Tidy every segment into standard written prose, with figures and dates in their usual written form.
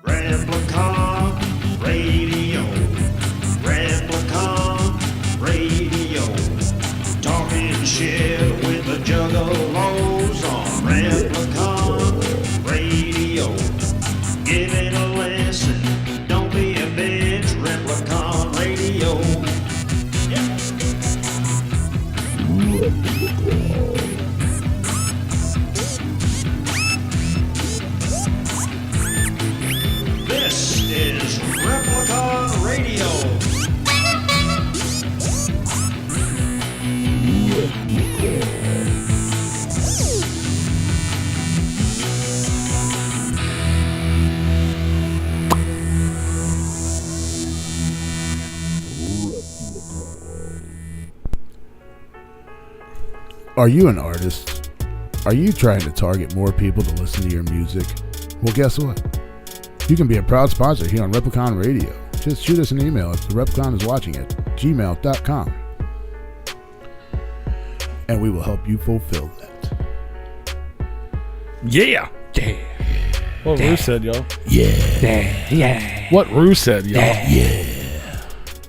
Replicon Radio. Replicon Radio. Talking shit with the Juggalos on Replicon Radio. Giving a lesson, don't be a bitch. Replicon Radio. Yeah. This is Replicon Radio. Are you an artist? Are you trying to target more people to listen to your music? Well, guess what? You can be a proud sponsor here on Replicon Radio. Just shoot us an email at Therepliconiswatching at gmail.com. And we will help you fulfill that. Yeah. Yeah. What Rue said, y'all. Yeah. Yeah. What Rue said, y'all. Yeah.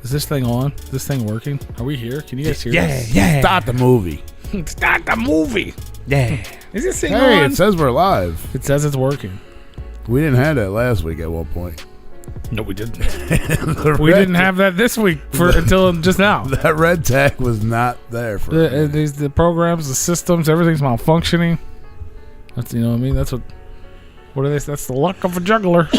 Is this thing on? Is this thing working? Are we here? Can you guys hear us? Yeah. Start the movie. Start the movie. Yeah. Is this thing Hey, on? it says we're live. It says it's working. We didn't have that last week at one point. No, we didn't. We didn't have that this week until just now. That red tag was not there for The programs, the systems, everything's malfunctioning. That's, you know what I mean? That's what are they? That's the luck of a juggler.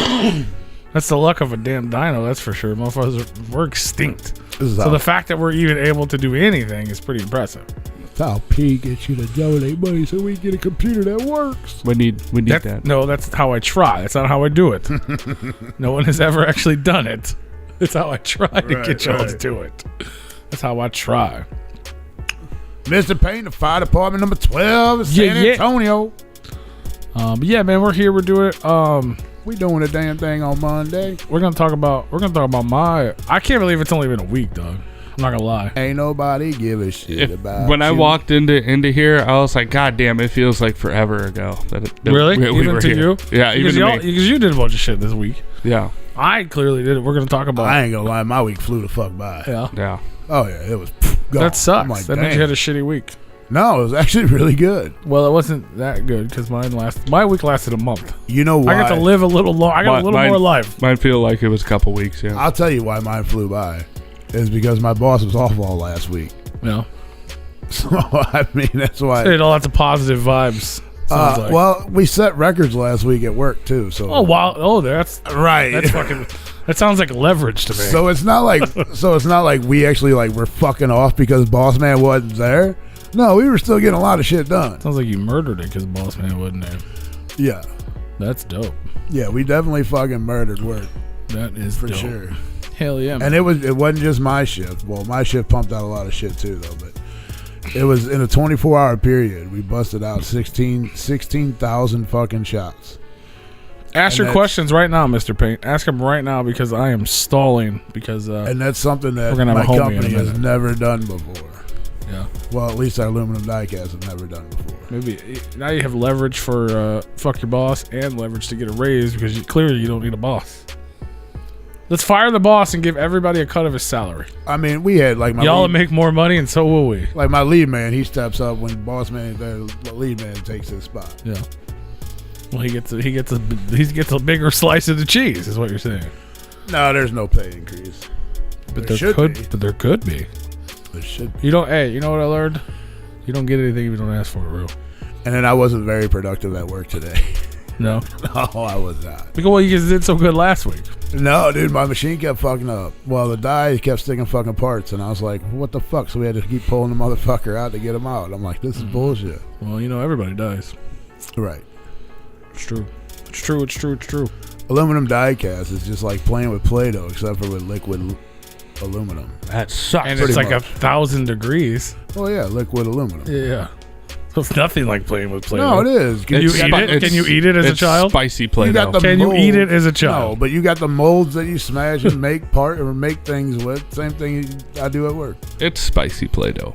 That's the luck of a damn dino, that's for sure. Motherfuckers, we're extinct. So the fact that we're even able to do anything is pretty impressive. That's how P gets you to donate money so we get a computer that works. We need that. No, that's how I try. That's not how I do it. No one has ever actually done it. It's how I try to get y'all to do it. That's how I try. Mr. Payne, the fire department number 12 is San Antonio. But yeah, man, we're here. We're doing it. We doing a damn thing on Monday. We're gonna talk about my. I can't believe it's only been a week, dog. I'm not gonna lie. Ain't nobody give a shit about when you. I walked into here, I was like, God damn, it feels like forever ago. Really? We even were to here. you? Yeah, even to me. Because you did a bunch of shit this week. Yeah. I clearly did it. We're gonna talk about. I ain't gonna lie, my week flew the fuck by. Yeah. Yeah. Oh yeah, it was gone. That sucks. I'm like, that means you had a shitty week. No, it was actually really good. Well, it wasn't that good because my week lasted a month. You know why? I got to live a little long. I got a little more life. Mine feel like it was a couple weeks. Yeah. I'll tell you why mine flew by. Is because my boss was off all last week. Yeah. So I mean that's why. It all lots of positive vibes. Like. Well, we set records last week at work too. So that's right. That's fucking. That sounds like leverage to me. So it's not like we actually we're fucking off because boss man wasn't there. No, we were still getting a lot of shit done. Sounds like you murdered it because boss man wasn't there. Yeah. That's dope. Yeah, we definitely fucking murdered work. That is for dope. sure. Hell yeah. Man. And it wasn't just my shift. Well, my shift pumped out a lot of shit too though, but it was in a 24-hour period. We busted out 16,000 fucking shots. Ask your questions right now, Mr. Payne. Ask them right now because I am stalling because and that's something that my company has never done before. Yeah. Well, at least our aluminum diecast have never done before. Maybe now you have leverage for fuck your boss and leverage to get a raise because clearly you don't need a boss. Let's fire the boss and give everybody a cut of his salary. I mean, we had my y'all make more money and so will we. Like my lead man, he steps up when boss man, the lead man takes his spot. Yeah. Well, he gets a bigger slice of the cheese, is what you're saying. No, there's no pay increase. But there could be. There should be. You don't. Hey, you know what I learned? You don't get anything if you don't ask for it, Rue. And then I wasn't very productive at work today. No. No, I was not. Because you guys did so good last week. No, dude, my machine kept fucking up. Well, the die kept sticking fucking parts, and I was like, what the fuck? So we had to keep pulling the motherfucker out to get him out. I'm like, this is bullshit. Well, everybody dies. Right. It's true. It's true. It's true. It's true. Aluminum die-cast is just like playing with Play-Doh, except for with liquid aluminum. That sucks. And it's like 1,000 degrees. Oh, yeah, liquid aluminum. Yeah. So it's nothing like playing with Play-Doh. No, it is. Can you eat it? Can you eat it as a child? Spicy Play-Doh. Can you eat it as a child? No, but you got the molds that you smash and make things with. Same thing I do at work. It's spicy Play-Doh.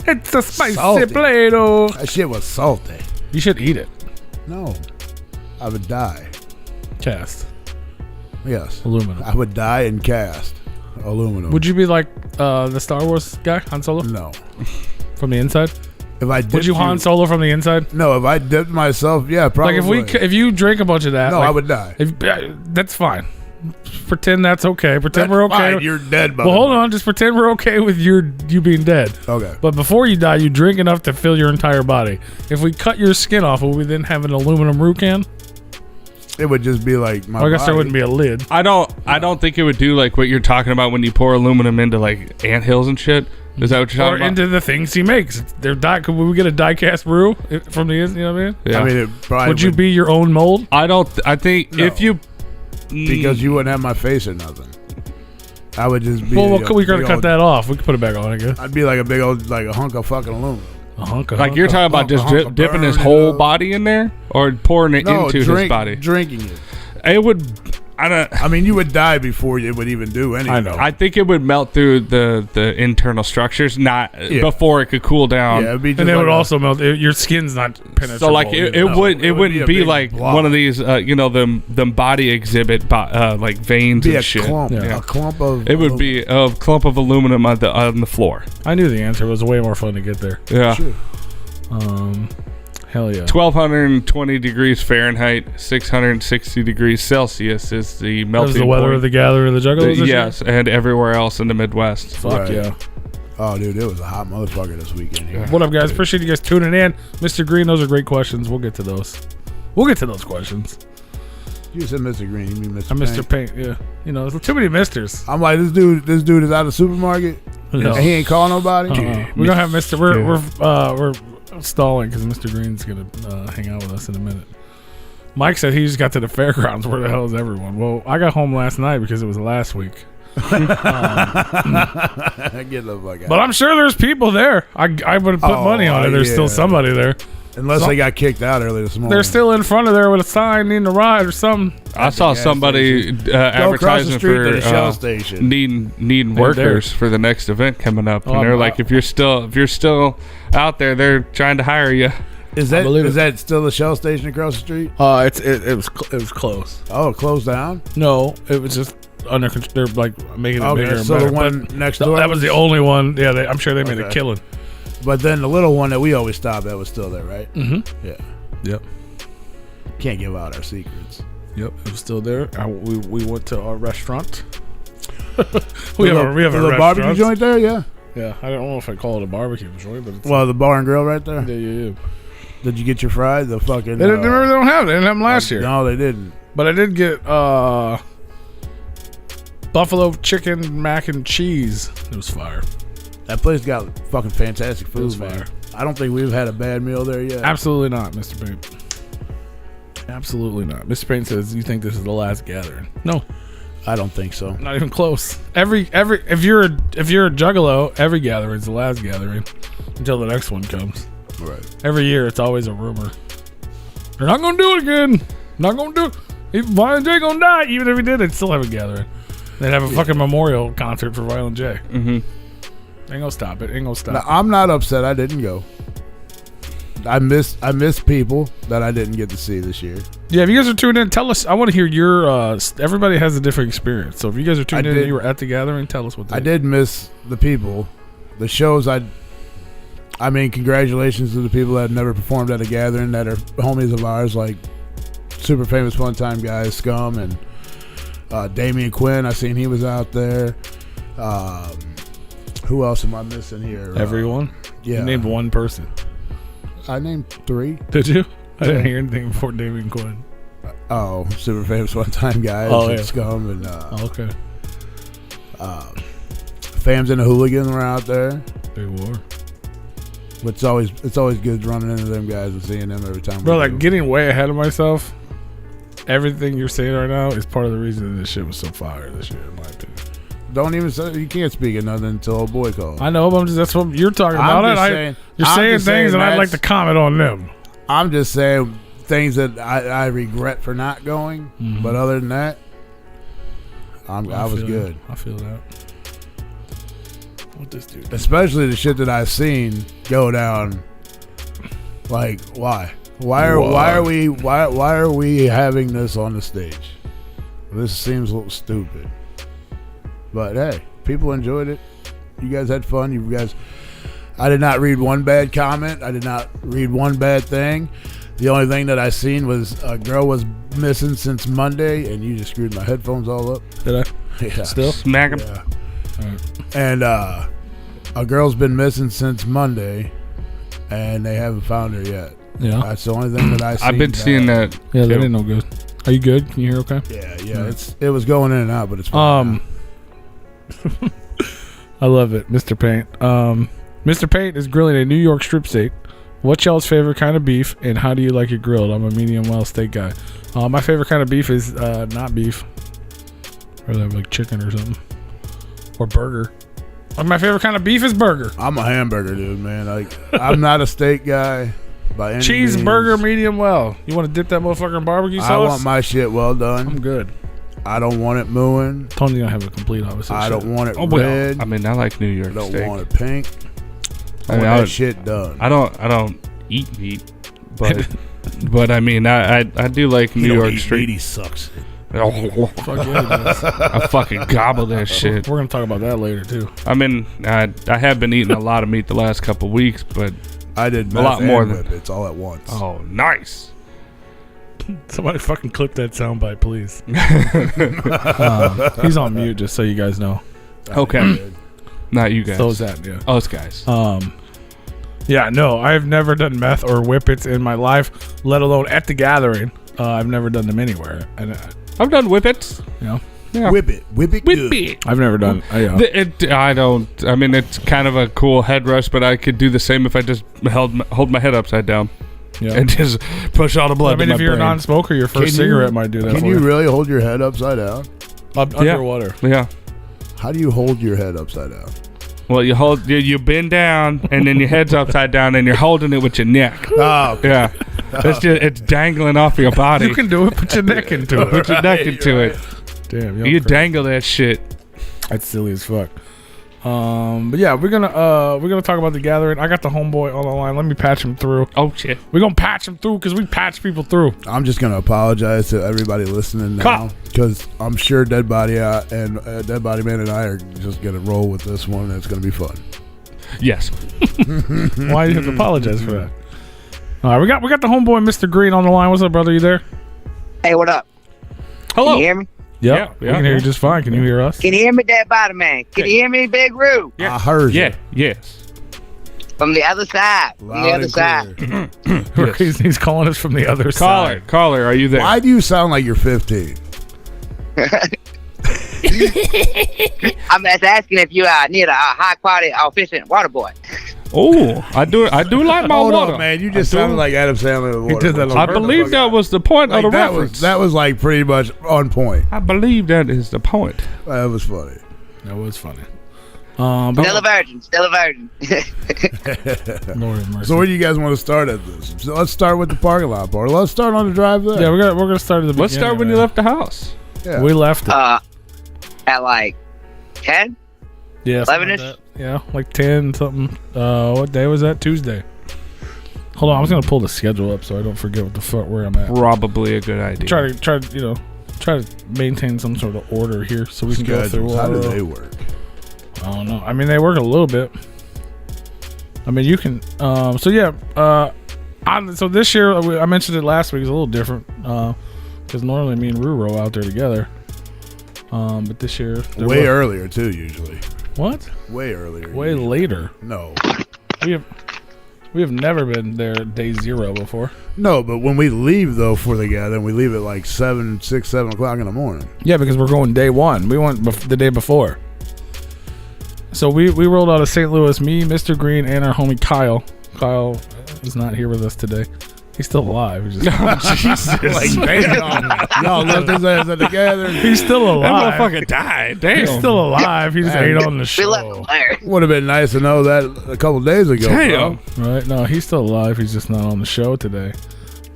It's a spicy Play-Doh. That shit was salty. You should eat it. No, I would die. Cast. Yes. Aluminum. I would die in cast aluminum. Would you be like the Star Wars guy, Han Solo? No. From the inside? If I dipped Would you Han Solo from the inside? No, if I dipped myself, yeah, probably. Like if you drink a bunch of that, no, like, I would die. That's fine. Pretend that's okay. Pretend we're okay. Fine. You're dead, well, hold on. Just pretend we're okay with you being dead. Okay. But before you die, you drink enough to fill your entire body. If we cut your skin off, will we then have an aluminum root can? It would just be like my I guess body. there wouldn't be a lid. I don't think it would do like what you're talking about when you pour aluminum into like anthills and shit. Is that what you're talking Or about? into the things he makes. Could we get a die cast brew from the you know what I mean? Yeah. I mean, it probably Would you be your own mold? I think No. if you because you wouldn't have my face or nothing. I would just be. Well, we big could cut old- that off. We could put it back on, I guess. I'd be like a big old, like a hunk of fucking aluminum. A hunk of like you're talking about just hunk of dipping his burn, whole know. body in there or pouring it No, into his body. drinking it. It would. I mean, you would die before it would even do anything. I know. I think it would melt through the internal structures, not before it could cool down. Yeah, it'd be just And it like would a- also melt. Your skin's not penetrable. So like it either. wouldn't be big like blob. one of these them body exhibit like veins be and a shit. clump, Yeah. a clump of. It would be a clump of aluminum on the floor. I knew the answer. It was way more fun to get there. Yeah. Sure. Hell yeah. 1220 degrees Fahrenheit, 660 degrees Celsius is the That melting was the weather point. of the gathering of the Juggalos this year? Yes, and everywhere else in the Midwest. Fuck Right. yeah. Oh, dude, it was a hot motherfucker this weekend here. What up, guys? Appreciate you guys tuning in. Mr. Green, those are great questions. We'll get to those. We'll get to those questions. You said Mr. Green, you mean Mr. I'm Mr. Paint? Paint, yeah. You know, there's too many misters. I'm like, this dude is out of the supermarket. No. And he ain't calling nobody. We're gonna have Mr. We're stalling because Mr. Green's gonna hang out with us in a minute. Mike said he just got to the fairgrounds. Where the hell is everyone? Well, I got home last night because it was last week. Get the fuck out. But I'm sure there's people there. I would put money on it. There's yeah. still somebody there. Unless they got kicked out early this morning. They're still in front of there with a sign needing a ride or something. I saw somebody Go across the advertising street to for the Shell station. needing They're workers for the next event coming up, Oh, and they're I'm- like, if you're still out there, they're trying to hire you. Is that still the Shell station across the street? It was close. Oh, it closed down? No, it was just under control. They're like making it Okay, bigger and so better. the one But next door that was the only one. Yeah, I'm sure they made a Okay. killing. But then the little one that we always stop at was still there, right? Mm-hmm. Yeah. Yep. Can't give out our secrets. Yep, it was still there. We went to our restaurant. we have a the restaurant. barbecue joint there, yeah. Yeah, I don't know if I call it a barbecue joint, but it's Well, the bar and grill right there. yeah. Did you get your fries? The fucking. They don't have it. They didn't have them last year. No, they didn't. But I did get buffalo chicken mac and cheese. It was fire. That place got fucking fantastic It was food, man. fire. I don't think we've had a bad meal there yet. Absolutely not, Mr. Paint. Absolutely not. Mr. Paint says you think this is the last gathering. No, I don't think so. not even close. Every if you're a juggalo, every gathering is the last gathering until the next one comes. Right. Every year it's always a rumor. They're not gonna do it again. Not gonna do it. If Violent J gonna die, even if he did, they'd still have a gathering. They'd have a fucking memorial concert for Violent J. Mm-hmm. Ain't gonna stop it. Ain't gonna stop. Now, I'm not upset I didn't go. I miss people that I didn't get to see this year. Yeah, if you guys are tuned in, tell us. I want to hear your. Everybody has a different experience. So if you guys are tuned in and you were at the gathering, tell us what. They I did miss the people, the shows. I mean, congratulations to the people that had never performed at a gathering that are homies of ours, like Super Famous Fun Time guys, Scum, and Damian Quinn. I seen he was out there. Who else am I missing here? Everyone. Yeah, You named one person. I named 3. Did you? I didn't hear anything before Damian Quinn. Oh, Super Famous Fun Time guys, Oh, and yeah. Scum, and Okay. Fams and the Hooligans were out there. They were. But it's always good running into them guys and seeing them every time. Bro, we like do. getting way ahead of myself. Everything you're saying right now is part of the reason this shit was so fire this year, in my opinion. Don't even say you can't speak of nothing until old boy calls. I know, but that's what you're talking about. I'm just It. saying- You're I'm saying just things, saying and I'd like to that's- comment on them. I'm just saying things that I regret for not going. Mhm. But other than that, I was feel good. that. I feel that. What this dude? Especially the shit that I've seen go down. Like, why? Why are we having this on the stage? This seems a little stupid. But hey, people enjoyed it. You guys had fun. I did not read one bad comment. I did not read one bad thing. The only thing that I seen was a girl was missing since Monday, and you just screwed my headphones all up. Did I? Yeah. Still? Smack him. Yeah. And a girl's been missing since Monday, and they haven't found her yet. Yeah. That's the only thing that I seen. I've been seeing that. Yeah, that too. ain't no good. Are you good? Can you hear okay? Yeah. It was going in and out, but it's fine. I love it, Mr. Paint. Mr. Paint is grilling a New York strip steak. What's y'all's favorite kind of beef, and how do you like it grilled? I'm a medium well steak guy. My favorite kind of beef is not beef. Or like chicken or something. Or burger. My favorite kind of beef is burger. I'm a hamburger dude, man. I'm not a steak guy by any Cheeseburger means. medium well. You want to dip that motherfucker in barbecue sauce? I want my shit well done. I'm good. I don't want it mooing. Tony's gonna have a complete opposite. I don't want it Oh, well, red. I mean, I like New I York don't steak. want it pink. I mean, want I that would- shit done. I don't eat meat, but but I mean, I do like New York street. He sucks. Fuck yeah, he does. I fucking gobble that shit. We're gonna talk about that later too. I mean, I have been eating a lot of meat the last couple of weeks, but I did A lot meth more and than- whippets all at once. oh, nice. Somebody fucking clip that soundbite, please. He's on mute, just so you guys know. Okay, not you guys. So is that, yeah. Us guys. Yeah, no, I've never done meth or whippets in my life, let alone at the gathering. I've never done them anywhere, and I've done whippets. you know, Yeah. Whip it Whip good. it. I've never done. I don't. I mean, it's kind of a cool head rush, but I could do the same if I just hold my head upside down Yeah. and just push all the blood. I mean, to if my you're a brain. non-smoker, your first Can you- cigarette might do that Can for you you. really hold your head upside down? Underwater. Yeah. How do you hold your head upside down? Well, you bend down and then your head's upside down and you're holding it with your neck. Oh, Yeah. It's dangling off your body. You can do it. Put your neck into it. Put your neck into it. Damn, You dangle that shit. That's silly as fuck. But yeah, we're gonna talk about the gathering. I got the homeboy on the line. Let me patch him through. Oh shit. We're gonna patch him through because we patch people through. I'm just gonna apologize to everybody listening now because I'm sure Dead Body Man and I are just gonna roll with this one. And it's gonna be fun. Yes. Why do you have to apologize for that? All right, we got the homeboy, Mr. Green, on the line. What's up, brother? You there? Hey, what up? Hello. Can you hear me? Yep. Yeah, We can hear you just fine. Can you hear us? Can you hear me, Dead Body Man? Can you hear me, Big Roo? Yeah. I heard Yeah. you. Yes. From the other side. From the Loud other and side. clear. He's calling us from the other side. Caller, are you there? Why do you sound like you're 15? I'm just asking if you need a high quality, efficient water boy. Oh, I do like my Hold water. on, man. You just sounded like Adam Sandler. With He did that on I purpose. believe that was the point of the that reference. was like pretty much on point. I believe that is the point. That was funny. That was funny. Still a virgin. Still a virgin. Lord have mercy. So where do you guys want to start at this? So let's start with the parking lot part. Let's start on the drive there. Yeah, we're gonna start at the Let's start when you left the house. Yeah. We left it. At like 10? Yeah, something 11-ish? like that. Yeah, like 10 something. What day was that? Tuesday. Hold on, I was gonna pull the schedule up so I don't forget what the fuck where I'm at. Probably a good idea. Try to maintain some sort of order here so we can go through. Schedules. How do they work? I don't know. I mean, they work a little bit. I mean, you can. So this year I mentioned it last week. It's a little different because normally me and Ruro out there together. But this year Way earlier too, usually. What? Way earlier. Way later. No. We have never been there day 0 before. No, but when we leave though for the gathering, we leave at like 7 o'clock in the morning. Yeah, because we're going day 1. We went the day before. So we rolled out of St. Louis, me, Mr. Green, and our homie Kyle. Kyle is not here with us today. He's still alive. He's just, Jesus. Like, damn. Y'all left his ass at the gathering. he's still That alive. motherfucker died. Damn. He's still alive. He just ain't on the We left show. him there. Would have been nice to know that a couple days ago. Damn. Bro. Right? No, he's still alive. He's just not on the show today.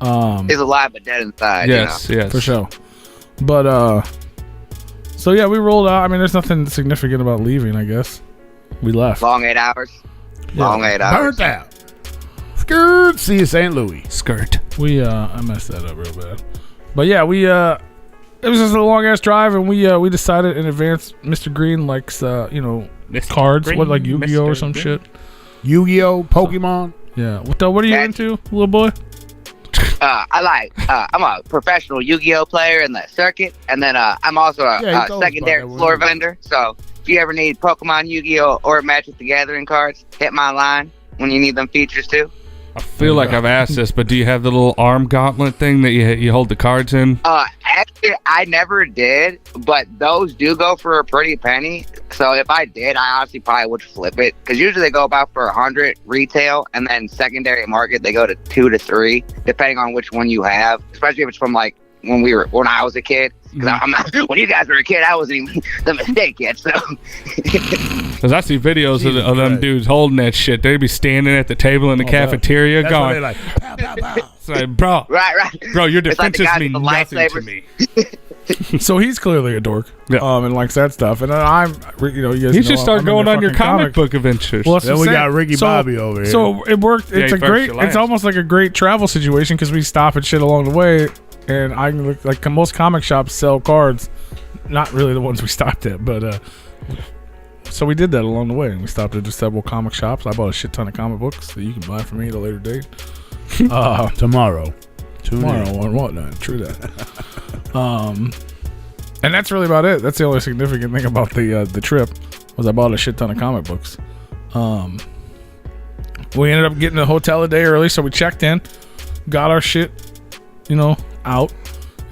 He's alive but dead inside. Yes, yes. For sure. But so yeah, we rolled out. I mean, there's nothing significant about leaving, I guess. We left. Long 8 hours. Long 8 hours. Burnt out. Skirt. See you, St. Louis. Skirt. I messed that up real bad. But yeah, it was just a long ass drive, and we decided in advance. Mr. Green likes Mr. cards, Green, what like Yu-Gi-Oh or Mr. some Green. shit. Yu-Gi-Oh, Pokemon. Yeah. What are you That's- into, little boy? I'm a professional Yu-Gi-Oh player in the circuit, and then I'm also Yeah, he a told us secondary about that, floor wasn't he? vendor. So if you ever need Pokemon, Yu-Gi-Oh, or Magic the Gathering cards, hit my line when you need them features too. I feel like I've asked this, but do you have the little arm gauntlet thing that you hold the cards in? Actually, I never did, but those do go for a pretty penny. So if I did, I honestly probably would flip it, because usually they go about for 100 retail, and then secondary market they go to 2 to 3, depending on which one you have. Especially if it's from like when I was a kid. Because I'm not, when you guys were a kid, I wasn't even the mistake yet. So Because I see videos of Jesus them Christ. dudes holding that shit. They'd be standing at the table in the cafeteria That's why going, they like, pow, pow, pow. it's like, bro, right. bro, your It's like the defenses guys mean with the nothing to lightsabers. me. So he's clearly a dork, Yeah. And likes that stuff. And I'm, you guys You know should start I'm going into on your fucking comic book adventures. Well, that's Then what we I'm got saying. Ricky Bobby over here. So it worked. Yeah, It's you a first, great. you're It's last. almost like a great travel situation because we stop at shit along the way, and I can look like most comic shops sell cards. Not really the ones we stopped at, but so we did that along the way, and we stopped at just several comic shops. I bought a shit ton of comic books that you can buy for me at a later date. Tomorrow. Tune in. Tomorrow and whatnot. True that. And that's really about it. That's the only significant thing about the trip was I bought a shit ton of comic books. We ended up getting a hotel a day early, so we checked in, got our shit, out,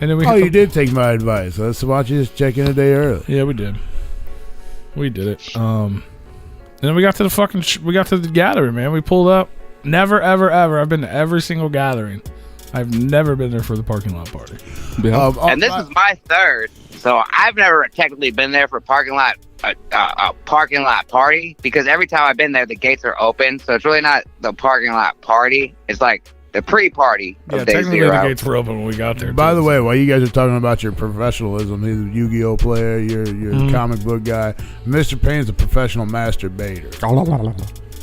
and then we. Oh, hit you did take my advice. Let's watch you just check in a day early. Yeah, we did. We did it. And then we got to the we got to the gathering, man. We pulled up. Never, ever, ever. I've been to every single gathering. I've never been there for the parking lot party. Yeah. And this is my third, so I've never technically been there for a parking lot party, because every time I've been there, the gates are open. So it's really not the parking lot party. It's like the pre-party of Yeah, day technically zero. the gates were open when we got there. By too. the way, while you guys are talking about your professionalism, he's a Yu-Gi-Oh player, you're a comic book guy. Mr. Payne's a professional masturbator.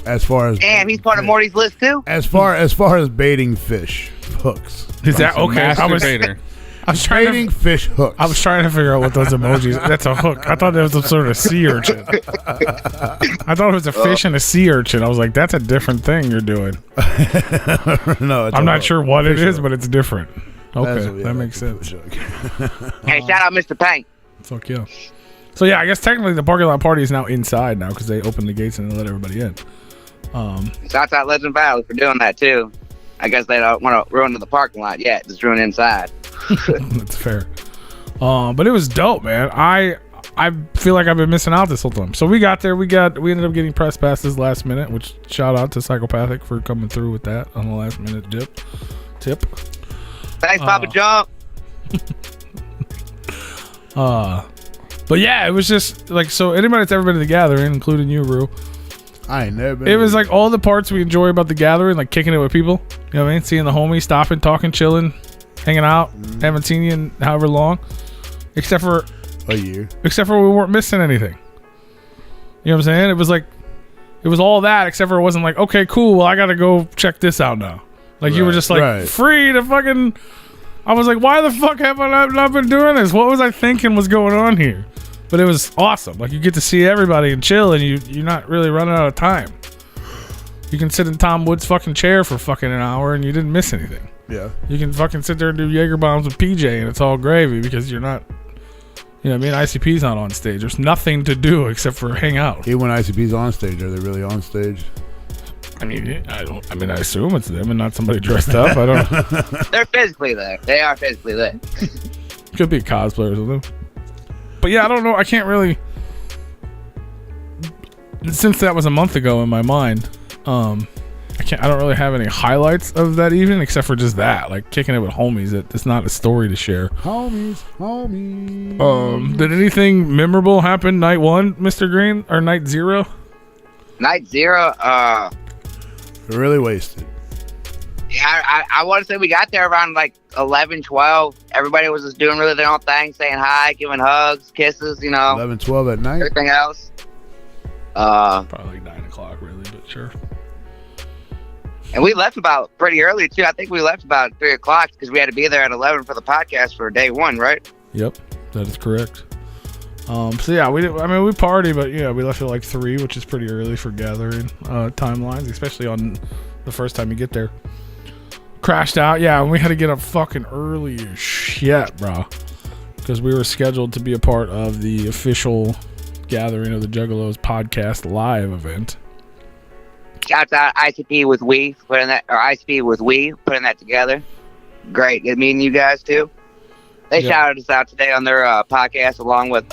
As far as Damn, he's part of Morty's list too. as far as baiting fish hooks. Is that okay? Masturbator. I was trying Baiting to. fish hooks. I was trying to figure out what those emojis. That's a hook. I thought that was some sort of sea urchin. I thought it was a fish and a sea urchin. I was like, that's a different thing you're doing. No, it's I'm a not hook. sure what it Fish is, hook. but it's different. Okay, That's what- yeah, that makes that's a sense. fish hook. Hey, shout out Mr. Payne. Fuck yeah. So yeah, I guess technically the parking lot party is now inside now because they opened the gates and they let everybody in. Shout out Legend Valley for doing that too. I guess they don't want to ruin the parking lot yet. Just ruin inside. That's fair. But it was dope, man. I feel like I've been missing out this whole time. So we got there. We ended up getting press passes last minute, which shout out to Psychopathic for coming through with that on the last minute tip. Thanks, Papa Jump. But yeah, it was just like, so anybody that's ever been to the gathering, including you, Rue, I ain't never been. it was like all the parts we enjoy about the gathering, like kicking it with people. You know what I mean? Seeing the homies, stopping, talking, chilling, hanging out. Haven't seen you in however long, except for a year. we weren't missing anything. You know what I'm saying? It was like, it was all that, except for it wasn't like, okay, cool, well, I gotta go check this out now. Like you were Right, just like right. free to fucking. I was like, why the fuck have I not been doing this? What was I thinking was going on here? But it was awesome. Like you get to see everybody and chill, and you're not really running out of time. You can sit in Tom Wood's fucking chair for fucking an hour, and you didn't miss anything. Yeah. You can fucking sit there and do Jaeger bombs with PJ, and it's all gravy because you're not. You know what I mean? ICP's not on stage. There's nothing to do except for hang out. Even when ICP's on stage, are they really on stage? I mean, I assume it's them and not somebody dressed up. I don't know. They're physically there. They are physically there. Could be a cosplayer or something. But yeah, I don't know. I can't really. Since that was a month ago in my mind, I don't really have any highlights of that evening except for just that, like kicking it with homies. It's not a story to share. Homies. Did anything memorable happen night one, Mr. Green, or night zero? Night zero. Really wasted. Yeah, I want to say we got there around like 11, 12. Everybody was just doing really their own thing, saying hi, giving hugs, kisses, 11, 12 at night. everything else. Probably like 9 o'clock, really, but sure. And we left about pretty early too. I think we left about 3 o'clock because we had to be there at 11 for the podcast for day one, right? Yep, that is correct. So yeah, we party, but yeah, we left at like 3, which is pretty early for gathering timelines, especially on the first time you get there. Crashed out, yeah, and we had to get up fucking early as shit, bro, because we were scheduled to be a part of the official gathering of the Juggalos podcast live event. Shouts out ICP with ICP putting that together. Great, good meeting you guys too. They shouted us out today on their podcast along with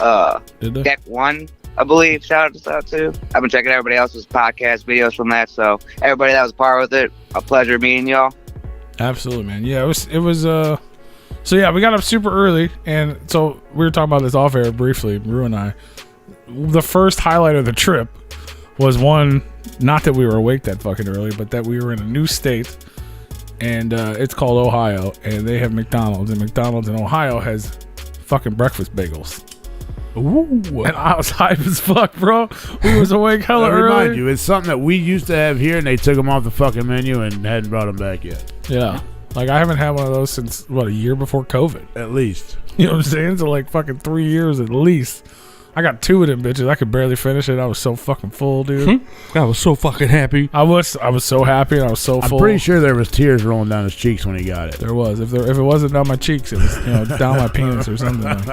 Deck One, I believe. Shouted us out too. I've been checking everybody else's podcast videos from that, so everybody that was part with it, a pleasure meeting y'all. Absolutely, man. Yeah, it was so yeah, we got up super early, and so we were talking about this off air briefly, Rue and I. The first highlight of the trip was one, not that we were awake that fucking early, but that we were in a new state, and it's called Ohio, and they have McDonald's, and McDonald's in Ohio has fucking breakfast bagels. Ooh. And I was hype as fuck, bro. We was awake hella early. Remind you, it's something that we used to have here, and they took them off the fucking menu and hadn't brought them back yet. Yeah. Like, I haven't had one of those since, a year before COVID. At least. You know what I'm saying? So, like, fucking 3 years at least. I got 2 of them bitches. I could barely finish it. I was so fucking full, dude. I was so fucking happy. I was so happy, and I was so full. I'm pretty sure there was tears rolling down his cheeks when he got it. There was. If it wasn't down my cheeks, it was down my penis or something.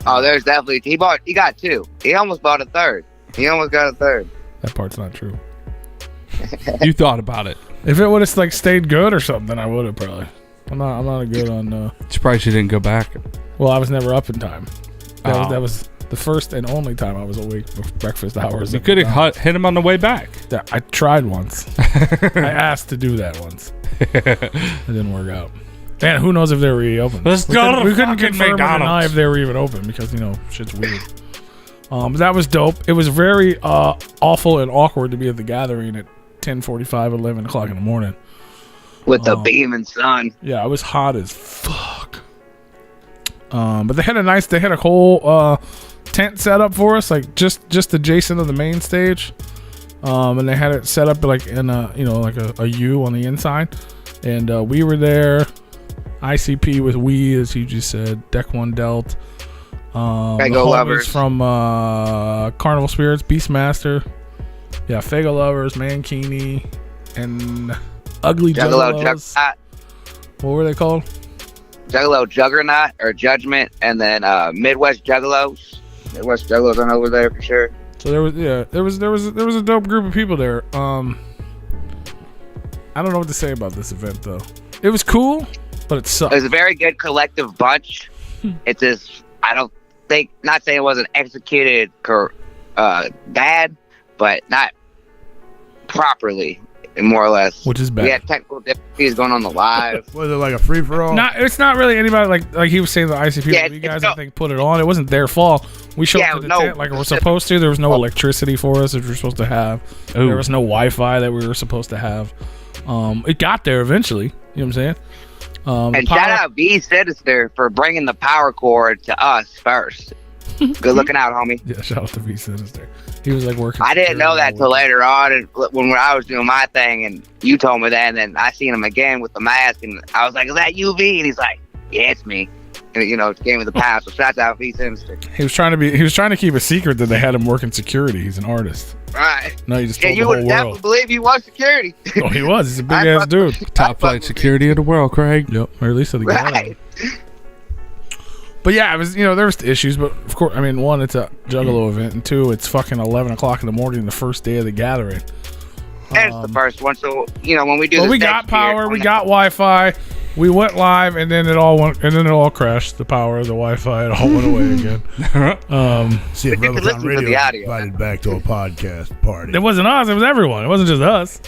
Oh, there's definitely. He got 2. He almost bought a third. He almost got a third. That part's not true. You thought about it. If it would have like stayed good or something, I would have probably. I'm not a good on. Surprised you didn't go back. Well, I was never up in time. That was the first and only time I was awake for breakfast hours. You could have hit him on the way back. I tried once. I asked to do that once. It didn't work out. And who knows if they were reopened. Let's go to we couldn't fucking confirm McDonald's. if they were even open because, shit's weird. That was dope. It was very awful and awkward to be at the gathering at 10:45, 11 o'clock in the morning. With the beaming sun. Yeah, it was hot as fuck. But they had a whole tent set up for us, like just adjacent to the main stage. And they had it set up like in a U on the inside. And we were there. ICP with as you just said, Deck One Delt. Fago Lovers from Carnival Spirits, Beastmaster. Yeah, Fago Lovers, Mankini, and Ugly Juggalos. What were they called? Juggalo Juggernaut or Judgment, and then Midwest Juggalos. Midwest Juggalos are over there for sure. So there was a dope group of people there. I don't know what to say about this event though. It was cool, but it sucked. It was a very good collective bunch. It's just, I don't think, not saying it wasn't executed bad, but not properly, more or less. Which is bad. We had technical difficulties going on the live. Was it like a free for all? It's not really anybody like he was saying the ICP. Yeah, you guys I think put it on. It wasn't their fault. We showed up to the tent like we're supposed to. There was no electricity for us, which we were supposed to have. Ooh. There was no Wi-Fi that we were supposed to have. It got there eventually. You know what I'm saying? And shout out V Sinister for bringing the power cord to us first. Good looking out, homie. Yeah, shout out to V Sinister. He was like working. I didn't know that till later on, and when I was doing my thing, and you told me that, and then I seen him again with the mask, and I was like, "Is that you, V?" And he's like, "Yeah, it's me." And gave me the pass. So shout out V Sinister. He was trying to keep a secret that they had him working security. He's an artist. Right. No, you just Yeah, told you the would whole definitely world. believe he was security. Oh, he was. He's a big ass dude. Top flight security of the world, Craig. Yep, or at least of the guy. Right. But yeah, it was, there was issues, but of course, I mean, one, it's a Juggalo event, and two, it's fucking 11 o'clock in the morning, the first day of the gathering. That's the first one. So, when we do we got power, we got Wi-Fi, we went live, and then it all crashed. The power, the Wi-Fi, it all went away again. See if We could Replicon listen to Radio the audio. invited back to a podcast party. It wasn't us, it was everyone. It wasn't just us.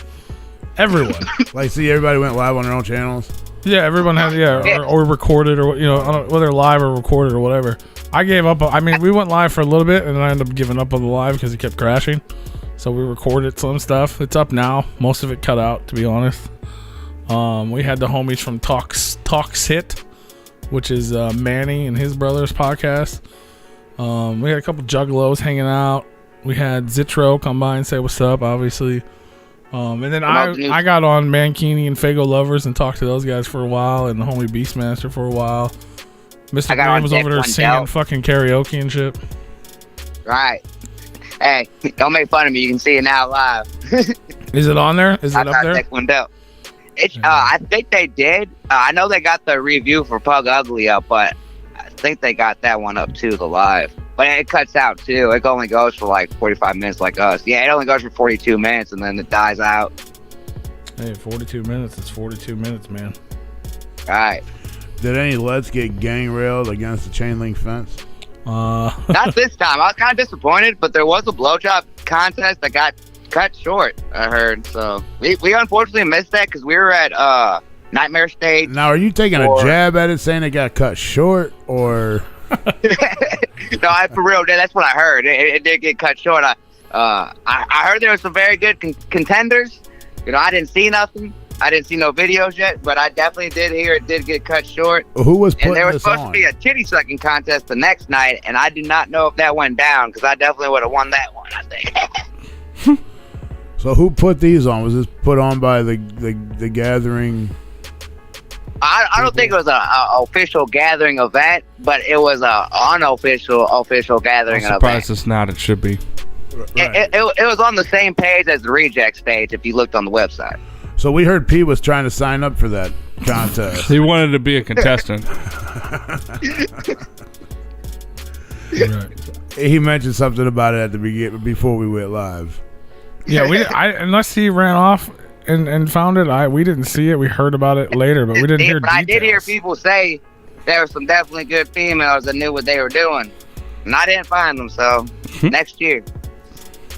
Everyone. Like, see, everybody went live on their own channels. Yeah, everyone had, or recorded, or, I don't know, whether live or recorded or whatever. I gave up. I mean, we went live for a little bit, and then I ended up giving up on the live because it kept crashing. So we recorded some stuff. It's up now. Most of it cut out, to be honest. We had the homies from Talks Hit, which is Manny and his brother's podcast. We had a couple Juggalos hanging out. We had Zitro come by and say what's up, obviously. And then Promote the news. I got on Mankini and Fago Lovers and talked to those guys for a while, and the homie Beastmaster for a while. Mr. I got Green on was Deck over there One singing Del. fucking karaoke and shit. Right. Hey, don't make fun of me. You can see it now live. Is it on there? Is I it up got there? Deck One Del. I think they did. I know they got the review for Pug Ugly up, but I think they got that one up too, the live. But it cuts out too. It only goes for like 45 minutes like us. Yeah, it only goes for 42 minutes and then it dies out. Hey, 42 minutes. It's 42 minutes, man. Right. Did any Let's get gang railed against the chain link fence? Not this time. I was kind of disappointed, but there was a blowjob contest that got cut short, I heard. So we unfortunately missed that because we were at Nightmare Stage. Now, are you taking a jab at it saying it got cut short, or... No, for real. That's what I heard. It did get cut short. I heard there were some very good contenders. You know, I didn't see nothing. I didn't see no videos yet, but I definitely did hear it did get cut short. Who was putting And there was this supposed on? to be a titty sucking contest the next night, and I do not know if that went down because I definitely would have won that one, I think. So who put these on? Was this put on by the gathering? I don't think it was an official gathering event, but it was a unofficial gathering I'm event. surprised it's not. It should be. It was on the same page as the reject stage if you looked on the website. So we heard P was trying to sign up for that contest. He wanted to be a contestant. Right. He mentioned something about it at the beginning before we went live. Yeah, unless he ran off and found it, we didn't see it. We heard about it later, but we didn't hear But details. I did hear people say there were some definitely good females that knew what they were doing. And I didn't find them, so next year.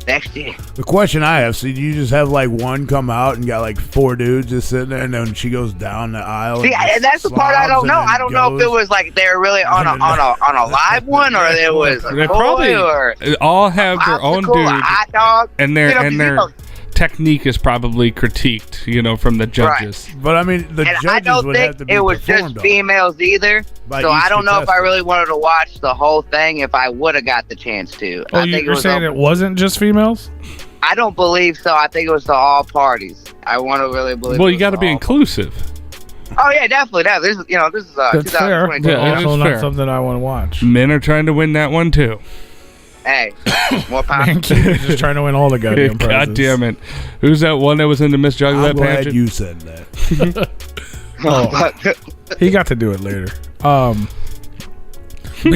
The question I have, so do you just have like one come out and got like 4 dudes just sitting there, and then she goes down the aisle? See, and and that's the part I don't know. I don't know if it was like they were really on a live one, or it was a They toy, probably or all have their own popsicle, a dude, hot dog, and their You know, 'cause and you their know- technique is probably critiqued, from the judges. But I mean, the And I judges don't would have think to be it was just performed on females either. by So I each don't know if I contestant. really wanted to watch the whole thing if I would have got the chance to. Oh, I think you're saying it wasn't just females? I don't believe so. I think it was to all parties. I want to really believe. Well, it you was got to to be all inclusive. Oh yeah, definitely. This is That's fair. 2022. Yeah, But it is also not fair. something I want to watch. Men are trying to win that one too. Hey, more power. Man, Keith is just trying to win all the goddamn prizes. God damn it! Who's that one that was in the Miss I'm Juggalos glad pageant? you said that. Oh, he got to do it later. But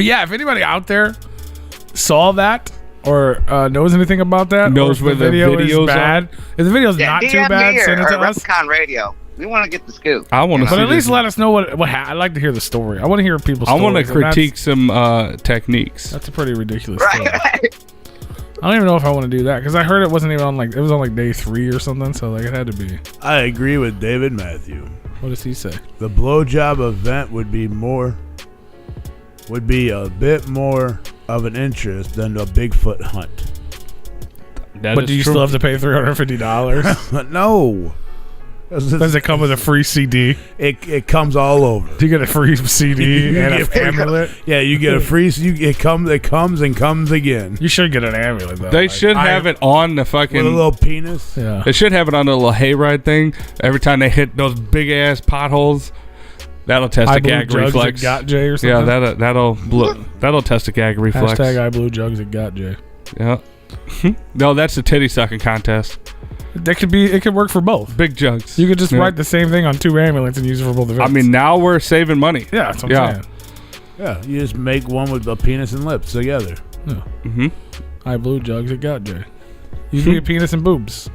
yeah, if anybody out there saw that or knows anything about that, Knows or where if the the video videos is bad, if the video's not too DM bad, me send it or to us. Replicon Radio. We want to get the scoop. I want to But see. at least this. let us know what I'd like to hear the story. I want to hear people's I stories. want to and critique some techniques. That's a pretty ridiculous Right. story. I don't even know if I want to do that because I heard it wasn't even on it was on day 3 or something. So it had to be. I agree with David Matthew. What does he say? The blowjob event would be a bit more of an interest than a Bigfoot hunt. That But is do you true. still have to pay $350? But no, Does it come with a free CD? it comes all over. Do you get a free CD You and get- an amulet? Yeah, you get a free. It comes and comes again You should get an amulet though. They Like, should have it on the with a fucking. little penis. Yeah. They should have it on the little hayride thing. Every time they hit those big ass potholes, that'll test I a blew gag jugs reflex. at Got Jay or Yeah, something. that'll test a gag reflex. Hashtag I blew jugs at Got Jay. Yeah. No, that's the titty sucking contest. It could work for both. Big jugs. You could just Yeah. write the same thing on 2 amulets and use it for both I events. mean, now we're saving money. yeah, that's what Yeah. I'm saying. Yeah, you just make one with a penis and lips together. Yeah. Mm-hmm. I blew jugs at Got Jay. You can get penis and boobs.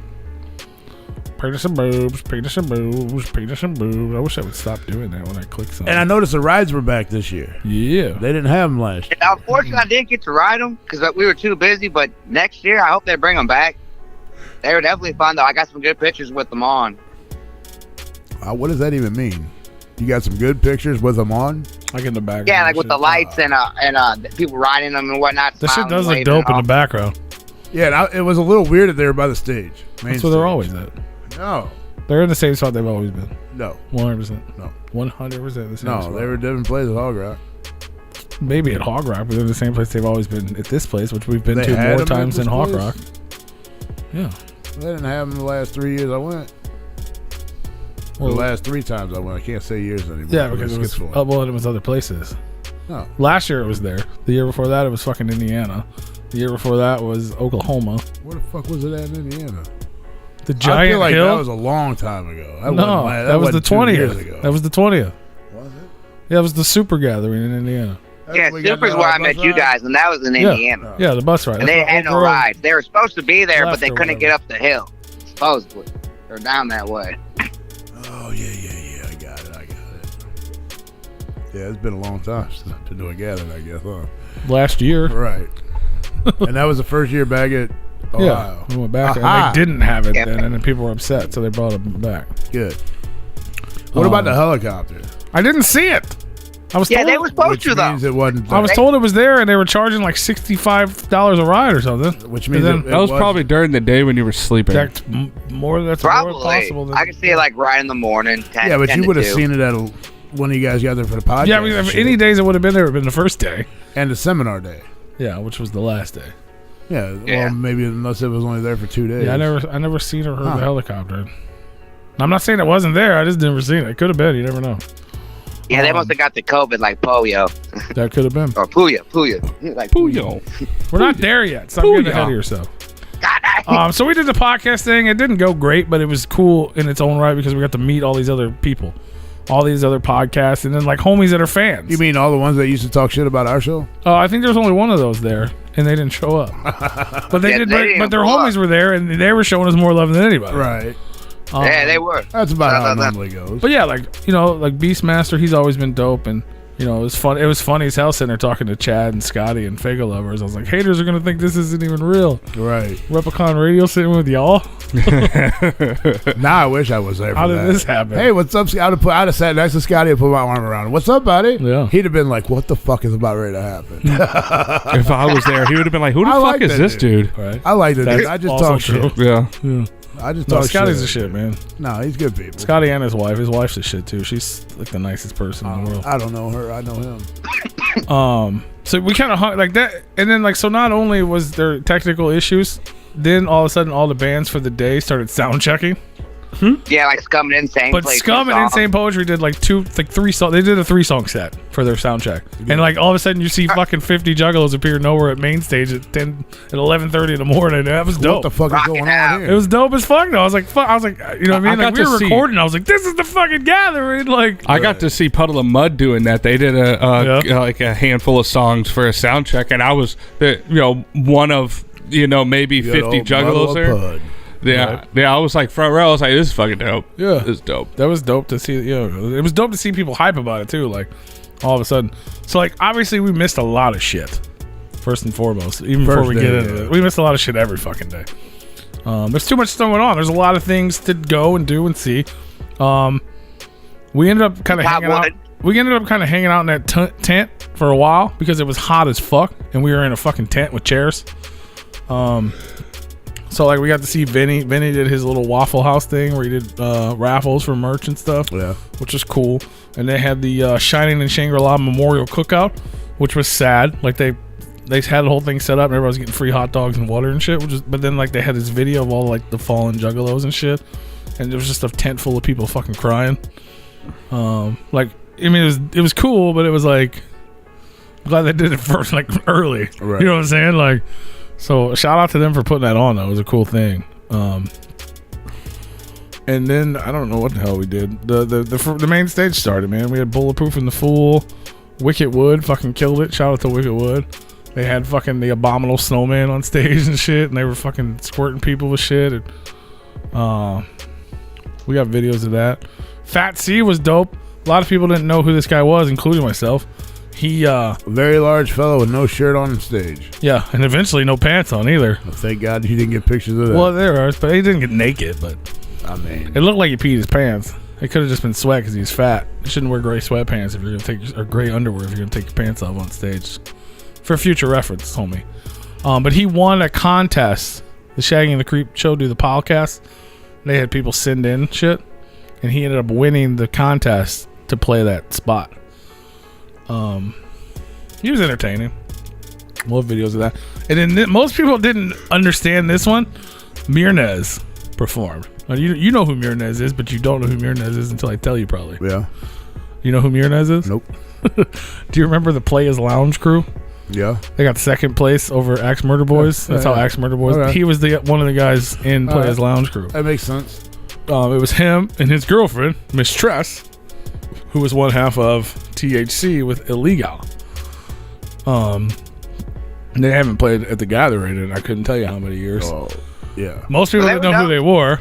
Penis and boobs, penis and boobs, penis and boobs. I wish I would stop doing that when I click something. And I noticed the rides were back this year. yeah. They didn't have them last year. Unfortunately, I didn't get to ride them because we were too busy. But next year, I hope they bring them back. They were definitely fun, though. I got some good pictures with them on. What does that even mean? You got some good pictures with them on? Like in the background. Yeah, like with the lights and people riding them and whatnot. The shit smiling, does look waving dope in and the background. Yeah, and it was a little weird that they were by the stage. Main That's where they're stage. always at. No, They're in the same spot they've always been. no, 100%. No. 100% the same no. spot. They were different places at Hog Rock. Maybe at Hog Rock, but they're the same place they've always been at this place, which we've been They to had more them at times this than Hog place? Rock. Yeah. They didn't have them the last 3 years I went. Well, the last 3 times I went. I can't say years anymore. Yeah, because it was well, it was other places. No. Last year it was there. The year before that it was fucking Indiana. The year before that was Oklahoma. Where the fuck was it at in Indiana? The Giant I feel like Hill? that was a long time ago. That was the 20th. That was the 20th. Was it? Yeah, it was the Super Gathering in Indiana. Yeah, Super's where I met you guys, and that was in Indiana. Yeah, the bus ride. And they had no rides. They were supposed to be there, but they couldn't get up the hill. Supposedly. Or down that way. Oh, yeah. I got it. Yeah, it's been a long time since I've been doing gathering, I guess, huh? Last year. Right. And that was the first year back at Ohio. Yeah, we went back and they didn't have it then, and then people were upset, so they brought it back. Good. What about the helicopter? I didn't see it. I was told they were supposed to, though. It wasn't. I was told it was there, and they were charging like $65 a ride or something. Which means that was probably during the day when you were sleeping. That's more possible. I could see it like right in the morning. 10, yeah, but 10 you would have 2. seen it at when you guys got there for the podcast. Yeah, I mean, any days it would have been there. It would have been the first day and the seminar day. Yeah, which was the last day. Yeah, well, maybe unless it was only there for 2 days. Yeah, I never seen or heard the helicopter. I'm not saying it wasn't there. I just never seen it. It could have been. You never know. Yeah, they must have got the COVID like polio. That could have been. Or Puyo. Like Puyo. We're not there yet. Stop getting ahead of yourself. So we did the podcast thing. It didn't go great, but it was cool in its own right because we got to meet all these other people, all these other podcasts, and then like homies that are fans. You mean all the ones that used to talk shit about our show? I think there's only one of those there, and they didn't show up. But they did. But their homies were there, and they were showing us more love than anybody. Right. Yeah, they were. That's about how it normally goes. But yeah, like like Beastmaster, he's always been dope, and it was fun. It was funny as hell sitting there talking to Chad and Scotty and Fago Lovers. I was like, haters are gonna think this isn't even real. Right. Replicon Radio sitting with y'all. Now I wish I was there. How did this happen? Hey, what's up? I'd have sat next to Scotty and put my arm around him. What's up, buddy? Yeah. He'd have been like, "What the fuck is about ready to happen?" If I was there, he would have been like, "Who the fuck is this dude?" Right. I like that dude. I just talk true. shit. Yeah. I just talk Scotty's shit. a shit, man. No, he's good people. Scotty and his wife. His wife's a shit too. She's like the nicest person in the world. I don't know her. I know him. So we kind of hung like that, and then like so. Not only was there technical issues, then all of a sudden all the bands for the day started sound checking. Yeah, like Scum and Insane. But Scum and Insane Poetry did like 3 songs. They did a 3-song set for their sound check, and like all of a sudden you see fucking 50 Juggalos appear nowhere at main stage at 11:30 in the morning. That was dope. What the fuck is going on here? It was dope as fuck though. I was like, fuck. I was like, you know what I mean? Like we were recording. I was like, this is the fucking gathering. Like I got to see Puddle of Mud doing that. They did like a handful of songs for a sound check, and I was one of maybe 50 Juggalos there. Yeah, right. Yeah. I was like front row. I was like, "This is fucking dope." Yeah, this is dope. That was dope to see. It was dope to see people hype about it too. Like all of a sudden, so like obviously we missed a lot of shit. First and foremost, even before we get into it, we missed a lot of shit every fucking day. There's too much stuff going on. There's a lot of things to go and do and see. We ended up kind of hanging out. We ended up kind of hanging out in that tent for a while because it was hot as fuck, and we were in a fucking tent with chairs. So like we got to see Vinny. Vinny did his little Waffle House thing where he did raffles for merch and stuff. Yeah, which was cool. And they had the Shining in Shangri-La Memorial Cookout, which was sad. Like they had the whole thing set up and everybody was getting free hot dogs and water and shit. But then like they had this video of all like the fallen Juggalos and shit, and there was just a tent full of people fucking crying. Like I mean it was cool, but it was like I'm glad they did it first like early. Right. You know what I'm saying? Like. So shout out to them for putting that on though. It was a cool thing. And then I don't know what the hell we did. The main stage started, man. We had Bulletproof and the Fool. Wicked Wood fucking killed it. Shout out to Wicked Wood. They had fucking the Abominable Snowman on stage and shit, and they were fucking squirting people with shit. And, we got videos of that. Fat C was dope. A lot of people didn't know who this guy was, including myself. He a very large fellow with no shirt on stage. Yeah, and eventually no pants on either. Well, thank God you didn't get pictures of that. Well, there are, but he didn't get naked. But I mean, it looked like he peed his pants. It could have just been sweat because he's fat. You shouldn't wear gray sweatpants if you're gonna take or gray underwear if you're gonna take your pants off on stage. For future reference, homie. But he won a contest. The Shaggy and the Creep show do the podcast. They had people send in shit, and he ended up winning the contest to play that spot. He was entertaining. We'll have videos of that. And then most people didn't understand this one. Mirnez performed. Now, you know who Mirnez is, but you don't know who Mirnez is until I tell you, probably. Yeah. You know who Mirnez is? Nope. Do you remember the Play His Lounge crew? Yeah. They got second place over Axe Murder Boys. That's how Axe Murder Boys. Okay. He was one of the guys in Play His Lounge crew. That makes sense. It was him and his girlfriend, Miss Tress, who was one half of THC with Illegal. They haven't played at the Gathering in I couldn't tell you how many years. Oh, yeah. Most people didn't know who they were.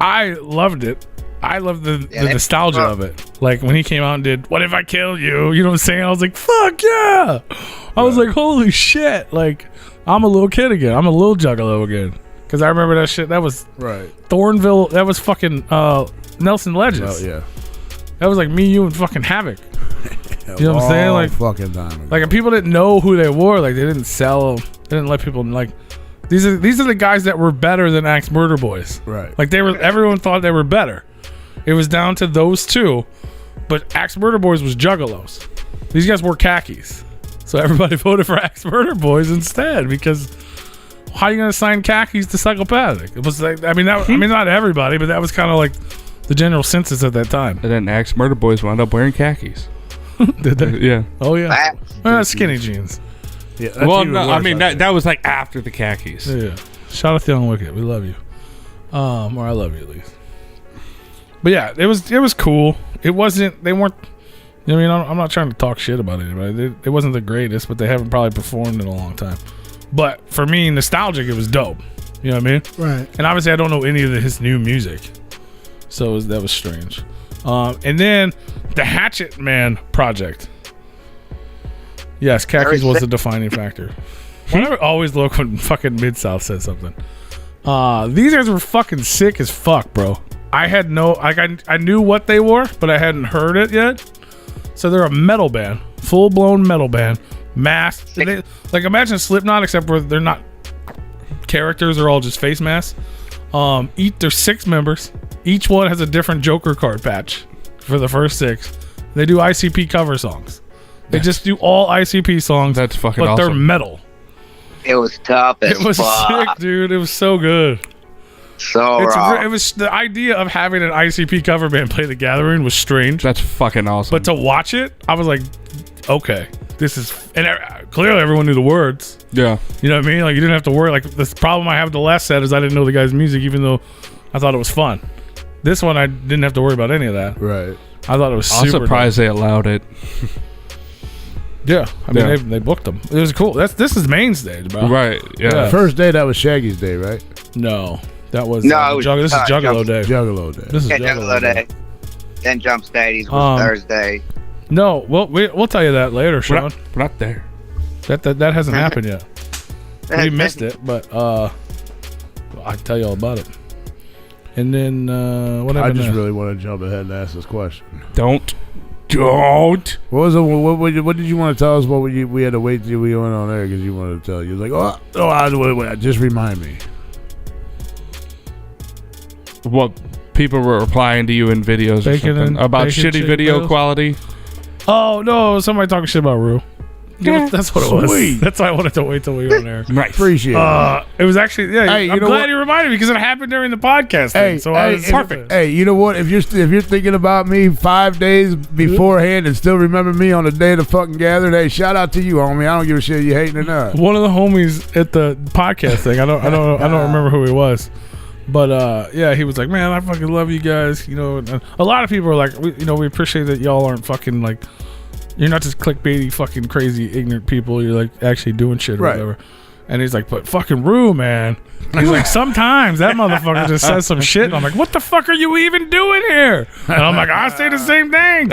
I loved it. I loved the nostalgia of it. Like when he came out and did "What If I Kill You?" You know what I'm saying? I was like, "Fuck yeah!" I was like, "Holy shit!" Like I'm a little kid again. I'm a little Juggalo again. Because I remember that shit. That was Thornville. That was fucking Nelson Ledges. Oh yeah. That was like me, you, and fucking Havoc. You know what I'm saying? Like fucking time ago. Like, and people didn't know who they were. Like, they didn't sell. They didn't let people like. These are the guys that were better than Axe Murder Boys. Right. Like they were. Everyone thought they were better. It was down to those two, but Axe Murder Boys was Juggalos. These guys wore khakis, so everybody voted for Axe Murder Boys instead. Because how are you gonna assign khakis to psychopathic? It was like I mean not everybody, but that was kind of like the general census at that time. And then Axe Murder Boys wound up wearing khakis. Did they? Yeah. Oh yeah. Skinny jeans. Yeah. Well, no, I mean that was like after the khakis. Yeah. Shout out to Young Wicked. We love you. Or I love you at least. But yeah, it was cool. It wasn't. They weren't. I mean, I'm not trying to talk shit about anybody. It wasn't the greatest, but they haven't probably performed in a long time. But for me, nostalgic, it was dope. You know what I mean? Right. And obviously, I don't know any of his new music, so that was strange. And then the Hatchet Man project. Yes, khakis was the defining factor. I always look when fucking Mid-South says something. These guys were fucking sick as fuck, bro. I had I knew what they were, but I hadn't heard it yet. So they're a metal band, full blown metal band, masked. Like imagine Slipknot, except where they're not characters; they're all just face masks. There's 6 members. Each one has a different Joker card patch for the first 6. They do ICP cover songs. They just do all ICP songs. That's fucking but awesome. They're metal. It was tough as It was fuck. sick, dude. It was so good. So raw. It was the idea of having an ICP cover band play The Gathering was strange. That's fucking awesome. But to watch it, I was like, okay, this is... And clearly everyone knew the words. Yeah. You know what I mean? Like, you didn't have to worry. Like, the problem I have with the last set is I didn't know the guy's music, even though I thought it was fun. This one, I didn't have to worry about any of that. Right. I thought it was I'm super surprised they allowed it. Yeah. I mean, they booked them. It was cool. This is main stage, bro. Right. Yeah. Yeah. First day, that was Shaggy's day, right? No. That was... No, it was, this is Juggalo Day. Juggalo day. This is Juggalo Day. Then Jump Steadies was Thursday. No, we'll tell you that later, Sean. We're not there. That hasn't happened yet. We missed it, but I can tell you all about it. And then what happened? I just next? really want to jump ahead and ask this question. Don't. What was it? What did you want to tell us? We had to wait till we went on air because you wanted to tell. You was like, wait, just remind me. What people were replying to you in videos or something about shitty video videos? quality. Oh no, somebody talking shit about Rue. Yeah, that's what it was. Sweet. That's why I wanted to wait till we were on air. Nice. Appreciate it. It was actually Hey, I'm you know glad what? you reminded me because it happened during the podcast. Thing, so I was perfect. Hey, you know what? If you're thinking about me 5 days beforehand and still remember me on the day of the fucking gathering, hey, shout out to you, homie. I don't give a shit if you hating or not. One of the homies at the podcast thing. I don't remember who he was. But yeah, he was like, "Man, I fucking love you guys." You know, and a lot of people are like, we appreciate that y'all aren't fucking like, you're not just clickbaity, fucking crazy, ignorant people. You're like actually doing shit or whatever. And he's like, "But fucking Rue, man." And he's like, "Sometimes that motherfucker just says some shit." And I'm like, "What the fuck are you even doing here?" And I'm like, "I say the same thing."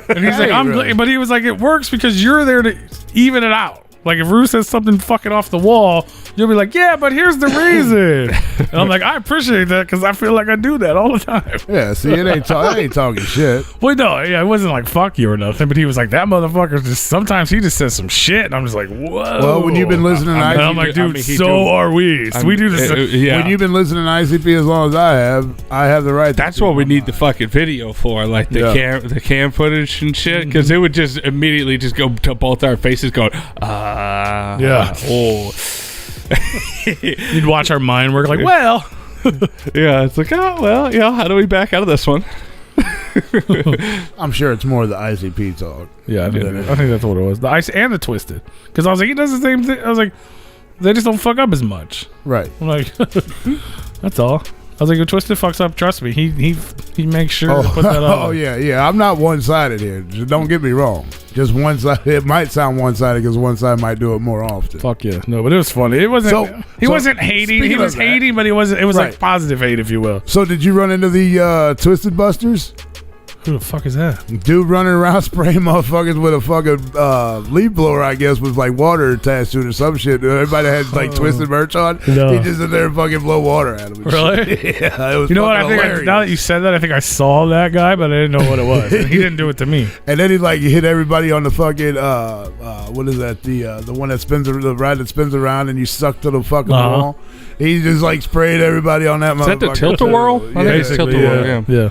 And he's like, really? But he was like, "It works because you're there to even it out. Like if Rue says something fucking off the wall, you'll be like, yeah, but here's the reason." And I'm like, I appreciate that because I feel like I do that all the time. Yeah, see, it ain't talking shit. Well, no, yeah, it wasn't like fuck you or nothing, but he was like, that motherfucker just, sometimes he just says some shit, and I'm just like, whoa. Well, when you've been listening to and I'm like, dude, are we. So we do this. When you've been listening to ICP as long as I have the right. That's what we need the fucking video for, like the cam footage and shit, because it would just immediately just go to both our faces going, yeah. Oh. You'd watch our mind work like, well. Yeah, it's like, oh, well, how do we back out of this one? I'm sure it's more the ICP talk. Yeah, I think that's what it was. The ice and the twisted. Because I was like, he does the same thing. I was like, they just don't fuck up as much. Right. I'm like, that's all. I was like, if Twisted fucks up, trust me, he makes sure to put that on. Oh yeah. I'm not one-sided here. Just don't get me wrong. Just one side. It might sound one-sided because one side might do it more often. Fuck yeah. No, but it was funny. It wasn't. He wasn't hating. He was hating, but he wasn't. It was like positive hate, if you will. So did you run into the Twisted Busters? Who the fuck is that? Dude running around spraying motherfuckers with a fucking leaf blower, I guess, with like water attached to it or some shit. Everybody had like Twisted merch on. No. He just in there and fucking blow water at him. Really? Yeah, it was. You know what? I think hilarious. now that you said that, I think I saw that guy, but I didn't know what it was. And he didn't do it to me. And then he like hit everybody on the fucking what is that? The one that spins, the ride that spins around and you suck to the fucking wall. He just like sprayed everybody on that. Is that the Tilt-A-Whirl? Yeah. Basically, yeah.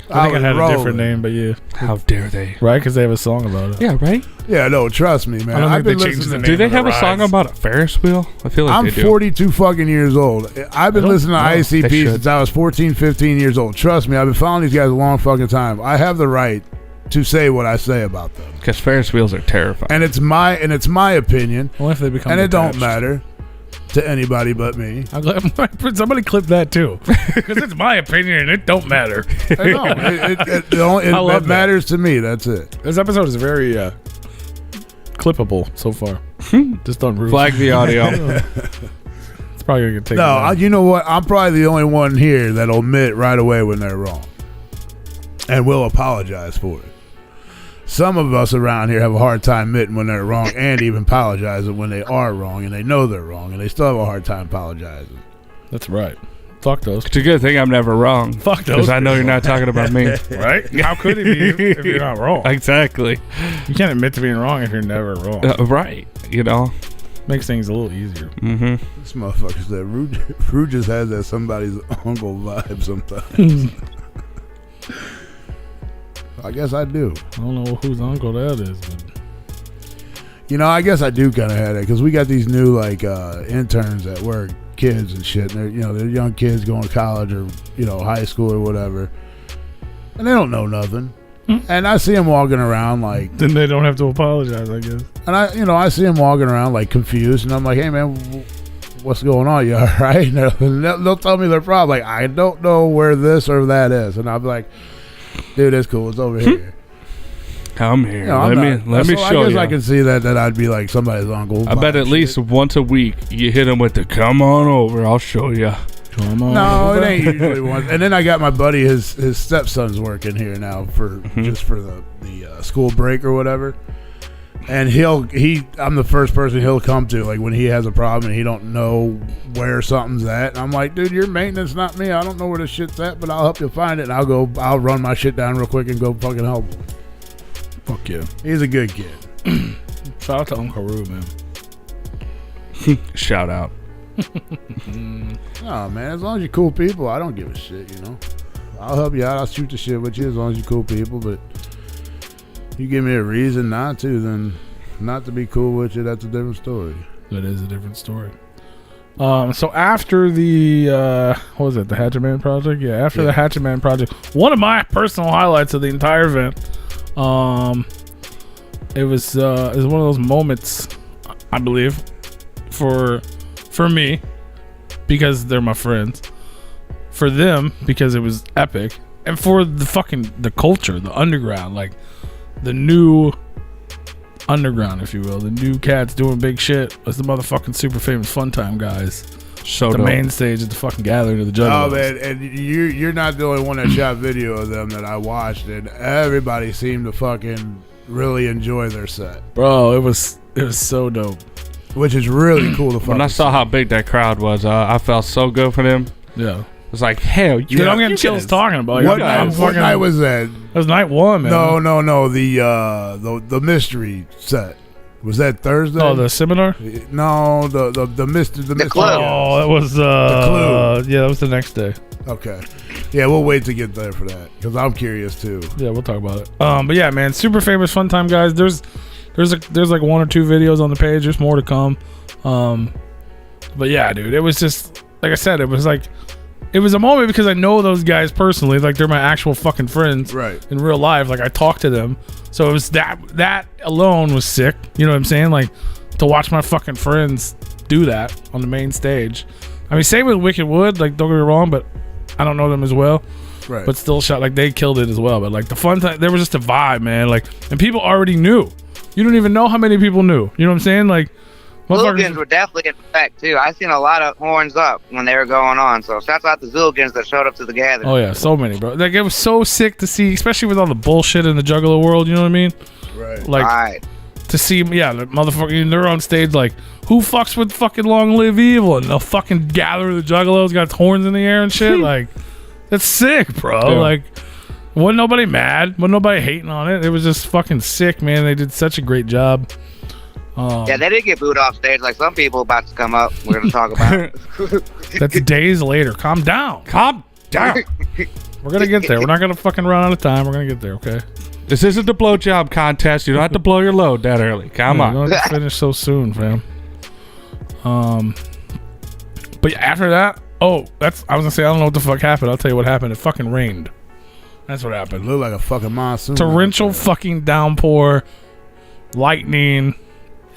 I think it had a different name, but yeah. How dare they? Right? Because they have a song about it. Yeah, right? Yeah, no, trust me, man. I don't I've think been they changed the listening. name. Do they of the have a song rides. about a Ferris wheel? I feel like I'm they do. 42 fucking years old. I've been listening to know. They ICP should. since I was 14, 15 years old. Trust me, I've been following these guys a long fucking time. I have the right to say what I say about them. Because Ferris wheels are terrifying. And it's my opinion. What if they become And it don't detached? matter to anybody but me. I'm glad somebody clip that too, because it's my opinion and it don't matter. No, I love it matters to me. That's it. This episode is very clippable so far. Just on roof. Flag the audio. It's probably gonna get taken. No, down. you know what? I'm probably the only one here that'll admit right away when they're wrong, and will apologize for it. Some of us around here have a hard time admitting when they're wrong and even apologizing when they are wrong and they know they're wrong and they still have a hard time apologizing. That's right. Fuck those. It's a good thing I'm never wrong. Fuck those. Because I know you're not talking about me. Right? How could it be if you're not wrong? Exactly. You can't admit to being wrong if you're never wrong. Right. You know? Makes things a little easier. Mm-hmm. This motherfucker said Rude just has that somebody's uncle vibe sometimes. I guess I do. I don't know whose uncle that is, but You know, I guess I do kind of have that because we got these new like interns at work, kids and shit. And they're young kids going to college or high school or whatever, and they don't know nothing. And I see them walking around like. then they don't have to apologize, I guess. And I see them walking around like confused, and I'm like, hey man, what's going on? You all right? And they'll tell me their problem. Like, I don't know where this or that is, and I'm like, dude, it's cool. It's over here. Come here. Let me show I guess you. I can see that I'd be like somebody's uncle. I bet at least once a week you hit him with the "come on over, I'll show you." Come on. No, it ain't usually once. And then I got my buddy, his stepson's working here now for just for the school break or whatever. And I'm the first person he'll come to like when he has a problem and he don't know where something's at. And I'm like, dude, your maintenance, not me. I don't know where this shit's at, but I'll help you find it. And I'll run my shit down real quick and go fucking help him. Fuck yeah. He's a good kid. Shout out to Uncle Roo, man. Shout out. Oh man, as long as you're cool people, I don't give a shit. I'll help you out. I'll shoot the shit with you as long as you're cool people. But you give me a reason not to, then not to be cool with you, that's a different story. That is a different story. So after the what was it, the Hatchet Man project? Yeah, after the Hatchet Man project, one of my personal highlights of the entire event. It was one of those moments, I believe, for me, because they're my friends, for them because it was epic, and for the culture, the underground, like the new underground, if you will, the new cats doing big shit was the motherfucking super famous Fun Time guys. So the dope. main stage at the fucking gathering of the Juggalos. Oh man, and you're not the only one that shot video of them that I watched, and everybody seemed to fucking really enjoy their set, Bro, it was so dope. which is really cool to fucking When I saw how big that crowd was, I felt so good for them. Yeah. It was like, hell, Dude, I'm getting chills talking about it. What I'm night, what fucking- night was that? It was night one, man. No, the mystery set. Was that Thursday? Oh, the seminar? No, the mystery. clue. Oh, that was Clue. yeah, that was the next day. Okay. Yeah, we'll wait to get there for that because I'm curious too. Yeah, we'll talk about it. But yeah, man, super famous Fun Time guys. There's like one or two videos on the page. There's more to come. But yeah, dude, it was just like I said. It was like it was a moment because I know those guys personally. Like they're my actual fucking friends, Right. in real life. Like I talk to them, so it was that alone was sick. You know what I'm saying? Like to watch my fucking friends do that on the main stage. I mean, same with Wicked Wood. Like don't get me wrong, but I don't know them as well. Right. But still shot like they killed it as well. But like the fun time, there was just a vibe, man. Like, and people already knew. You don't even know how many people knew. You know what I'm saying? Like, Zooligans were definitely in effect too. I seen a lot of horns up when they were going on. So shouts out to Zooligans that showed up to the gathering. oh yeah, so many, bro. Like it was so sick to see, especially with all the bullshit in the Juggalo world. You know what I mean? Right. Like Right. to see, yeah, the motherfucker. They're on stage like, who fucks with fucking Long Live Evil? And they'll fucking gather the Juggalos, got horns in the air and shit. Like, that's sick, bro. Yeah. Like, wasn't nobody mad? Wasn't nobody hating on it? It was just fucking sick, man. They did such a great job. Yeah, they did get booed off stage like some people about to come up. We're gonna talk about. That's days later. Calm down. Calm down. We're gonna get there. We're not gonna fucking run out of time. We're gonna get there, okay? This isn't the blowjob contest. You don't have to blow your load that early. Come on. Don't finish so soon, fam. But yeah, after that, I was gonna say I don't know what the fuck happened. I'll tell you what happened. It fucking rained. That's what It happened. looked like a fucking monsoon. Torrential fucking downpour, lightning.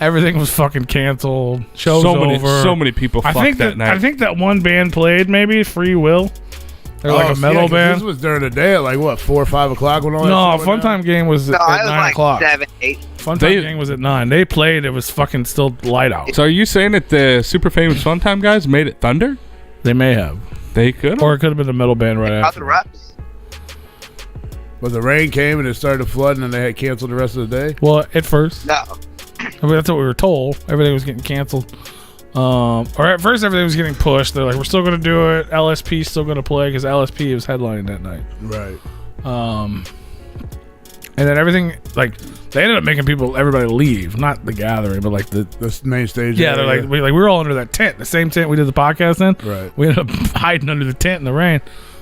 Everything was fucking canceled. Show's over. So many people I fucked think that night. I think that one band played maybe Free Will. They're like a metal band. This was during the day at like what 4 or 5 o'clock when all that No, shit went down? Funtime Game was No, at it was 9 like o'clock. 7, 8. Funtime Game was at 9. They played. It was fucking still light out. So are you saying that the super famous Funtime guys made it thunder? They may have. They could. Or it could have been a metal band right Out the after. reps. But the rain came and it started flooding and they had canceled the rest of the day. Well, at first. No. I mean, that's what we were told. Everything was getting canceled. Or at first, everything was getting pushed. They're like, we're still going to do it. LSP's still going to play because LSP was headlining that night. Right. And then everything, like, they ended up making everybody leave. Not the gathering, but like the... The main stage. Yeah, they're area. like we were all under that tent. The same tent we did the podcast in. Right. We ended up hiding under the tent in the rain.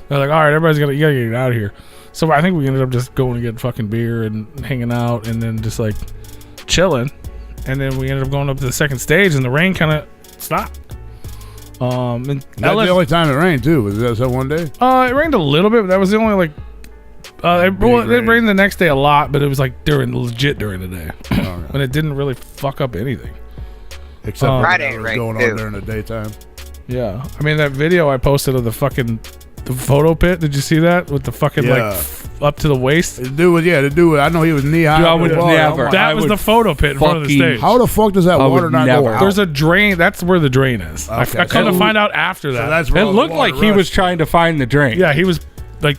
They're like, all right, everybody's you gotta get out of here. So I think we ended up just going to get fucking beer and hanging out and then just like chilling. And then we ended up going up to the second stage and the rain kind of stopped. And That's the only time it rained too. Was that one day? it rained a little bit, but that was the only like. It rained the next day a lot, but it was like legit during the day, and it didn't really fuck up anything. Except for Friday what was rained, going too. on during the daytime. Yeah, I mean that video I posted of the photo pit. Did you see that with the fucking Yeah. up to the waist? The dude. I know he was knee high. Dude, I in the would water. never. I'm That I was would the photo pit in front of the fucking- stage. How the fuck does that I water would not never. go out? There's a drain. That's where the drain is. Okay. I couldn't So- find out after that. So that's It where all the looked water like he was rushed. trying to find the drain. yeah, he was like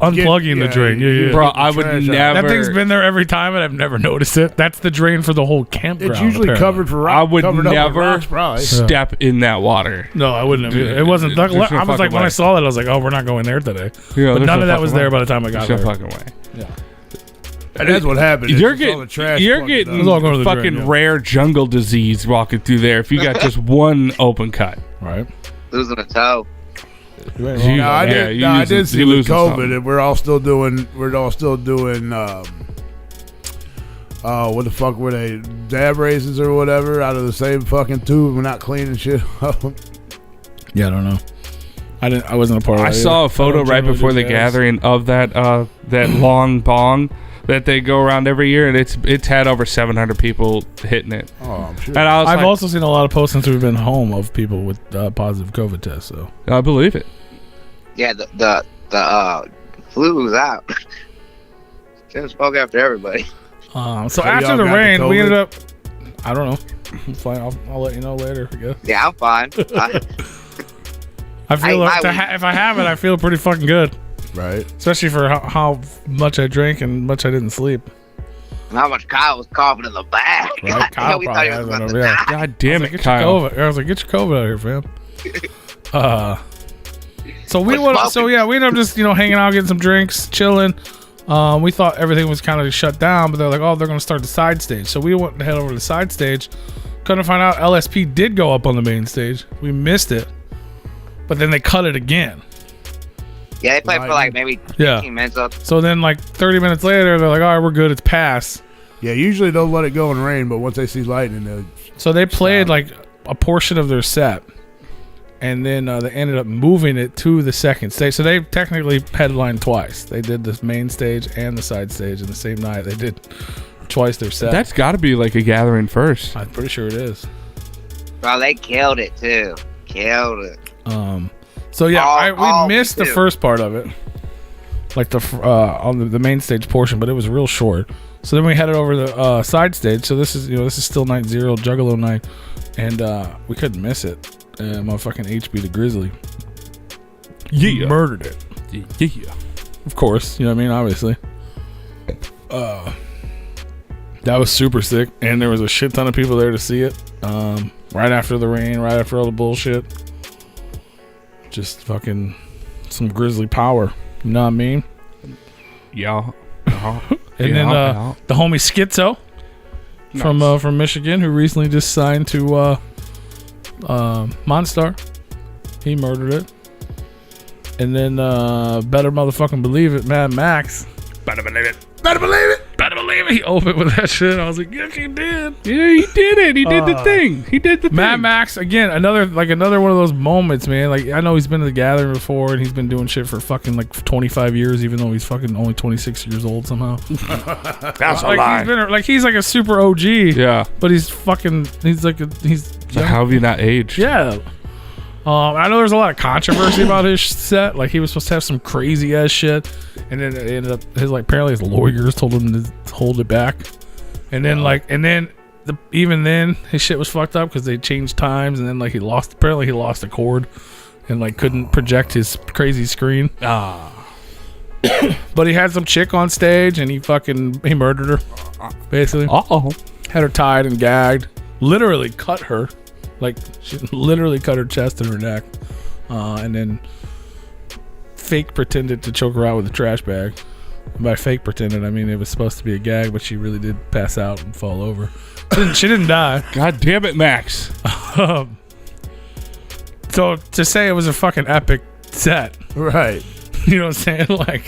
unplugging the drain. Yeah. Bro, Get the I would trash out. never. That thing's been there every time, and I've never noticed it. That's the drain for the whole campground. It's usually apparently. covered for rock. I would covered up with never rocks, probably. step in that water. No, I wouldn't have. Dude, It wasn't. there's no I was like, fucking when I way. saw that, I was like, oh, we're not going there today. Yeah, But there's none no of that was fucking there way. by the time I got There's no there. fucking way. Yeah. And that's what happened. It's You're just all getting, the trash you're plugged up. It was all going to getting the fucking drain, yeah. rare jungle disease walking through there if you got just one open cut. Right. Losing a toe. You ain't You- wrong. No, I Yeah, did. you No, I losing- did see you with losing COVID, something. and we're all still doing. What the fuck were they? Dab races or whatever out of the same fucking tube. We're not cleaning shit up. Yeah, I don't know. I wasn't a part of that. I saw a either. photo I don't right generally before do the dabs. gathering of that long bong that they go around every year, and it's had over 700 people hitting it. Oh, I'm sure. And I was I've like, also seen a lot of posts since we've been home of people with positive COVID tests. So I believe it. Yeah, the flu's out. Tim spoke after everybody. so So after y'all the got the rain, we COVID? ended up. I don't know. I'm fine. I'll let you know later. I guess. Yeah, I'm fine. I feel I- if I have it, I feel pretty fucking good. Right. Especially for how much I drank and much I didn't sleep. And how much Kyle was coughing in the back. Right, Kyle we thought probably he was has about one to over there. die. God damn Like, it, get your Kyle. COVID. I was like, get your COVID out of here, fam. So we What's went. So yeah, we ended up just hanging out, getting some drinks, chilling. We thought everything was kind of shut down, but they're like, oh, they're going to start the side stage. So we went to head over to the side stage. Couldn't find out LSP did go up on the main stage. We missed it, but then they cut it again. Yeah, they played for like maybe 15 minutes up. So then like 30 minutes later, they're like, all right, we're good. It's past. Yeah. Usually they'll let it go and rain, but once they see lightning, they'll. So they played like a portion of their set, and then they ended up moving it to the second stage. So they technically headlined twice. They did the main stage and the side stage in the same night. They did twice their set. That's got to be like a gathering first. I'm pretty sure it is. Bro, they killed it too. Killed it. So yeah, we missed the too. first part of it, like on the main stage portion, but it was real short. So then we headed over the side stage. So this is still night 0, Juggalo night, and we couldn't miss it. Motherfucking HB the Grizzly, murdered it. Yeah. Of course, you know what I mean. Obviously, that was super sick, and there was a shit ton of people there to see it. Right after the rain, right after all the bullshit, just fucking some Grizzly power. You know what I mean? Yeah. And then the homie Schizo from Michigan, who recently just signed to Monstar, he murdered it. And then better motherfucking believe it, Mad Max. Better believe it. Better believe it. Better believe it. He opened with that shit. I was like, yes, he did. Yeah, he did it. He did the thing. He did the Mad thing. Max again. Another one of those moments, man. Like, I know he's been to the Gathering before, and he's been doing shit for fucking like 25 years, even though he's fucking only 26 years old somehow. That's a like lie. He's like a super OG. Yeah. But he's young. How have you not aged? Yeah. I know there's a lot of controversy about his set. Like, he was supposed to have some crazy ass shit, and then it ended up apparently his lawyers told him to hold it back. And then even then his shit was fucked up because they changed times, and then like he lost a cord and like couldn't project his crazy screen. But he had some chick on stage, and he murdered her basically. Had her tied and gagged, literally cut her. Like, she literally cut her chest and her neck, and then fake pretended to choke her out with a trash bag. And by fake pretended, I mean it was supposed to be a gag, but she really did pass out and fall over. She didn't die. God damn it, Max. So to say it was a fucking epic set, Right. you know what I'm saying? Like,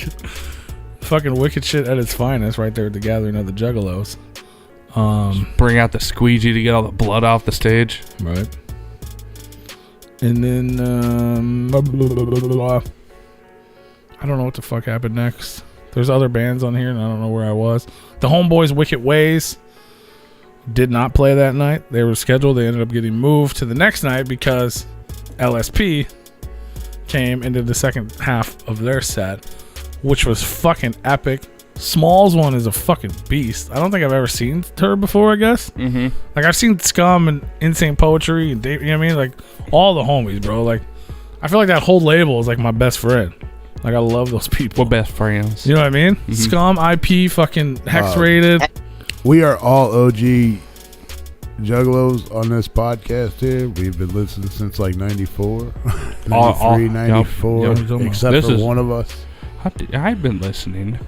fucking wicked shit at its finest right there at the Gathering of the Juggalos. Bring out the squeegee to get all the blood off the stage. Right. And then I don't know what the fuck happened next. There's other bands on here and I don't know where I was. The Homeboys Wicked Ways did not play that night. They were scheduled. They ended up getting moved to the next night because LSP came and did the second half of their set, which was fucking epic. Smalls one is a fucking beast. I don't think I've ever seen her before, I guess. Mm-hmm. Like, I've seen Scum and Insane Poetry and Dave, you know what I mean? Like, all the homies, bro. Like, I feel like that whole label is like my best friend. Like, I love those people. We're best friends. You know what I mean? Mm-hmm. Scum, IP, fucking Hex rated. We are all OG Juggalos on this podcast here. We've been listening since like 94, 93, 94, except for one of us. I've been listening.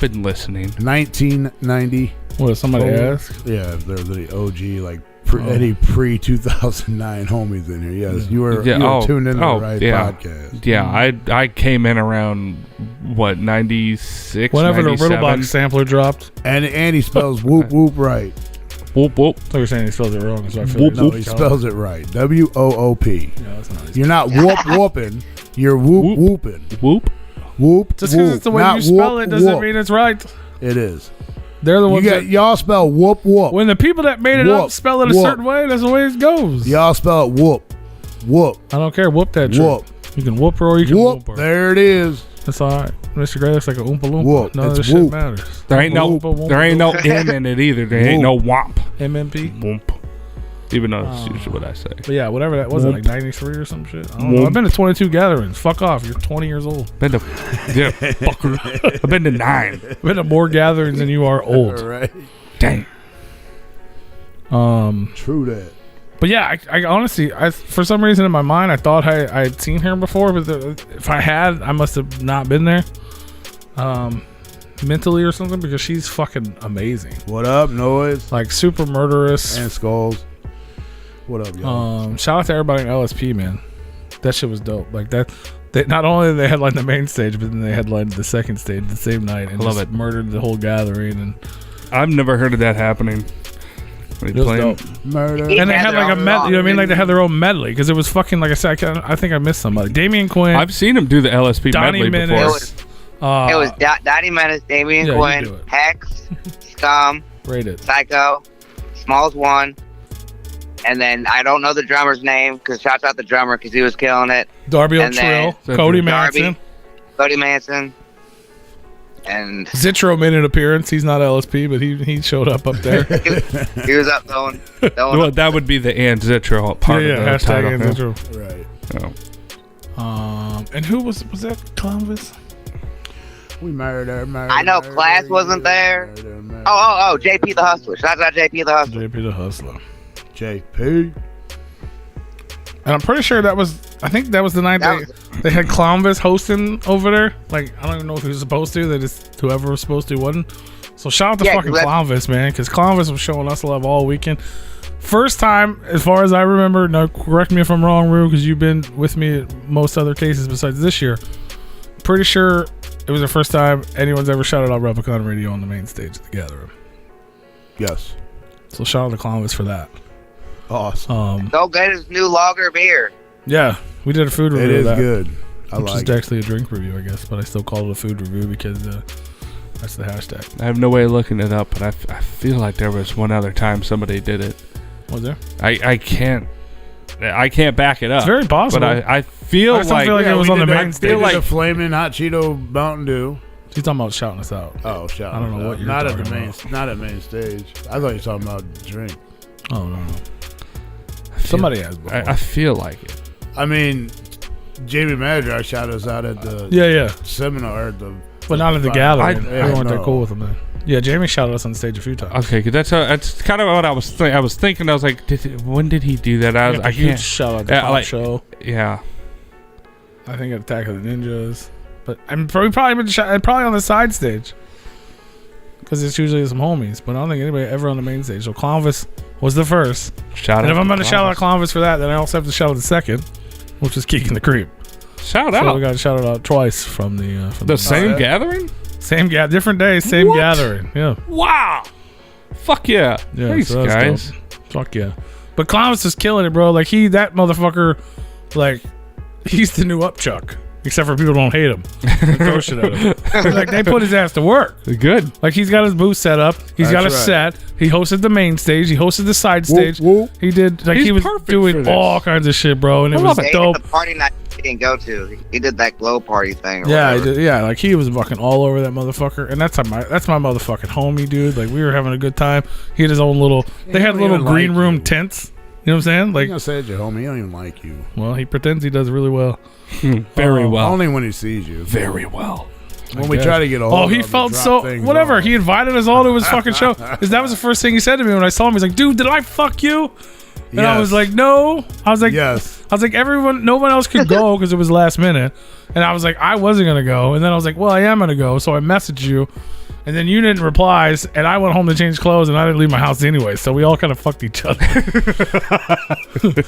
1990. What, somebody asked? Yeah, they're the OG, like any pre-2009 homies in here. Yes, you were tuned into the right podcast. Yeah, I came in around, 96, whenever 97? the Riddlebox sampler dropped. And he spells whoop whoop right. Whoop whoop. I thought you were saying he spelled it wrong. So I feel Whoop, like No, he spells it right. WOOP. Yeah, that's nice. You're not whoop whooping. You're whoop whooping. Whoop. Whoop. Just because it's the way you spell it doesn't mean it's right. It is. They're the ones Y'all spell whoop whoop. when the people that made it up spell it a certain way, that's the way it goes. Y'all spell it whoop. Whoop. I don't care. Whoop that shit. Whoop. You can whoop her or you can whoop her. There it is. That's all right. Mr. Gray looks like a Oompa Loompa. Whoop. None of It's this whoop. shit matters. There ain't no Oompa, M in it either. There ain't no womp. MMP. Womp. Even though that's usually what I say. But yeah, whatever that was, like 93 or some shit. I don't know. I've been to 22 gatherings. Fuck off. You're 20 years old. Been to, yeah, fucker. I've been to 9. I've been to more gatherings than you are old. All right. Dang. True that. But yeah, I honestly, for some reason in my mind, I thought I had seen her before, but if I had, I must have not been there, mentally or something, because she's fucking amazing. What up, Noise? Like, super murderous. And Skulls. What up, y'all? Shout out to everybody in LSP, man. That shit was dope. Like that. Not only did they headline the main stage, but then they headlined the second stage the same night and I love it. Murdered the whole gathering. And I've never heard of that happening. It was dope. Murder. And they had like a medley. You know what I mean? song. Like they had their own medley because it was fucking. Like I said, I think I missed somebody. Damian Quinn. I've seen him do the LSP Donnie medley Menace. before. It was Donnie Menace, Damian yeah, you do Quinn, it. Hex, Scum, Rated. Psycho, Smalls One, and then I don't know the drummer's name because shouts out the drummer because he was killing it. Darby And O'Trill. then Cody Darby. Manson. Cody Manson, and Zitro made an appearance. He's not LSP, but he showed up there. he was up throwing Well, that would be the and Zitro part of the hashtag title. and yeah. Zitro. Right. Oh. And who was that? Columbus? We murder. I know Class wasn't there. Oh, JP the Hustler. Shout out JP the Hustler. JP the Hustler. JP. And I'm pretty sure I think that was the night they had Columbus hosting over there. Like, I don't even know if he was supposed to. They just, whoever was supposed to wasn't. So shout out to fucking Columbus, man, because Columbus was showing us love all weekend. First time, as far as I remember, now correct me if I'm wrong, Rue, because you've been with me at most other cases besides this year. Pretty sure it was the first time anyone's ever shouted out Replicon Radio on the main stage at the Gathering. Yes. So shout out to Columbus for that. Awesome. Go get his new lager beer. Yeah, we did a food review It is of that. good. Which is actually a drink review, I guess, but I still call it a food review because that's the hashtag. I have no way of looking it up, but I feel like there was one other time somebody did it. Was there? I can't back it up. It's very possible. But I feel I still feel like it was on the main stage. Feel like the flaming hot Cheeto Mountain Dew. He's talking about shouting us out. Oh, shouting! I don't know what you're not talking at the main, about. not at main stage. I thought you were talking about drink. Oh no. Somebody has. I feel like it. I mean, Jamie Madrox shouted us out at the seminar at the. But not at the Gathering. We weren't that no. cool with him then. Yeah, Jamie shouted us on stage a few times. Okay, because that's kind of what I was thinking. I was like, when did he do that? I Huge can't. shout out to Pop Show. Yeah. I think at Attack of the Ninjas. But I'm probably on the side stage. Because it's usually some homies. But I don't think anybody ever on the main stage. So Columbus was the first. Shout and out if I'm going to Columbus. shout out Columbus for that, then I also have to shout out the second, which is Keeking the Creep. Shout So out. we got to shout it out twice from the same gathering? Same different day, same What? gathering. Yeah. Wow. Fuck yeah. Thanks, so that's guys. dope. Fuck yeah. But Columbus is killing it, bro. Like that motherfucker, like he's the new Upchuck. Except for people don't hate him. They throw shit at him. Like they put his ass to work. Good. Like he's got his booth set up. He's got a set. He hosted the main stage. He hosted the side stage. Whoop. He did like He's he was perfect for doing this. all kinds of shit, bro. And it was They dope. did the party night he didn't go to. He did that glow party thing. Or Yeah, he whatever. did, yeah, like he was fucking all over that motherfucker, and that's my motherfucking homie, dude. Like we were having a good time. He had his own little. They had don't little even green like room you. tents. You know what I'm saying? Like, Like, you gonna say it's your homie. He don't even like you. well, he pretends he does really well. Very well. Only when he sees you. Very well. When we try to get a hold of he him to felt drop so things whatever. off. He invited us all to his fucking show. 'Cause that was the first thing he said to me when I saw him. He's like, "Dude, did I fuck you?" And I was Yes. like, "No." I was like, Yes. I was like, no one else could go because it was last minute. And I was like, I wasn't gonna go. And then I was like, well, I am gonna go. So I messaged you, and then you didn't reply. And I went home to change clothes, and I didn't leave my house anyway. So we all kind of fucked each other.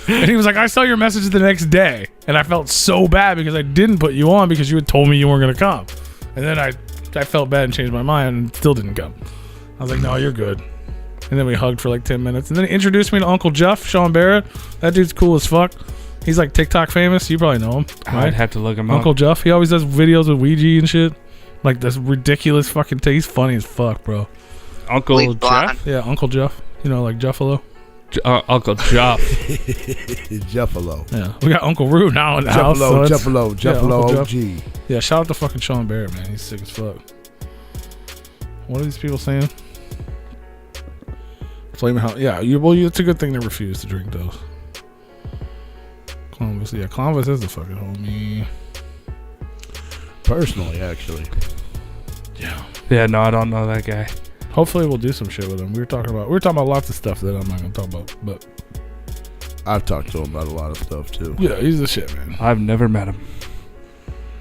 And he was like, I saw your message the next day, and I felt so bad because I didn't put you on because you had told me you weren't gonna come. And then I felt bad and changed my mind and still didn't come. I was like, no, you're good. And then we hugged for like 10 minutes. And then he introduced me to Uncle Jeff, Sean Barrett. That dude's cool as fuck. He's like TikTok famous. You probably know him. Right? I'd have to look him up. Uncle Jeff. He always does videos with Ouija and shit. Like this ridiculous fucking He's funny as fuck, bro. Uncle Bleach blonde. Jeff? Yeah, Uncle Jeff. You know, like Jeffalo. Uncle Jeff. Juffalo. Yeah. We got Uncle Roo now in the house. So Juffalo. Juffalo Uncle OG. Yeah, shout out to fucking Sean Barrett, man. He's sick as fuck. What are these people saying? Flaming Hot. Yeah, it's a good thing they refuse to drink those. Columbus. Yeah, Columbus is the fucking homie. Personally, actually. Yeah. Yeah, no, I don't know that guy. Hopefully we'll do some shit with him. We were talking about lots of stuff that I'm not gonna talk about, but I've talked to him about a lot of stuff, too. yeah, he's the shit, man. I've never met him.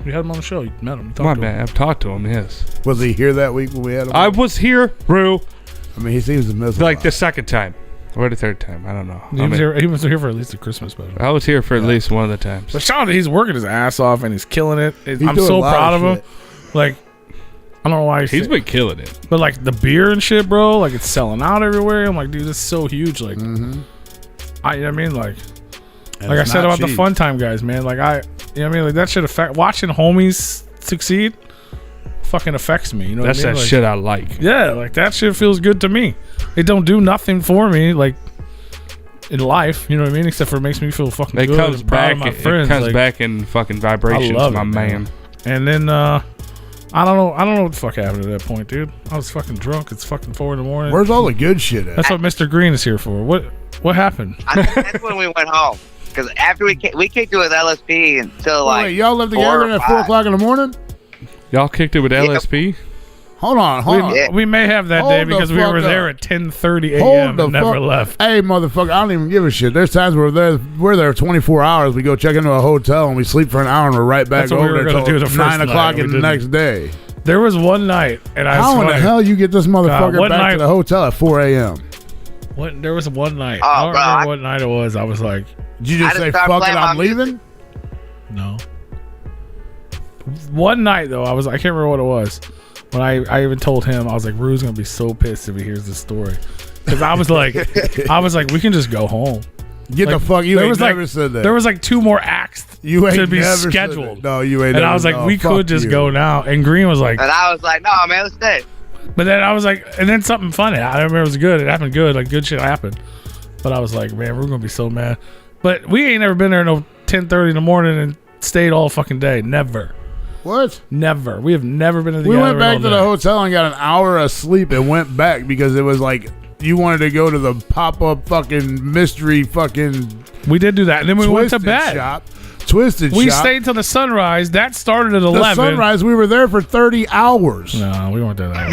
We had him on the show. You met him. You Come on, talked to him. man. I've talked to him, yes. Was he here that week when we had him? I was here, Rue, I mean, he seems to miss a like lot. the second time. Or the third time. I don't know. He was here for at least a Christmas special. I was here for at least one of the times. But shout out, he's working his ass off and he's killing it. I'm doing so a lot proud of of him. Like, I don't know why He's been killing it. But like the beer and shit, bro, like it's selling out everywhere. I'm like, dude, this is so huge. Like, I mean, like I said about the Fun Time guys, man. Like you know what I mean? Like that shit affect watching homies succeed. Fucking affects me. You know, that's what I mean? that Like, shit I like. Yeah, like that shit feels good to me. It don't do nothing for me, like in life. You know what I mean? Except for it makes me feel fucking It good. comes and proud of back. my friends. It comes like, back in fucking vibrations, I love my it, man. And then I don't know what the fuck happened at that point, dude. I was fucking drunk. It's fucking 4 a.m. Where's all the good shit at? That's what Mr. Green is here for. What happened? I think that's when we went home. Because after we kicked it with LSP until like. Wait, y'all lived together at 4 o'clock in the morning? Y'all kicked it with LSP? Hold on. Yeah. We may have that Hold day the because we fuck were there up. at 10:30 Hold a.m. the and never fuck. left. Hey, motherfucker, I don't even give a shit. There's times we're there 24 hours. We go check into a hotel and we sleep for an hour and we're right back That's what we over were there gonna till do the first 9 o'clock night, in we the didn't. next day. There was one night, and How in the hell you get this motherfucker one back night- to the hotel at 4 a.m.? There was one night. Oh, I don't bro, remember what night it was. I was like, Did you just I say, just started fuck it, playing I'm my music. leaving? no. One night though, I can't remember what it was. When I even told him, I was like, Rue's gonna be so pissed if he hears this story, because I was like, we can just go home. Get Like, the fuck, you there ain't was never like said that. there was like 2 more acts You ain't to be never said scheduled. that. No, you ain't And never I was like, no, we fuck could just you. go now. And Green was like, And I was like, no, man, let's stay. but then I was like, and then something funny. I remember it was good. It happened good. Like good shit happened. But I was like, man, we're gonna be so mad. But we ain't never been there no 10:30 in the morning and stayed all fucking day. Never. What? Never. We have never been to the We went gathering back all to the day. hotel and got an hour of sleep and went back because it was like you wanted to go to the pop-up fucking mystery fucking We did do that. And then we went to Twisted bed. shop. Twisted We shop. stayed till the sunrise. That started at the 11. sunrise. We were there for 30 hours. No, we weren't there that long.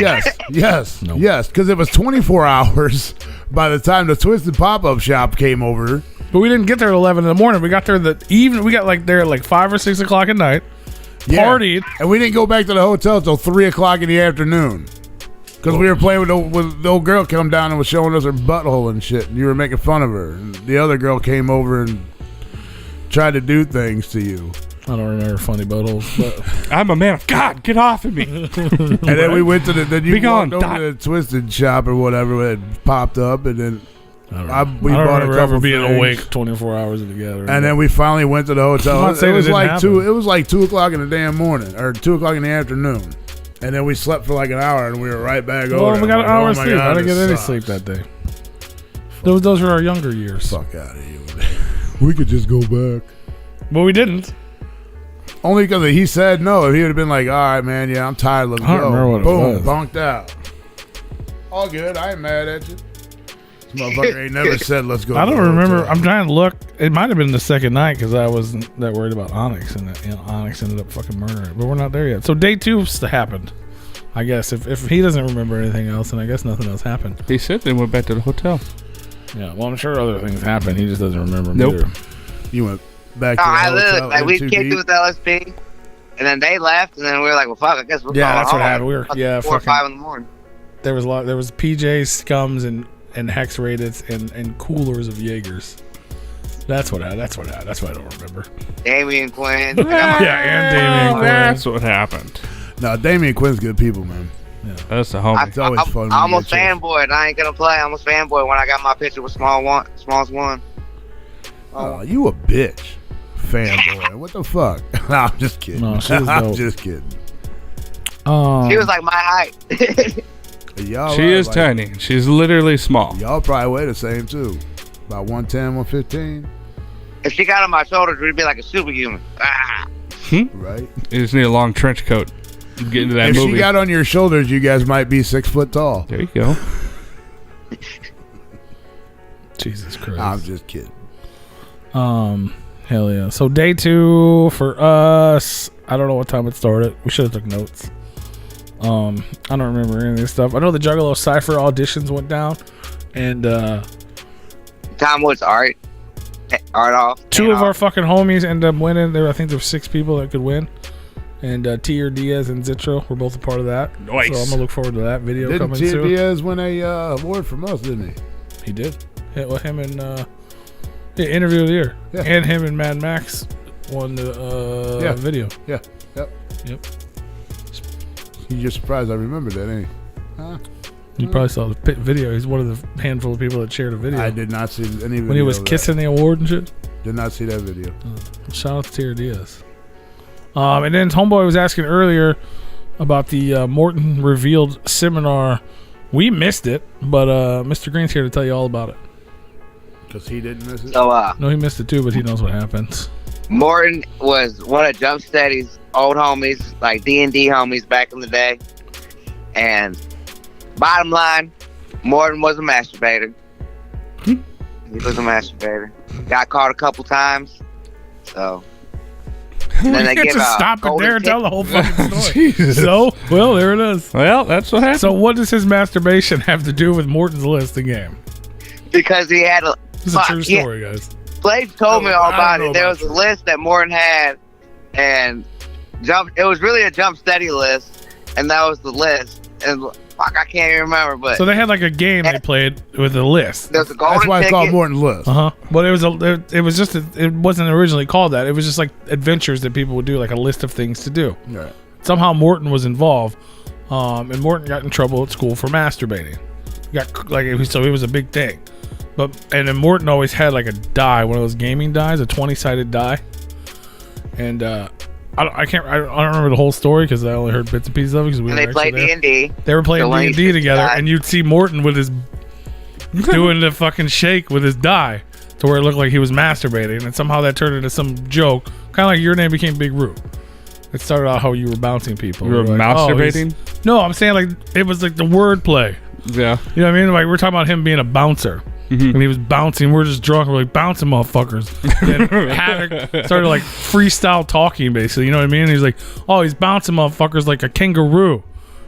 Yes, Nope. yes, because it was 24 hours by the time the Twisted pop-up shop came over. But we didn't get there at 11 in the morning. We got there we got like there at like 5 or 6 o'clock at night. Yeah. Partied. And we didn't go back to the hotel till 3 o'clock in the afternoon. Because we were playing with the old girl come down and was showing us her butthole and shit. And you were making fun of her. And the other girl came over and tried to do things to you. I don't remember funny buttholes, but I'm a man of God. Get off of me. And then we went to then you Be gone, walked over Doc. to the Twisted shop or whatever that popped up. And then we I don't bought a remember couple ever being things. awake 24 hours together. And then we finally went to the hotel. I'm not saying It was it didn't like happen. It was like 2 o'clock in the damn morning, or 2 o'clock in the afternoon. And then we slept for like an hour, and we were right back over. well, there. we got I'm an like, hour oh of my sleep. God, I didn't get this any sucks. sleep that day. Those were our younger years. Fuck out of here. We could just go back. But we didn't. Only because he said no. If he would have been like, all right, man, yeah, I'm tired, let's I don't go. remember what it Boom, was. bonked out. All good. I ain't mad at you. This motherfucker ain't never said let's go. I to don't the remember. hotel. I'm trying to look. It might have been the second night because I wasn't that worried about Onyx, and Onyx ended up fucking murdering it. But we're not there yet. So day 2 happened. I guess if he doesn't remember anything else, then I guess nothing else happened. He said they went back to the hotel. Yeah. Well, I'm sure other things happened. He just doesn't remember. them Nope. either. You went back No, to the I hotel. literally, like, in we too kicked deep? it with LSP, and then they left, and then we were like, well, fuck, I guess we're Yeah, going that's what home. happened. We were Fucking yeah 4 or fucking. 5 in the morning. There was PJs, scums, and hex rated and coolers of Jaegers. That's what happened. That's what I don't remember. Damian Quinn. Yeah, and Damian Quinn. That's what happened. No, Damian Quinn's good people, man. That's the homie. It's always fun when I you almost get a chance. fanboyed. I ain't gonna play. I almost fanboyed when I got my picture with Smallest One. Oh, you a bitch. Fanboy. What the fuck? No, I'm just kidding. No, she was I'm dope. just kidding. She was like my height. Y'all She are is like- tiny. She's literally small. Y'all probably weigh the same too. About 110, 115. If she got on my shoulders, we'd be like a superhuman. Ah. Right? You just need a long trench coat. You get into that If movie. she got on your shoulders, you guys might be 6 foot tall. There you go. Jesus Christ. I'm just kidding. Hell yeah. So day 2 for us. I don't know what time it started. We should have took notes. I don't remember any of this stuff. I know the Juggalo Cypher auditions went down, and Tom Woods art off. 2 of our fucking homies ended up winning. I think there were 6 people that could win. And Tier Diaz and Zitro were both a part of that. Nice. So I'm gonna look forward to that video Didn't coming Tia soon. Diaz win a award from us, didn't he? He did. With him and interview of the year. Yeah. And him and Mad Max won the Yeah. video. Yeah. Yep. Yep. You're just surprised I remembered that, ain't you? Huh? You probably saw the video. He's one of the handful of people that shared a video. I did not see any video. When he was kissing the award and shit. Did not see that video. Shout out to Tierra Diaz. And then Homeboy was asking earlier about the Morton revealed seminar. We missed it, but Mr. Green's here to tell you all about it. Because he didn't miss it? So, No, he missed it too, but he knows what happens. Morton was one of Jump Steady's old homies, like D&D homies back in the day. And bottom line, Morton was a masturbator. He was a masturbator. Got caught a couple times. So. We can't just stop it there and tell the whole fucking story. Jesus. So, well, there it is. Well, that's what happened. So, what does his masturbation have to do with Morton's listing game? Because he had a. This is a true story, guys. Blake told me all about know it. There about was a list that Morton had, and it was really a Jump Steady list, and that was the list. And fuck, I can't even remember, but So they had like a game they played with a list. there's a golden That's why it's ticket. called Morton's List. But it wasn't originally called that. It was just like adventures that people would do, like a list of things to do. Right. Somehow Morton was involved, and Morton got in trouble at school for masturbating. So it was a big thing. And then Morton always had like a die, one of those gaming dies, a 20-sided die. And I don't remember the whole story because I only heard bits and pieces of it. And they played D&D. They were playing So D&D together, die. and you'd see Morton with his doing the fucking shake with his die to where it looked like he was masturbating, and somehow that turned into some joke, kind of like your name became Big Roo. It started out how you were bouncing people. You were like, masturbating? No, I'm saying like it was like the word play. Yeah. You know what I mean? Like we're talking about him being a bouncer. And he was bouncing. We're just drunk. We're like bouncing motherfuckers. And Havoc started like freestyle talking basically. You know what I mean? And he's like, oh, he's bouncing motherfuckers like a kangaroo.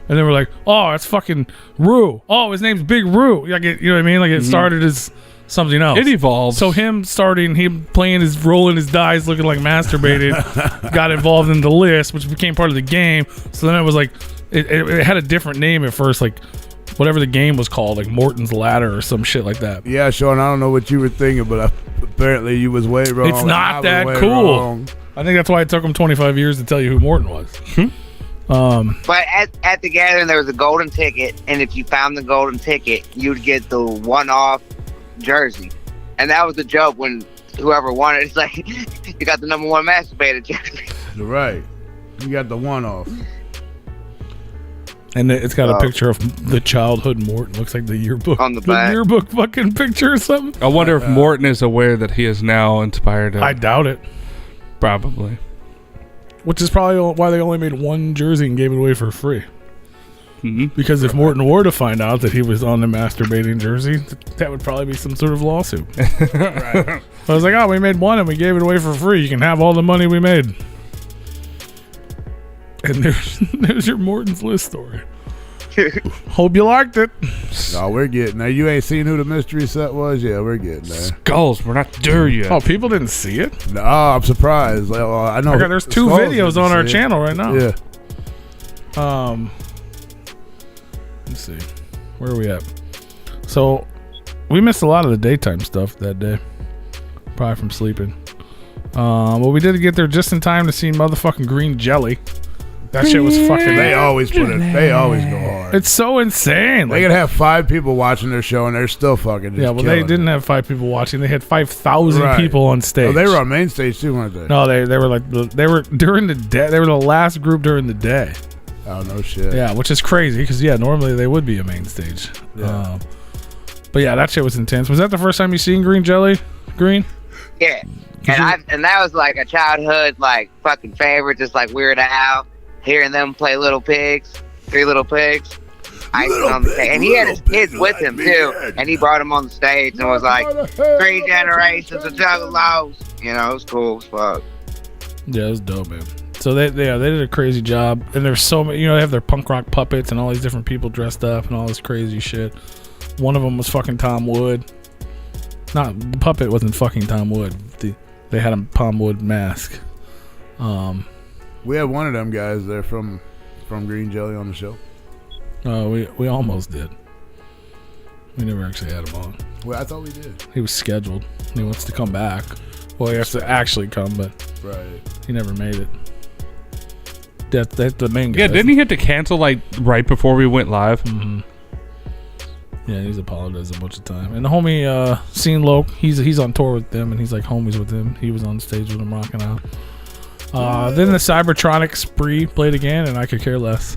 And then we're like, oh, that's fucking Roo. Oh, his name's Big Roo. Like you know what I mean? Like it started as something else. It evolved. So him playing rolling his dice, looking like masturbating, got involved in the list, which became part of the game. So then it was like, it had a different name at first, like whatever the game was called, like Morton's Ladder or some shit like that. Yeah, Sean, I don't know what you were thinking, but apparently you was way wrong. It's not that way cool. wrong. I think that's why it took him 25 years to tell you who Morton was. But at the gathering, there was a golden ticket, and if you found the golden ticket, you'd get the one-off jersey. And that was the joke when whoever won it, it's like, you got the number one masturbator jersey. Right. You got the one-off. And it's got a picture of the childhood Morton. Looks like the yearbook. On the back. Yearbook fucking picture or something. I wonder if Morton is aware that he is now inspired. I doubt it. Probably. Which is probably why they only made one jersey and gave it away for free. Mm-hmm. Because if Morton were to find out that he was on the masturbating jersey, that would probably be some sort of lawsuit. Right. I was like, oh, we made one and we gave it away for free. You can have all the money we made. And there's your Morton's List story. Hope you liked it. No, we're getting there. You ain't seen who the mystery set was? Yeah, we're getting there. Skulls, we're not there yet. Oh, people didn't see it? No, I'm surprised. Like, I know. There's two Skulls videos didn't on our see it. channel right now. Yeah. Let's see. Where are we at? So, we missed a lot of the daytime stuff that day. Probably from sleeping. Well, we did get there just in time to see motherfucking green jelly. That shit was fucking. They always put it. They always go hard. It's so insane. They could have 5 people watching their show and they're still fucking. Just yeah, well, they killing didn't it. have 5 people watching. They had 5,000 Right. people on stage. Oh, they were on main stage too, weren't they? No, they were like they were during the day. They were the last group during the day. Oh no shit. Yeah, which is crazy because normally they would be a main stage. Yeah. But yeah, that shit was intense. Was that the first time you seen green jelly? Green? Yeah. And that was like a childhood like fucking favorite, just like Weird Al, hearing them play Little Pigs, 3 Little Pigs. On the stage. And he had his kids with him too, and he brought them on the stage and was like 3 generations of Juggalos. You know, it was cool as fuck. Yeah, it was dope, man. So they did a crazy job, and there's so many. They have their punk rock puppets and all these different people dressed up and all this crazy shit. One of them was fucking Tom Wood. The puppet wasn't fucking Tom Wood. They had a Tom Wood mask. We had one of them guys there from Green Jelly on the show. We almost did. We never actually had him on. Well, I thought we did. He was scheduled. He wants to come back. Well, he has to actually come, but Right. he never made it. That's the main guy. Yeah, didn't he have to cancel like right before we went live? Mm-hmm. Yeah, he's apologized a bunch of time. And the homie Scene Loke, he's on tour with them, and he's like homies with them. He was on stage with them rocking out. Then the Cybertronic Spree played again, and I could care less.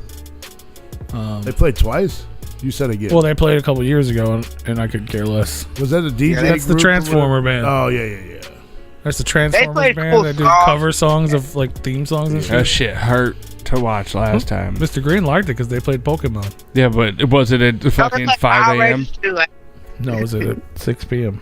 They played twice? You said again. Well, they played a couple years ago, and I could care less. Was that a DJ? That's the Transformer band. Oh, yeah. That's the Transformers played band cool that did songs. cover songs of like theme songs and That shit. shit hurt to watch last time. Mr. Green liked it because they played Pokemon. Yeah, but was it at fucking 5 a.m.? No, it was at 6 p.m.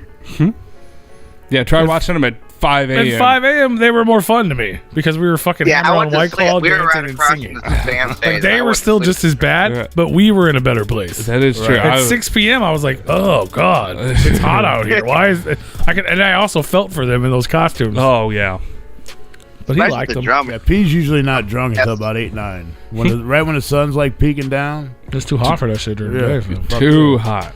Yeah, try watching them at 5 a.m. At 5 a.m., they were more fun to me because we were fucking Yeah, I hammer on went to White sleep. Claw, We were dancing right and across singing. from the damn Like stage. they I were went still to just sleep. as bad, Yeah. but we were in a better place. That is true. At 6 p.m., I was like, "Oh God, it's hot out here. Why is it?" And I also felt for them in those costumes. Oh yeah. But he Especially liked the them. drummer. Yeah, P's usually not drunk until about 8, 9. Right when the sun's like peeking down. It's too hot for that shit during the day. fam. fuck Too yeah. hot.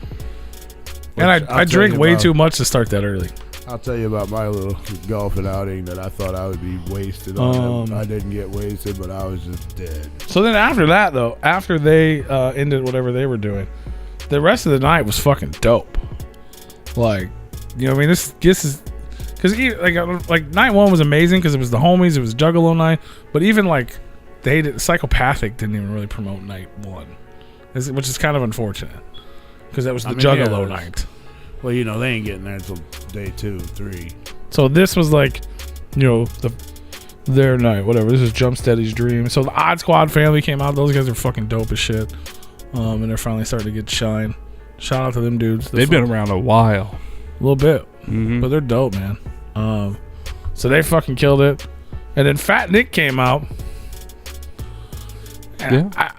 And I'll I tell drink you way about- too much to start that early. I'll tell you about my little golfing outing that I thought I would be wasted on. I didn't get wasted, but I was just dead. So then after that, though, after they ended whatever they were doing, the rest of the night was fucking dope. Like, you know what I mean? This is... Because like night one was amazing because it was the homies, it was Juggalo night. But even like Psychopathic didn't even really promote night one, which is kind of unfortunate because that was the Juggalo night. Well, you know, they ain't getting there until day 2, 3. So this was like, you know, their night, whatever. This is Jump Steady's dream. So the Odd Squad family came out. Those guys are fucking dope as shit. And they're finally starting to get shine. Shout out to them dudes. They've been around a while. A little bit. Mm-hmm. But they're dope, man. So they fucking killed it. And then Fat Nick came out. And Yeah.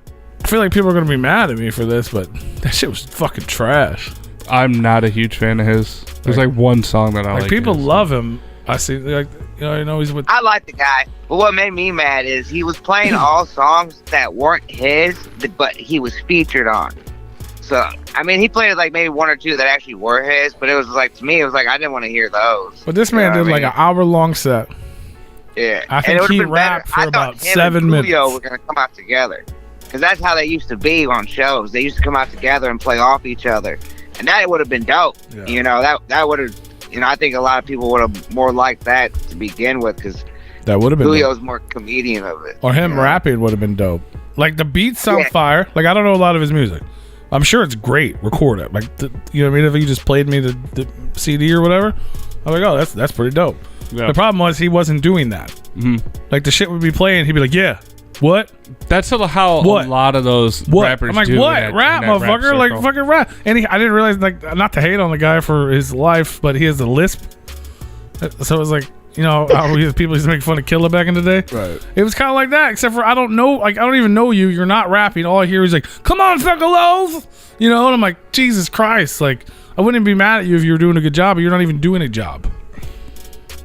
I feel like people are going to be mad at me for this, but that shit was fucking trash. I'm not a huge fan of his. There's like one song that I like. Like people his. love him. I see, like, you know he's with... I like the guy, but what made me mad is he was playing all songs that weren't his, but he was featured on. So, I mean, he played like maybe one or two that actually were his, but it was like, to me, it was like, I didn't want to hear those. But this man You know did what I like mean? an hour-long set. Yeah. I And think it would've he been better. rapped for I thought about him 7 and minutes. Julio were going to come out together. Because that's how they used to be on shows. They used to come out together and play off each other. And that would have been dope. Yeah. You know, that would have, you know, I think a lot of people would have more liked that to begin with because That would have been dope. Julio's more comedian of it. Or him you know? rapping would have been dope. Like the beats sound Yeah. fire. Like I don't know a lot of his music. I'm sure it's great. Record it. Like you know what I mean? If you just played me the CD or whatever, I'm like, oh, that's pretty dope. Yeah. The problem was he wasn't doing that. Mhm. Like the shit would be playing, he'd be like, yeah, what? That's how What? a lot of those What? rappers I'm like, do. what? in Rap, that motherfucker. Like circle. fucking rap. And I didn't realize, like, not to hate on the guy for his life, but he has a lisp. So it was like, you know, how people used to make fun of Killa back in the day. Right. It was kind of like that, except for I don't know, like I don't even know you. You're not rapping. All I hear is like, "Come on, Juggalos," you know. And I'm like, Jesus Christ! Like I wouldn't be mad at you if you were doing a good job, but you're not even doing a job.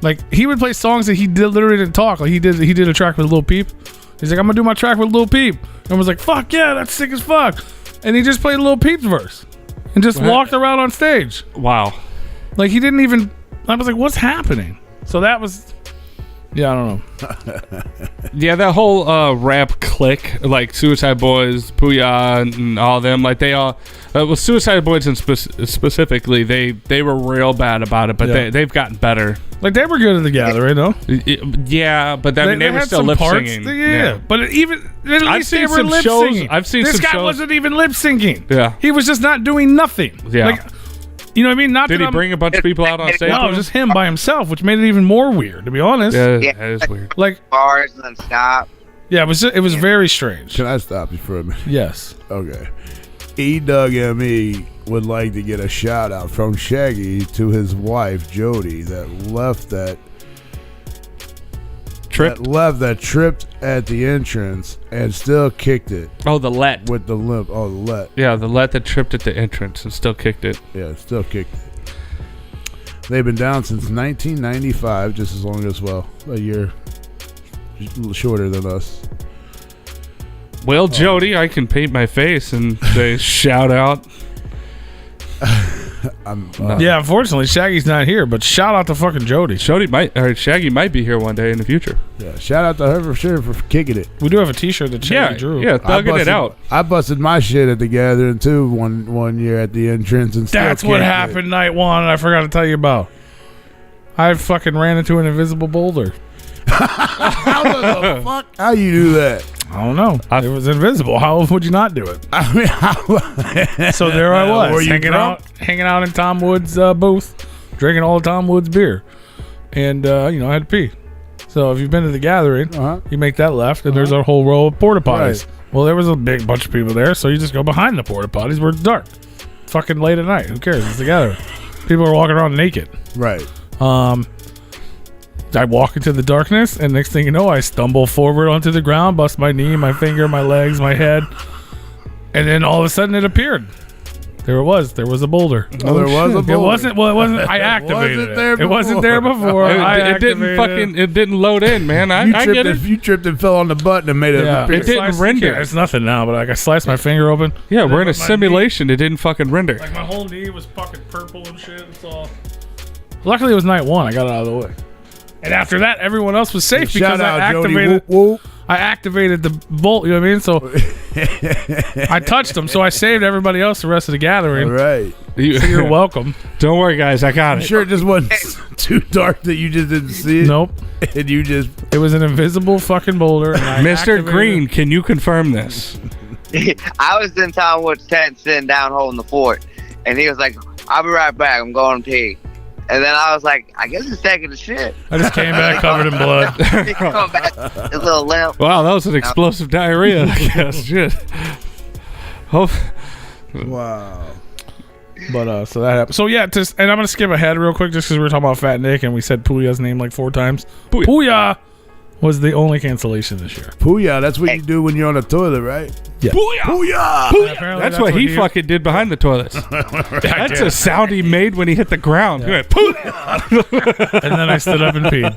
Like he would play songs that he literally didn't talk. Like he did a track with Lil Peep. He's like, I'm gonna do my track with Lil Peep, and was like, fuck yeah, that's sick as fuck. And he just played Lil Peep's verse and just walked around on stage. Wow. Like he didn't even. I was like, what's happening? So that was. Yeah, I don't know. Yeah, that whole rap clique, like Suicide Boys, Puya, and all them, like they all, well, Suicide Boys and specifically, they were real bad about it, but Yeah. they've gotten better. Like they were good at the gathering, though. Yeah, but I mean, they were had still some lip parts. singing. Yeah, but at least I've they seen were some lip shows- singing. I've seen this some guy shows- wasn't even lip singing. Yeah. He was just not doing nothing. Yeah. Like, you know what I mean? Not Did that he I'm- bring a bunch of people out on stage? No, with just him by himself, which made it even more weird, to be honest. him? Yeah, Yeah. that is weird. Like, Bars and then stop. yeah, it was very strange. Can I stop you for a minute? Yes. Okay. E-Doug-M-E would like to get a shout out from Shaggy to his wife Jody that left that tripped at the entrance and still kicked it Oh, the let. with the limp. Oh, the let. Yeah, the let that tripped at the entrance and still kicked it. Yeah, still kicked it. They've been down since 1995, just as long as, well, a year shorter than us. Well, Jody, I can paint my face and say shout out. Yeah, unfortunately, Shaggy's not here, but shout out to fucking Jody. Shaggy might be here one day in the future. Yeah, shout out to her for sure for kicking it. We do have a T-shirt that Shaggy drew. Yeah, thugging it out. I busted my shit at the gathering too one year at the entrance, and That's what happened night one. I forgot to tell you about. I fucking ran into an invisible boulder. How the fuck? How you do that? I don't know. It was invisible. How would you not do it? I mean, So there I was, Were you hanging out in Tom Wood's booth, drinking all of Tom Wood's beer, and I had to pee. So if you've been to the gathering, you make that left, and there's a whole row of porta potties. Right. Well, there was a big bunch of people there, so you just go behind the porta potties where it's dark. It's fucking late at night. Who cares? It's the gathering. People are walking around naked. Right. I walk into the darkness, and next thing you know, I stumble forward onto the ground, bust my knee, my finger, my legs, my head, and then all of a sudden it appeared. There it was. There was a boulder. Oh, there was a boulder. It wasn't. Well, it wasn't. I activated it. It wasn't there before. It didn't load in, man. I get it. You tripped and fell on the button and made it. Yeah, appear. It didn't render. It's nothing now, but I sliced my finger open. Yeah, we're in a simulation. It didn't fucking render. Like my whole knee was fucking purple and shit. It's all. Luckily, it was night one. I got it out of the way. And after that, everyone else was safe because I activated. I activated the bolt. You know what I mean? So I touched them. So I saved everybody else the rest of the gathering. All right. So you're welcome. Don't worry, guys. I got it. Sure, it just wasn't too dark that you just didn't see it. Nope. And you just. It was an invisible fucking boulder. And Mr. Green, can you confirm this? I was in Tom Wood's tent sitting down holding the fort, and he was like, "I'll be right back. I'm going to pee." And then I was like, I guess it's taking a shit. I just came back covered in blood. He come back, a little limp. Wow, that was an explosive diarrhea, I guess. Shit. Wow. But so that happened. So yeah, and I'm gonna skip ahead real quick just because we were talking about Fat Nick and we said Puya's name like 4 times. Puya was the only cancellation this year. Puya, that's what you do when you're on the toilet, right? Yeah. Puya! That's what he fucking did behind the toilets. That's a sound he made when he hit the ground. Yeah. He went, Puya! And then I stood up and peed.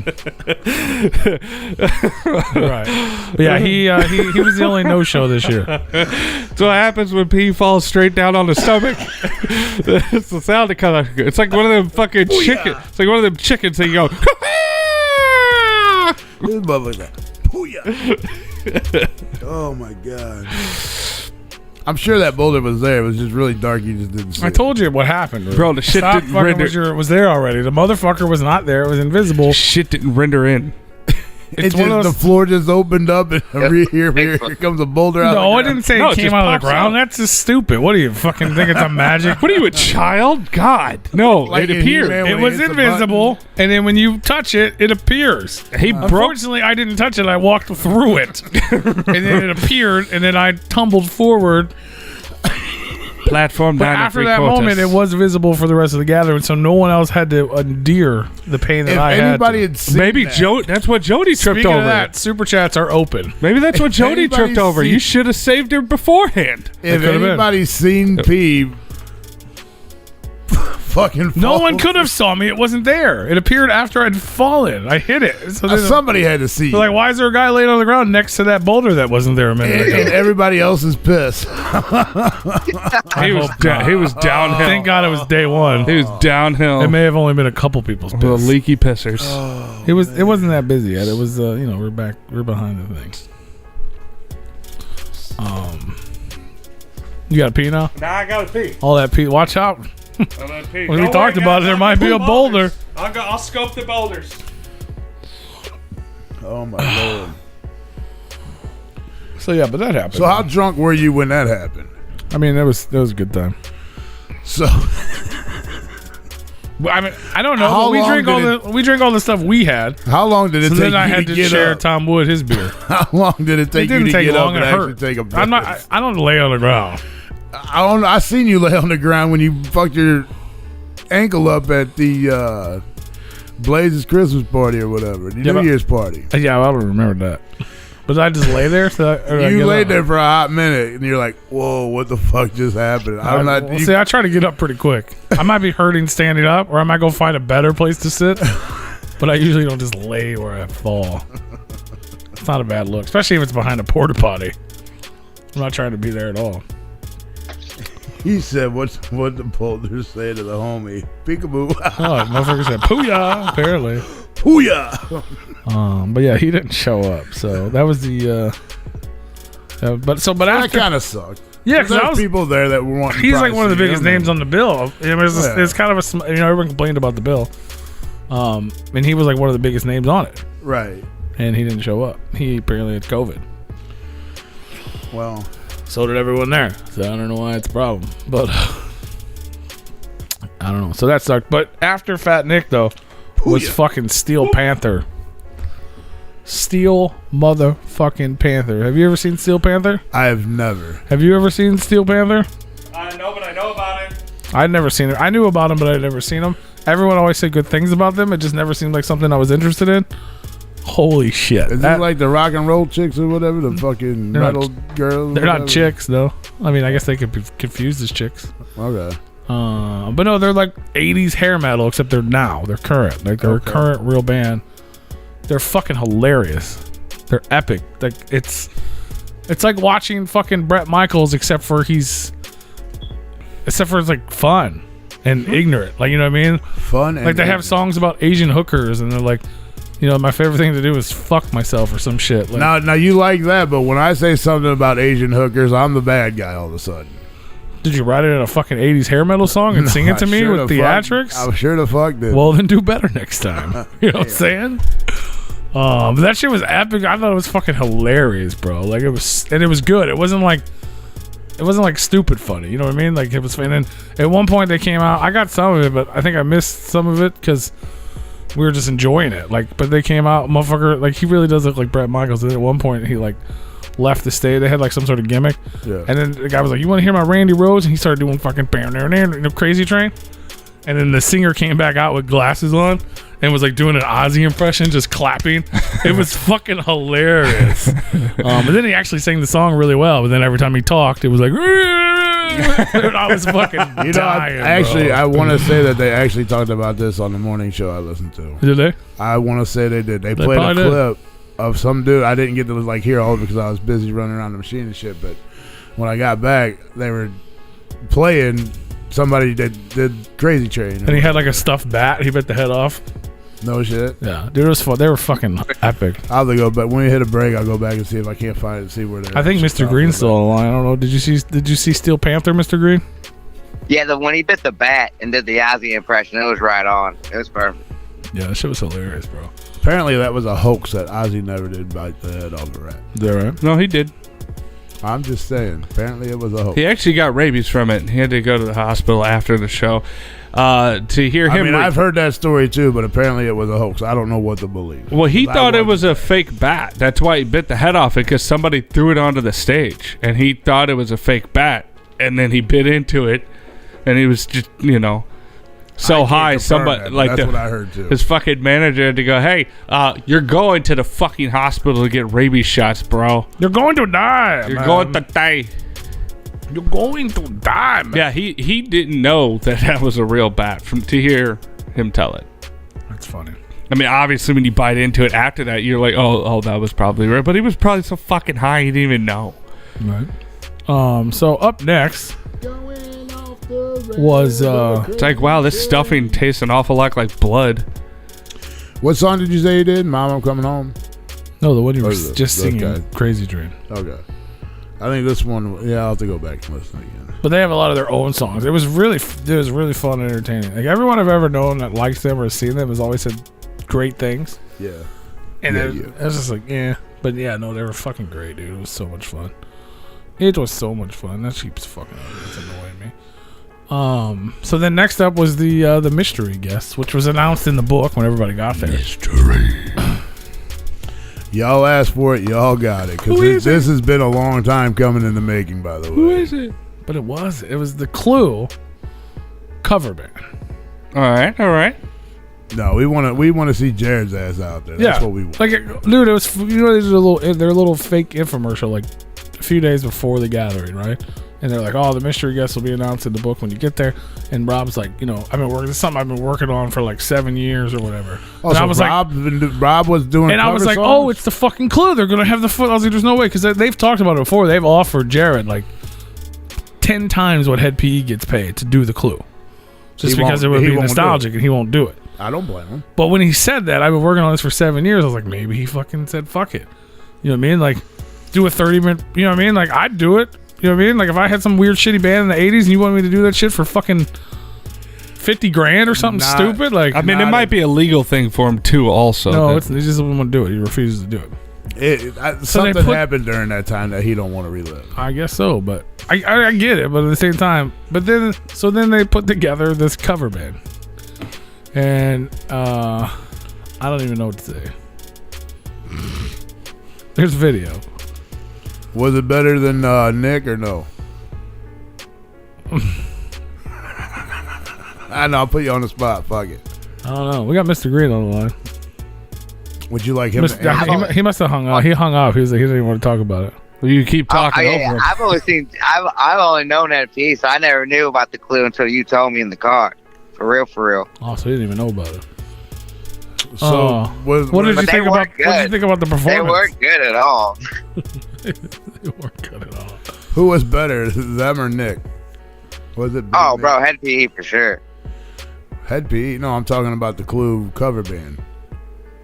Right. But yeah, he was the only no-show this year. That's what happens when pee falls straight down on the stomach. It's the sound that kind of. It's like one of them fucking chickens. It's like one of them chickens that you go. This motherfucker. Puya. Oh my god. I'm sure that boulder was there. It was just really dark. You just didn't see I told you what happened. Bro, the shit didn't render. Was there already. The motherfucker was not there. It was invisible. Shit didn't render in. It's just, the floor just opened up and here comes a boulder out. No, I didn't say it came out of the ground. Out. That's just stupid. What do you fucking think it's a magic? What are you, a child? God. No, like it appeared. It was invisible, and then when you touch it, it appears. Unfortunately, I didn't touch it. I walked through it, and then it appeared, and then I tumbled forward. Platform but after that moment, it was visible for the rest of the gathering, so no one else had to endure the pain that I had. If anybody had seen maybe that. That's what Jody tripped Speaking over. Of that, super chats are open. Maybe that's what Jody tripped over. You should have saved her beforehand. If anybody's seen P fucking fall. No one could have saw me. It wasn't there. It appeared after I'd fallen. I hit it. So somebody had to see. So like, why is there a guy laying on the ground next to that boulder that wasn't there a minute ago? And everybody else is pissed. He was downhill. Thank God it was day one. He was downhill. It may have only been a couple people's piss. The leaky pissers. It wasn't that busy yet. It was we're behind the things. You got to pee now? Nah, I gotta pee. All that pee. Watch out. When we talked about it, there might be a boulder. I'll scope the boulders. Oh my lord. So yeah, but that happened. So how drunk were you when that happened? I mean, that was a good time. So I mean, I don't know. We drink all the stuff we had. How long did it take? Then I you had to share Tom Wood his beer. How long did it take you to get up and actually take a piss? I don't lay on the ground. I seen you lay on the ground when you fucked your ankle up at the Blaze's Christmas party or whatever, the New Year's party. Yeah, I don't remember that. But I just lay there. You laid there for a hot minute, and you're like, "Whoa, what the fuck just happened?" See, I try to get up pretty quick. I might be hurting standing up, or I might go find a better place to sit. But I usually don't just lay where I fall. It's not a bad look, especially if it's behind a porta potty. I'm not trying to be there at all. He said, what the Polders say to the homie? Peekaboo. Oh, motherfucker said "Pooyah," apparently. Pooyah. But yeah, he didn't show up. So that was the. But That after, kind of sucked. yeah, because There's people there that were wanting. he's to like one of the biggest names on the bill. It's kind of a, everyone complained about the bill. And he was like one of the biggest names on it. Right. And he didn't show up. He apparently had COVID. Well, So did everyone there. So I don't know why it's a problem. But I don't know. So that sucked. But after Fat Nick, though, was fucking Steel Panther. Steel motherfucking Panther. Have you ever seen Steel Panther? I have never. Have you ever seen Steel Panther? No, but I know about it. I'd never seen it. I knew about him, but I'd never seen him. Everyone always said good things about them. It just never seemed like something I was interested in. Holy shit. Is it like the rock and roll chicks or whatever? The fucking metal girls? They're not chicks, though. I mean, I guess they could be confused as chicks. Okay. But no, they're like 80s hair metal, except they're current. Like, they're a current real band. They're fucking hilarious. They're epic. Like, it's like watching fucking Bret Michaels, except for it's like fun and ignorant. Like, you know what I mean? Fun and like, they have songs about Asian hookers, and they're like, my favorite thing to do is fuck myself or some shit. Like, now you like that, but when I say something about Asian hookers, I'm the bad guy all of a sudden. did you write it in a fucking 80s hair metal song and sing it to me sure with theatrics? I'm sure the fuck did. Well, then do better next time. You know what I'm saying? But that shit was epic. I thought it was fucking hilarious, bro. Like, it was good. It wasn't like stupid funny. You know what I mean? Like, it was funny. And then at one point they came out. I got some of it, but I think I missed some of it because we were just enjoying it. Like, but they came out, motherfucker. Like, he really does look like Bret Michaels. And at one point he like left the stage. They had like some sort of gimmick. Yeah. And then the guy was like, "You want to hear my Randy Rose?" And he started doing fucking Crazy Train. And then the singer came back out with glasses on and was like doing an Ozzy impression, just clapping. It was fucking hilarious. And then he actually sang the song really well. But then every time he talked, it was like, I was fucking dying. I want to say that they actually talked about this on the morning show I listened to. Did they? I want to say they did. They played a clip of some dude. I didn't get to like hear all of it because I was busy running around the machine and shit. But when I got back, they were playing somebody that did Crazy Train. And he had like a stuffed bat. He bit the head off. No shit. Yeah, dude, it was fun. They were fucking epic. I'll go back when we hit a break. I'll go back and see if I can't find it and see where they're. I think Mr. Green's still online. I don't know. Did you see Steel Panther, Mr. Green? Yeah, when he bit the bat and did the Ozzy impression, it was right on. It was perfect. Yeah, that shit was hilarious, bro. Apparently, that was a hoax that Ozzy never did bite the head off a rat. Is that right? No, he did. I'm just saying. Apparently, it was a hoax. He actually got rabies from it. He had to go to the hospital after the show. To hear him, I've heard that story too, but apparently it was a hoax. I don't know what to believe. Well, he thought it was a fake bat. That's why he bit the head off it, because somebody threw it onto the stage, and he thought it was a fake bat, and then he bit into it, and he was just, so high. Somebody that's what I heard too. His fucking manager had to go, "Hey, you're going to the fucking hospital to get rabies shots, bro. You're going to die. You're going to die." You're going to die, man. Yeah, he didn't know that was a real bat to hear him tell it. That's funny. I mean, obviously, when you bite into it after that, you're like, oh, that was probably real. But he was probably so fucking high, he didn't even know. Right. So up next was it's like, wow, this stuffing tastes an awful lot like blood. What song did you say you did? Mom, I'm Coming Home. No, the one you were just singing, Crazy Train. Okay. I think this one, I'll have to go back and listen again. But they have a lot of their own songs. It was really fun and entertaining. Like, everyone I've ever known that likes them or has seen them has always said great things. Yeah. And it was just like, But yeah, no, they were fucking great, dude. It was so much fun. It was so much fun. That keeps fucking it's annoying me. So then next up was the mystery guest, which was announced in the book when everybody got there. Mystery. Y'all asked for it, y'all got it. Because this has been a long time coming in the making, by the way. Who is it? But it was the Clue cover band. All right. No, we want to see Jared's ass out there. That's what we want. Like, dude, it was, they did a little fake infomercial like a few days before the gathering, right? And they're like, "Oh, the mystery guest will be announced in the book when you get there." And Rob's like, this is something I've been working on for like 7 years or whatever. Oh, and so I was Rob was doing. And I was like, songs? "Oh, it's the fucking Clue. They're gonna have the foot." I was like, "There's no way," because they've talked about it before. They've offered Jared like 10 times what Head PE gets paid to do the Clue. Just He because it won't- would he be won't do nostalgic and he won't do it. I don't blame him. But when he said that, I've been working on this for 7 years. I was like, maybe he fucking said, fuck it. You know what I mean? Like, do a 30-minute, you know what I mean? Like, I'd do it. You know what I mean? Like, if I had some weird shitty band in the 80s and you wanted me to do that shit for fucking 50 grand or something Not- stupid, like, I mean, it might be a legal thing for him too. Also, no, that- it's, he just doesn't want to do it. He refuses to do it. Something put- happened during that time that he don't want to relive. I guess so, but I get it. But at the same time, then they put together this cover band, and I don't even know what to say. There's video. Was it better than Nick or no? I know. I'll put you on the spot. Fuck it. I don't know. We got Mr. Green on the line. Would you like him? He must have hung up. He hung up. He was like, he didn't even want to talk about it. you keep talking over him. I've only known that piece. I never knew about the Clue until you told me in the car. For real. Oh, so he didn't even know about it. So What did you But they think about? weren't What did you good. think about the performance? They weren't good at all. They weren't good at all. who was better, them or Nick? Was it? Big Oh, Nick? bro, Head PE for sure. Head PE? No, I'm talking about the Clue cover band.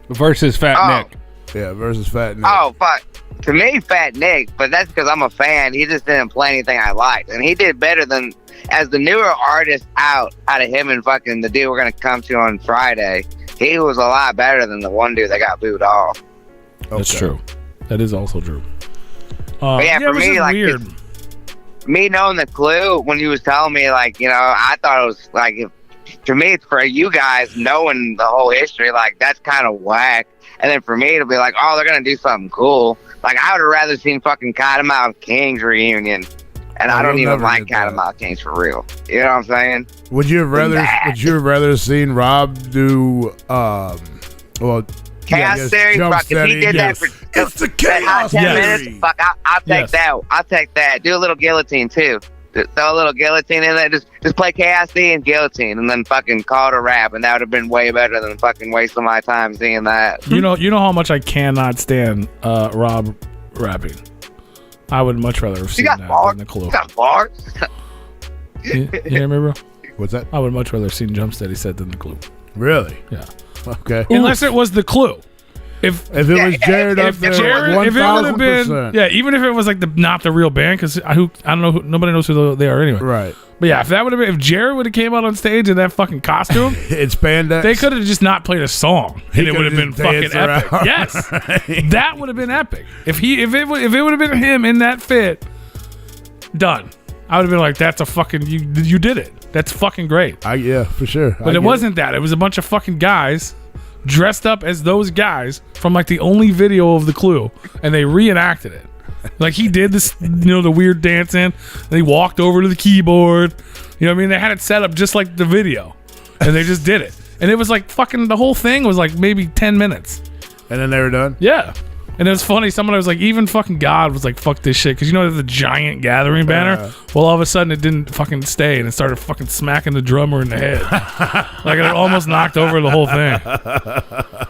Versus Fat Oh. Nick. Yeah, versus Fat Nick. Oh, fuck. To me, Fat Nick, but that's because I'm a fan. He just didn't play anything I liked. And he did better than, as the newer artist out of him and fucking the dude we're going to come to on Friday, he was a lot better than the one dude that got booed off. That's true. That is also true. But yeah, it for was me, just like, weird. Me knowing the Clue, when he was telling me, like, you know, I thought it was, like, to me, it's for you guys knowing the whole history, like, that's kind of whack. And then for me to be like, oh, they're going to do something cool. Like, I would have rather seen fucking Cottonmouth Kings reunion. And I don't even like Cottonmouth Kings for real. You know what I'm saying? Would you have rather seen Rob do Chaos Theory? Jump Fuck, if he Steady, did yes. that for It's the that hot Chaos 10 Theory. minutes, fuck, I'll take Yes. that. I'll take that. Do a little guillotine, too. Just throw a little guillotine in there. Just play Chaos Theory and guillotine, and then fucking call it a rap, and that would have been way better than fucking wasting my time seeing that. You know how much I cannot stand Rob rapping. I would much rather have You seen got that bars. than the Clue. You got bars. You hear me, bro? What's that? I would much rather have seen Jump Steady set than the Clue. Really? Yeah. Okay. Unless it was the Clue. If If it was Jared up there, if it would have been, 1000%. yeah, even if it was like not the real band, because I don't know, nobody knows who they are anyway. Right. But yeah, if that would have been, if Jared would have came out on stage in that fucking costume, It's spandex. they could have just not played a song, and it would have been could've fucking just epic. danced around. Yes, that would have been epic. If it would have been him in that fit, done. I would have been like, that's a fucking you did it. That's fucking great. Yeah, for sure. But it wasn't that. It was a bunch of fucking guys dressed up as those guys from like the only video of the Clue, and they reenacted it. Like he did this, the weird dancing, and he walked over to the keyboard. You know what I mean? They had it set up just like the video, and they just did it. And it was like fucking, the whole thing was like maybe 10 minutes. And then they were done? Yeah. And it was funny. Someone was like, even fucking God was like, fuck this shit. Because there's a giant gathering banner. Well, all of a sudden it didn't fucking stay, and it started fucking smacking the drummer in the head. Like it almost knocked over the whole thing.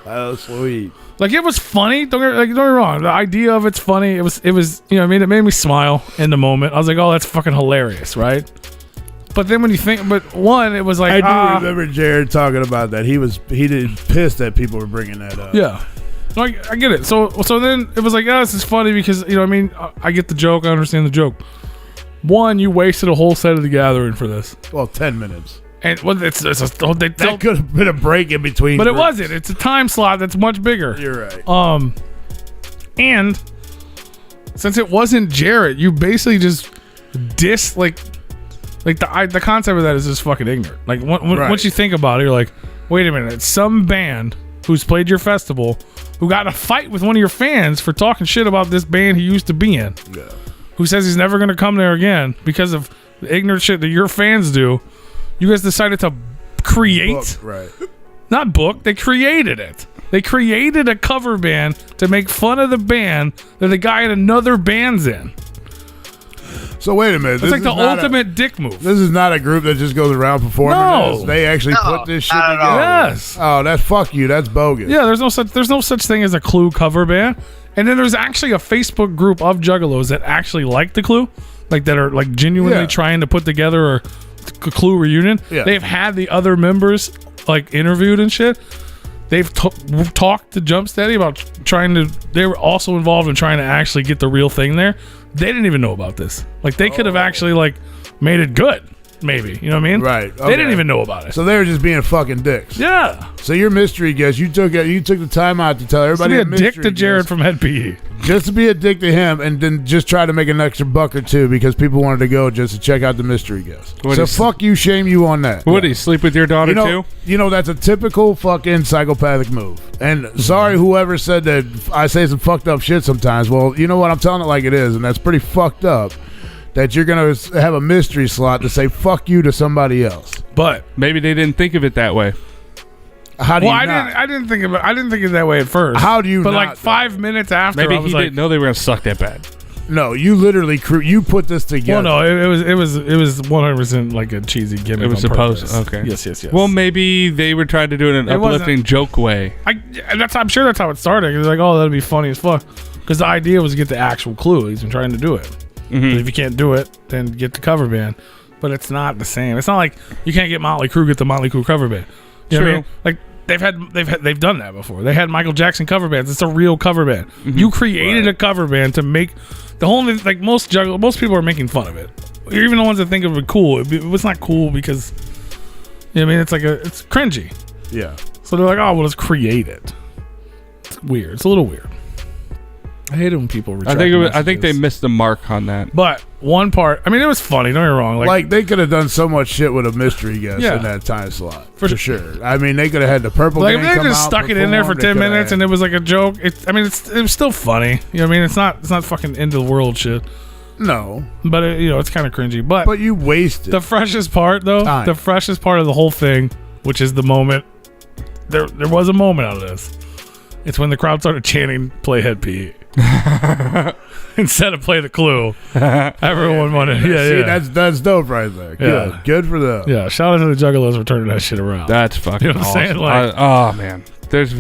Oh, sweet. Like it was funny. Don't get me wrong. The idea of it's funny. It was. You know what I mean? It made me smile in the moment. I was like, oh, that's fucking hilarious, right? But then when you think, it was like, I do remember Jared talking about that. He did pissed that people were bringing that up. yeah. No, I get it. So then it was like, oh, this is funny because, you know what I mean? I get the joke. I understand the joke. One, you wasted a whole set of the gathering for this. Well, 10 minutes. And That could have been a break in between. but it groups. wasn't. It's a time slot that's much bigger. You're right. And since it wasn't Jarrett, you basically just diss the concept of that is just fucking ignorant. Like once you think about it, you're like, wait a minute, it's some band who's played your festival who got in a fight with one of your fans for talking shit about this band he used to be in. Yeah. Who says he's never going to come there again because of the ignorant shit that your fans do. You guys decided to create, Right. not book, they created it. They created a cover band to make fun of the band that the guy in another band's in. So wait a minute. It's like the ultimate dick move. This is not a group that just goes around performing No. this. They actually put this shit not at together. all. Yes. Oh, that's fuck you. That's bogus. Yeah, there's no such thing as a Clue cover band. And then there's actually a Facebook group of Juggalos that actually like the Clue like that are like genuinely trying to put together a Clue reunion. Yeah. They've had the other members like interviewed and shit. They've talked to Jumpsteady about trying to. They were also involved in trying to actually get the real thing there. They didn't even know about this. Like they could have actually like made it good. Maybe, you know what I mean? Right. They didn't even know about it. So they were just being fucking dicks. Yeah. So your mystery guest, you took the time out to tell everybody. To be a dick to Jared from Head PE. Just to be a dick to him, and then just try to make an extra buck or two because people wanted to go just to check out the mystery guest. So fuck you, shame you on that. Would he sleep with your daughter too? You know that's a typical fucking psychopathic move. And sorry, whoever said that I say some fucked up shit sometimes. Well, you know what? I'm telling it like it is, and that's pretty fucked up. That you're gonna have a mystery slot to say "fuck you" to somebody else. But maybe they didn't think of it that way. How do you not? I didn't think of it that way at first. How do you? But not, like 5 minutes after, Maybe I was he didn't know they were gonna suck that bad. No, you literally you put this together. Well, no, it was 100% like a cheesy gimmick. It was on supposed. purpose. Okay. Yes. Well, maybe they were trying to do it in an uplifting joke way. I'm sure that's how it started. It was like, oh, that'd be funny as fuck. Because the idea was to get the actual Clue. He's been trying to do it. But if you can't do it, then get the cover band. But it's not the same. It's not like you can't get Motley Crue, get the Motley Crue cover band. You know what I mean? Like they've done that before. They had Michael Jackson cover bands. It's a real cover band. You created a cover band to make the whole like most people are making fun of it. Even the ones that think of it cool. It was not cool because you know what I mean. It's like it's cringy. Yeah. So they're like, oh, well, let's create it. It's weird. It's a little weird. I hate it when people retract I think they missed the mark on that. But one part, I mean, it was funny. Don't get me wrong. Like they could have done so much shit with a mystery guest in that time slot for sure. I mean, they could have had the purple. Like gang if they come just out, stuck it in there for 10 minutes had. and it was like a joke. It was still funny. You know what I mean? It's not fucking end of the world shit. No, but it's kind of cringy. But you wasted the freshest part though. Time. The freshest part of the whole thing, which is the moment. There was a moment out of this. It's when the crowd started chanting "Play Head PE." Instead of Play the Clue. Everyone wanted. See, that's dope right there. Good for them. Yeah, shout out to the Juggalos for turning that shit around. That's fucking you know what awesome. I'm saying? Like, oh man, there's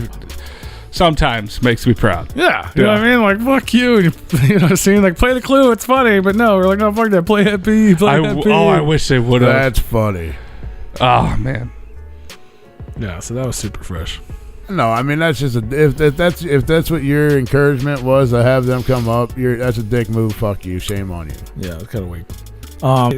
sometimes makes me proud. Yeah, you know what I mean? Like, fuck you. You know what I'm saying? Like, play the Clue. It's funny, but no, we're like, no, fuck that. Play Head PE. I wish they would have. That's funny. Oh man. Yeah, so that was super fresh. No, I mean that's just if that's what your encouragement was to have them come up, that's a dick move. Fuck you, shame on you. Yeah, it's kind of weak.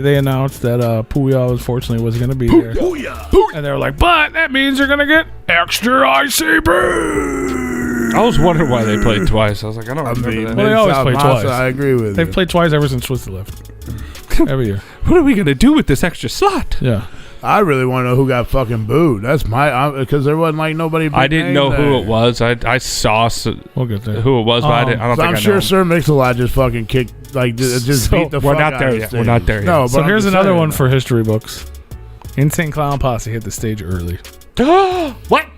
They announced that Puya unfortunately was going to be there, and they were like, "But that means you're going to get extra ICB." I was wondering why they played twice. I was like, I don't remember that. Well, they always play twice. I agree with you. They've played twice ever since Twisted Lift. Every year. What are we going to do with this extra slot? Yeah. I really want to know who got fucking booed. That's because there wasn't like nobody. I didn't know who it was. I saw we'll get there. who it was, but I don't think I know. I'm sure Sir Mix-a-Lot just fucking kicked, like just beat the fuck out of the stage. We're not there yet. No, so but here's another one for history books. Insane Clown Posse hit the stage early. What?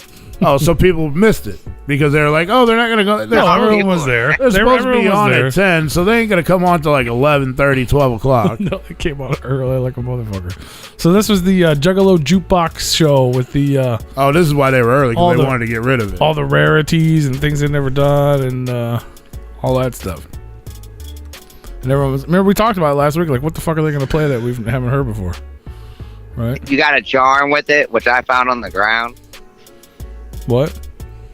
Oh, so people missed it because they were like, "Oh, they're not gonna go." No, everyone was there. They're supposed to be on at 10, so they ain't gonna come on till like 11:30, 12 o'clock. No, they came on early like a motherfucker. So this was the Juggalo Jukebox show with the. Oh, this is why they were early because they wanted to get rid of it. All the rarities and things they'd never done and all that stuff. And everyone was. Remember we talked about it last week. Like, what the fuck are they gonna play that we haven't heard before? Right. You got a charm with it, which I found on the ground. What?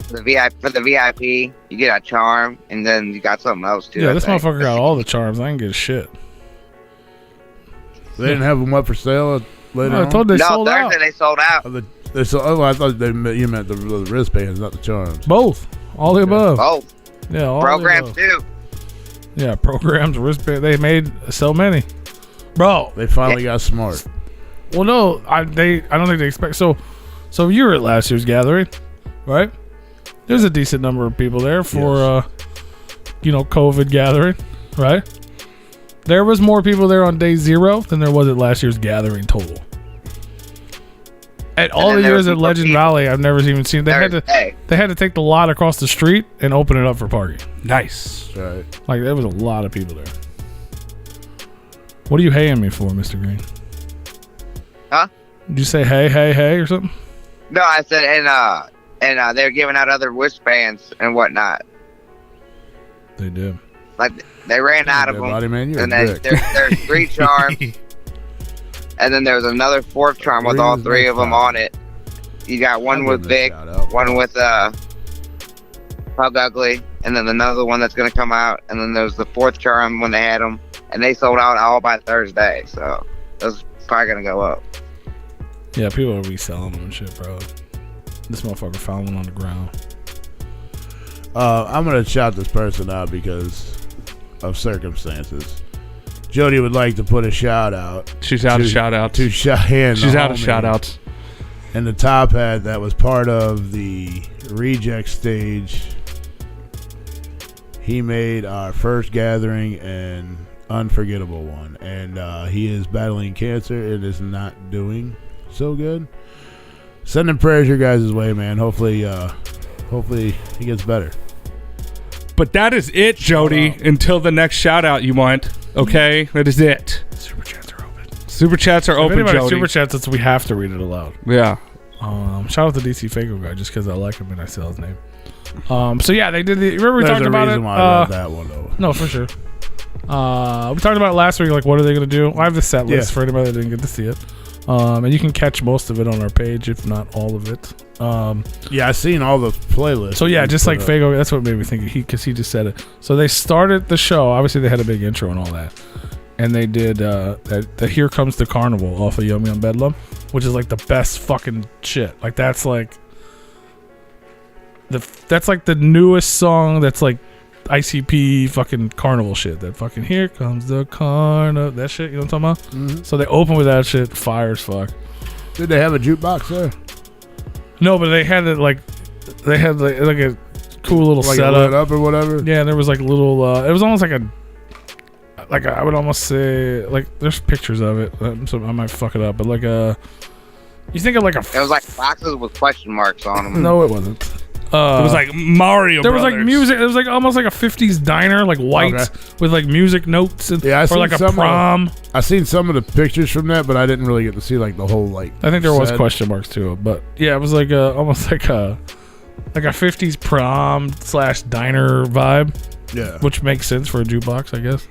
For the VIP, you get a charm, and then you got something else too. Yeah, this motherfucker got all the charms. I didn't get shit. They didn't have them up for sale later on? I told they sold out. Thursday they sold out. I thought you meant the wristbands, not the charms. Both. All the above. Both. Yeah, all programs the above. too. Yeah, programs, wristband. They made so many. Bro. They finally got smart. Well, no, I don't think they expect. So you were at last year's gathering, right? There's a decent number of people there for, COVID gathering, right? There was more people there on day 0 than there was at last year's gathering total. At all the years at Legend Valley, I've never even seen. They had to take the lot across the street and open it up for parking. Nice. Right. Like there was a lot of people there. What are you haying me for, Mr. Green? Huh? Did you say hey or something? No, I said and they're giving out other wristbands and whatnot. They did. Like they ran out of Dead them, body, man, you're and a then dick. there's 3 charms, and then there's another 4th charm with all 3 of them on it. You got one I'll with give it a Vic, shout out. one with Hug Ugly, and then another one that's gonna come out, and then there's the 4th charm when they had them, and they sold out all by Thursday, so those probably gonna go up. Yeah, people are reselling them and shit, bro. This motherfucker found one on the ground. I'm gonna shout this person out because of circumstances. Jody would like to put a shout out. She's out of shout outs. To Cheyenne. She's out of shout outs. And the top hat that was part of the reject stage. He made our first gathering an unforgettable one, and he is battling cancer. It is not doing so good. Sending prayers your guys' way, man. Hopefully he gets better. But that is it, Jody, until the next shout out you want. Okay? That is it. Super chats are open. Super chats are If open, anybody Jody. super chats, we have to read it aloud. Yeah. Shout out to DC Fago guy just because I like him and I say his name. So yeah, they did the. Remember we There's talked a about reason it. why I read that one though. No, for sure. We talked about it last week. Like, what are they gonna do? I have the set list for anybody that didn't get to see it. And you can catch most of it on our page, if not all of it. Yeah, I've seen all the playlists. So yeah, just like Fago, that's what made me think because he just said it. So they started the show. Obviously, they had a big intro and all that, and they did the "Here Comes the Carnival" off of Yummy on Bedlam, which is like the best fucking shit. Like that's like the newest song. That's like ICP fucking carnival shit. That fucking "Here Comes the Carnival," that shit. You know what I'm talking about? Mm-hmm. So they open with that shit. Fire as fuck. Did they have a jukebox there? No, but they had it like they had like a cool little Like setup. lit up or whatever? Yeah, there was like little. It was almost like I would almost say like there's pictures of it. So I might fuck it up, but like you think of like a. It was like boxes with question marks on them. No, it wasn't. It was like Mario there Brothers. was like music. It was like almost like a 50s diner, like white with like music notes and Yeah, I or seen like a some prom. I seen some of the pictures from that, but I didn't really get to see like the whole like. I think there was set. question marks to it, but yeah, it was like almost like a 50s prom / diner vibe. Yeah. Which makes sense for a jukebox, I guess.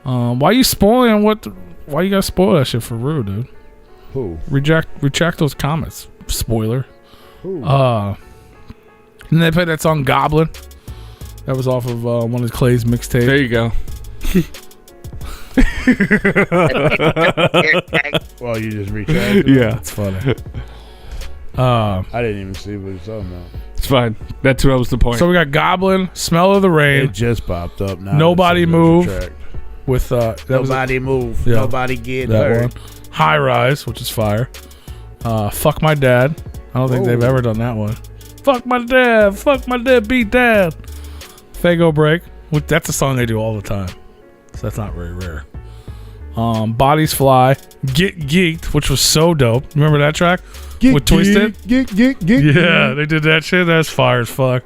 Why you spoiling why you gotta spoil that shit for Rue, dude? Who? Recheck those comments. Spoiler. Who? And they played that song Goblin. That was off of one of Clay's mixtapes. There you go. Well, you just reached Yeah. That's funny. I didn't even see what you was talking about. It's fine. That was the point. So we got Goblin, Smell of the Rain It just popped up now. Nobody It says Move. there's a track. with that Nobody move. Yeah. Nobody get that hurt. one. High Rise, which is fire. Fuck My Dad. I don't think they've ever done that one. Fuck my dad, beat dad. Fago Break. That's a song they do all the time. So that's not very rare. Bodies Fly. Get Geeked, which was so dope. Remember that track? Get With Twisted? Get. Yeah, they did that shit. That's fire as fuck.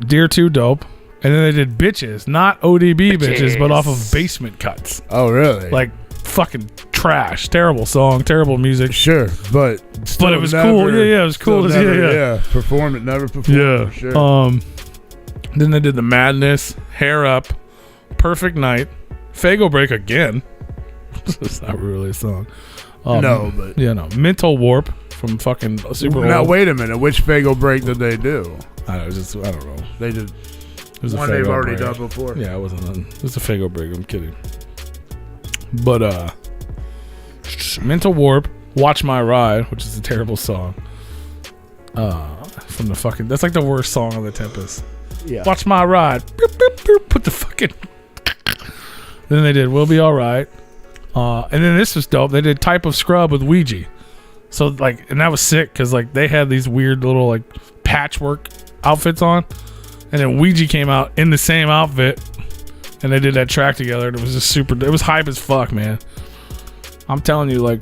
Dear 2 dope. And then they did Bitches. Not ODB bitches, but off of Basement Cuts. Oh, really? Like fucking trash. Terrible song, terrible music. Sure, but But it was cool. Yeah, it was cool. Yeah. Perform it, never perform. Yeah. For sure. Then they did The Madness, Hair Up, Perfect Night, Fago Break again. It's not really a song. No, but Yeah, no. Mental Warp from fucking Super now Old. wait a minute. Which Fago Break did they do? I don't know. They did It was one a they've Fago already break. done before. Yeah, it wasn't. It was a Fago Break. I'm kidding. But Mental Warp, Watch My Ride, which is a terrible song. From the fucking. That's like the worst song on the Tempest. Yeah. Watch My Ride. Boop, boop, boop, put the fucking. Then they did We'll Be Alright. And then this was dope. They did Type of Scrub with Ouija. So like, and that was sick because like they had these weird little like patchwork outfits on, and then Ouija came out in the same outfit, and they did that track together. And it was just super. It was hype as fuck, man. I'm telling you, like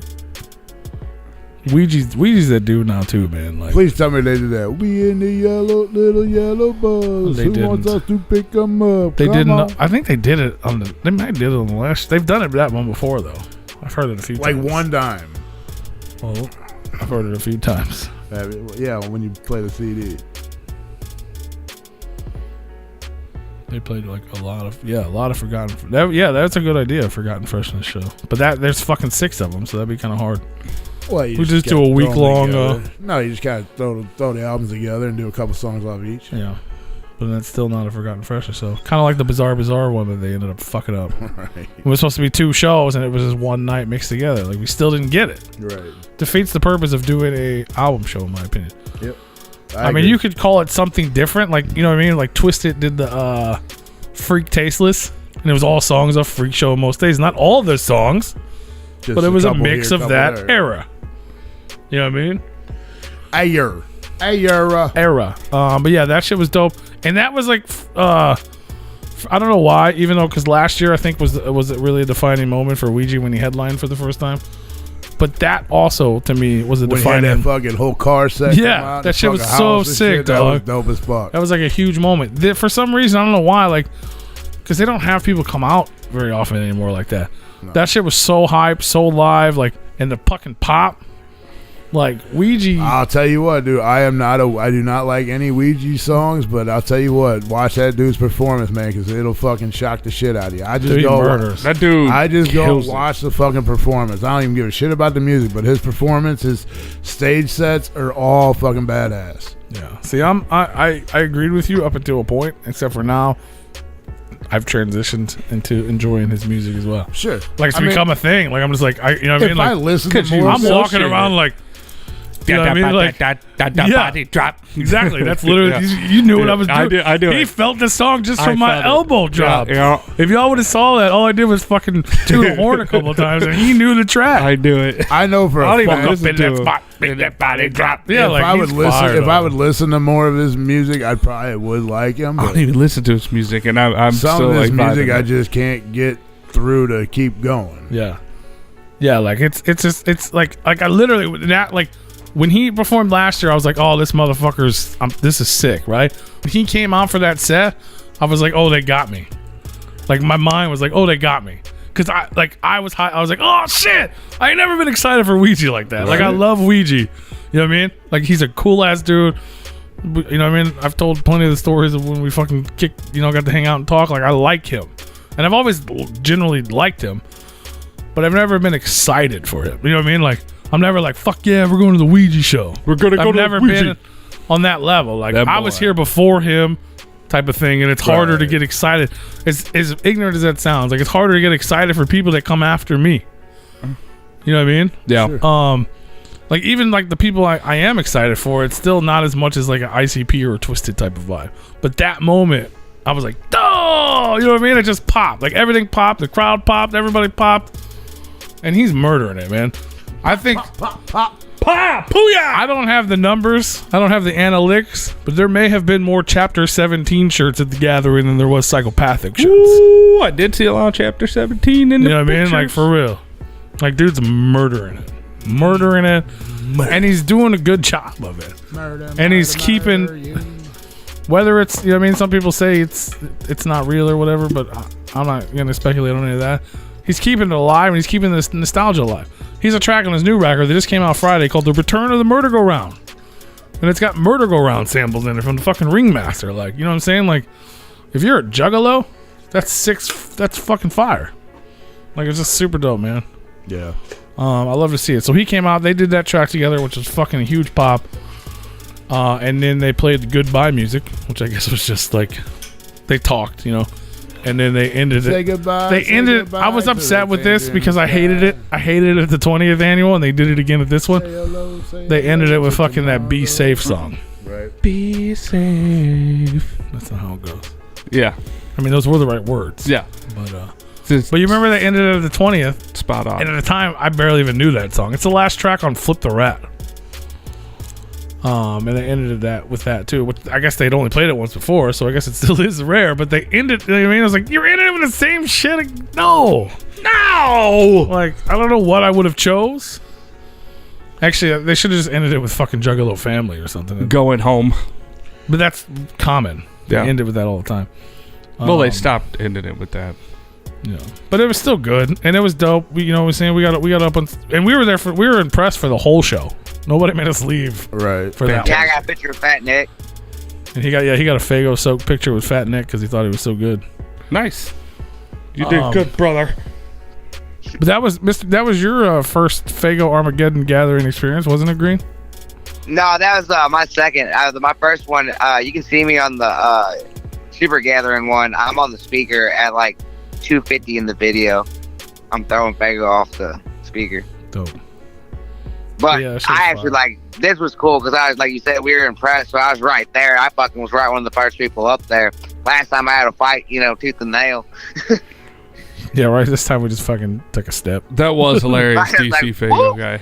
Ouija's that dude now too, man. Like, Please tell me they did that. We in the little yellow bus. They Who wants didn't. us to pick them up? they Come didn't. on. I think they did it on the. They might did it on the last. They've done it that one before though. I've heard it a few Like times. one dime. Well, I've heard it a few times. Yeah, when you play the CD. They played like a lot of Forgotten. That's a good idea, Forgotten Freshness show. But there's fucking 6 of them, so that'd be kind of hard. Well, We just do a week-long, no, you just gotta throw the albums together and do a couple songs off each. Yeah. But that's still not a Forgotten Freshness. So kind of like the Bizarre one that they ended up fucking up. Right. It was supposed to be 2 shows, and it was just one night mixed together. Like, we still didn't get it. Right. Defeats the purpose of doing a album show, in my opinion. Yep. I mean, you could call it something different. Like, you know what I mean? Like, Twisted did the Freak Tasteless, and it was all songs of Freak Show most days. Not all the songs, Just but it was a couple mix here, of couple that there. era. You know what I mean? Era. But yeah, that shit was dope, and that was like, I don't know why, even though because last year I think was it really a defining moment for Ouija when he headlined for the first time. But that also to me was a When he had defining. that fucking whole car set. come Yeah, out, that the shit was fucking so house and sick, shit, That was dog. dope as fuck. That was like a huge moment. For some reason, I don't know why, like, because they don't have people come out very often anymore like that. No. That shit was so hype, so live, like, and the fucking pop, like Ouija. I'll tell you what, dude. I do not like any Ouija songs, but I'll tell you what. Watch that dude's performance, man, because it'll fucking shock the shit out of you. I just Dude, he go. murders. That dude. I just go kills it. watch the fucking performance. I don't even give a shit about the music, but his performance, his stage sets are all fucking badass. Yeah. See, I agreed with you up until a point, except for now. I've transitioned into enjoying his music as well. Sure, Like it's become a thing. Like I'm just like you know what I if mean. I Like listen to more, I'm walking around like. You know what I mean? Like, body drop. exactly. That's literally you knew what I was doing. I do He it. felt the song just I from my felt it. elbow drop. Yeah. If y'all would have saw that, all I did was fucking toot a horn a couple of times, and he knew the track. I do it. I know for I don't a even fact. listen to him. make that body drop. Yeah, if like I would he's listen, fired if I up. would listen to more of his music, I probably would like him. I But don't even listen to his music, and I'm some still of his like music, vibing I it. just can't get through to keep going. Yeah, like it's like I literally that like when he performed last year, I was like, oh, this motherfucker's this is sick, right? When he came out for that set, I was like, oh, they got me. Like my mind was like, oh, they got me. Cause I was high. I was like, oh shit! I ain't never been excited for Ouija like that. Like I love Ouija. You know what I mean? Like he's a cool ass dude. You know what I mean? I've told plenty of the stories of when we fucking got to hang out and talk. Like I like him, and I've always generally liked him, but I've never been excited for him. You know what I mean? Like I'm never like, fuck yeah, we're going to the Ouija show. We're gonna go I've to never Ouija. been on that level. Like That I was boy. here before him, type of thing, and it's harder to Right. get excited. As ignorant as that sounds, like it's harder to get excited for people that come after me. You know what I mean? Yeah. Sure. Like even like the people I am excited for, it's still not as much as like an ICP or a Twisted type of vibe. But that moment, I was like, oh, you know what I mean? It just popped. Like everything popped. The crowd popped. Everybody popped. And he's murdering it, man. I think. Pop. Booyah! I don't have the numbers. I don't have the analytics. But there may have been more Chapter 17 shirts at the gathering than there was psychopathic shirts. Ooh, I did see a lot of Chapter 17 in You the know what I mean? Like pictures. for real. Like dude's murdering it. Murdering it. And he's doing a good job of it. And he's keeping whether it's, you know what I mean, some people say it's not real or whatever, but I'm not going to speculate on any of that. He's keeping it alive, and he's keeping this nostalgia alive. He's a track on his new record that just came out Friday called The Return of the Murder Go Round. And it's got Murder Go Round samples in it from the fucking Ringmaster. Like, you know what I'm saying? Like, if you're a Juggalo, that's fucking fire. Like, it's just super dope, man. Yeah. I love to see it. So he came out, they did that track together, which was fucking a huge pop. And then they played the goodbye music, which I guess was just like they talked, you know. And then they ended Say it. goodbye. They say ended. goodbye I was to upset the with this thing because I hated it. I hated it at the 20th annual, and they did it again at this one. Say hello, say They ended it hello with to fucking that "Be tomorrow. Safe" song. Right. Be safe. That's not how it goes. Yeah. I mean, those were the right words. Yeah. But you remember they ended it at the 20th, Spot on. and at the time I barely even knew that song. It's the last track on "Flip the Rat." And they ended that with that too. Which I guess they'd only played it once before, so I guess it still is rare. But they ended. You know what I mean? I was like, you're ending it with the same shit. No. Like I don't know what I would have chose. Actually, they should have just ended it with fucking Juggalo Family or something. Going home. But that's common. Yeah. They end it with that all the time. Well, they stopped ending it with that. Yeah, but it was still good, and it was dope. We, you know, what I'm saying we got up on, and we were impressed for the whole show. Nobody made us leave Right. for that. Yeah, I one. got a picture of Fat Nick. And he got a Faygo soaked picture with Fat Nick because he thought he was so good. Nice. You did good, brother. But that was your first Faygo Armageddon gathering experience, wasn't it, Green? No, that was my second. My first one. You can see me on the Super Gathering one. I'm on the speaker at like 250 in the video. I'm throwing Faygo off the speaker. Dope. But Yeah, I actually this was cool because I was, like you said, we were impressed. So I was right there. I fucking was right one of the first people up there. Last time I had a fight, tooth and nail. Yeah, right. This time we just fucking took a step. That was hilarious, I was DC like, Faygo woo! guy.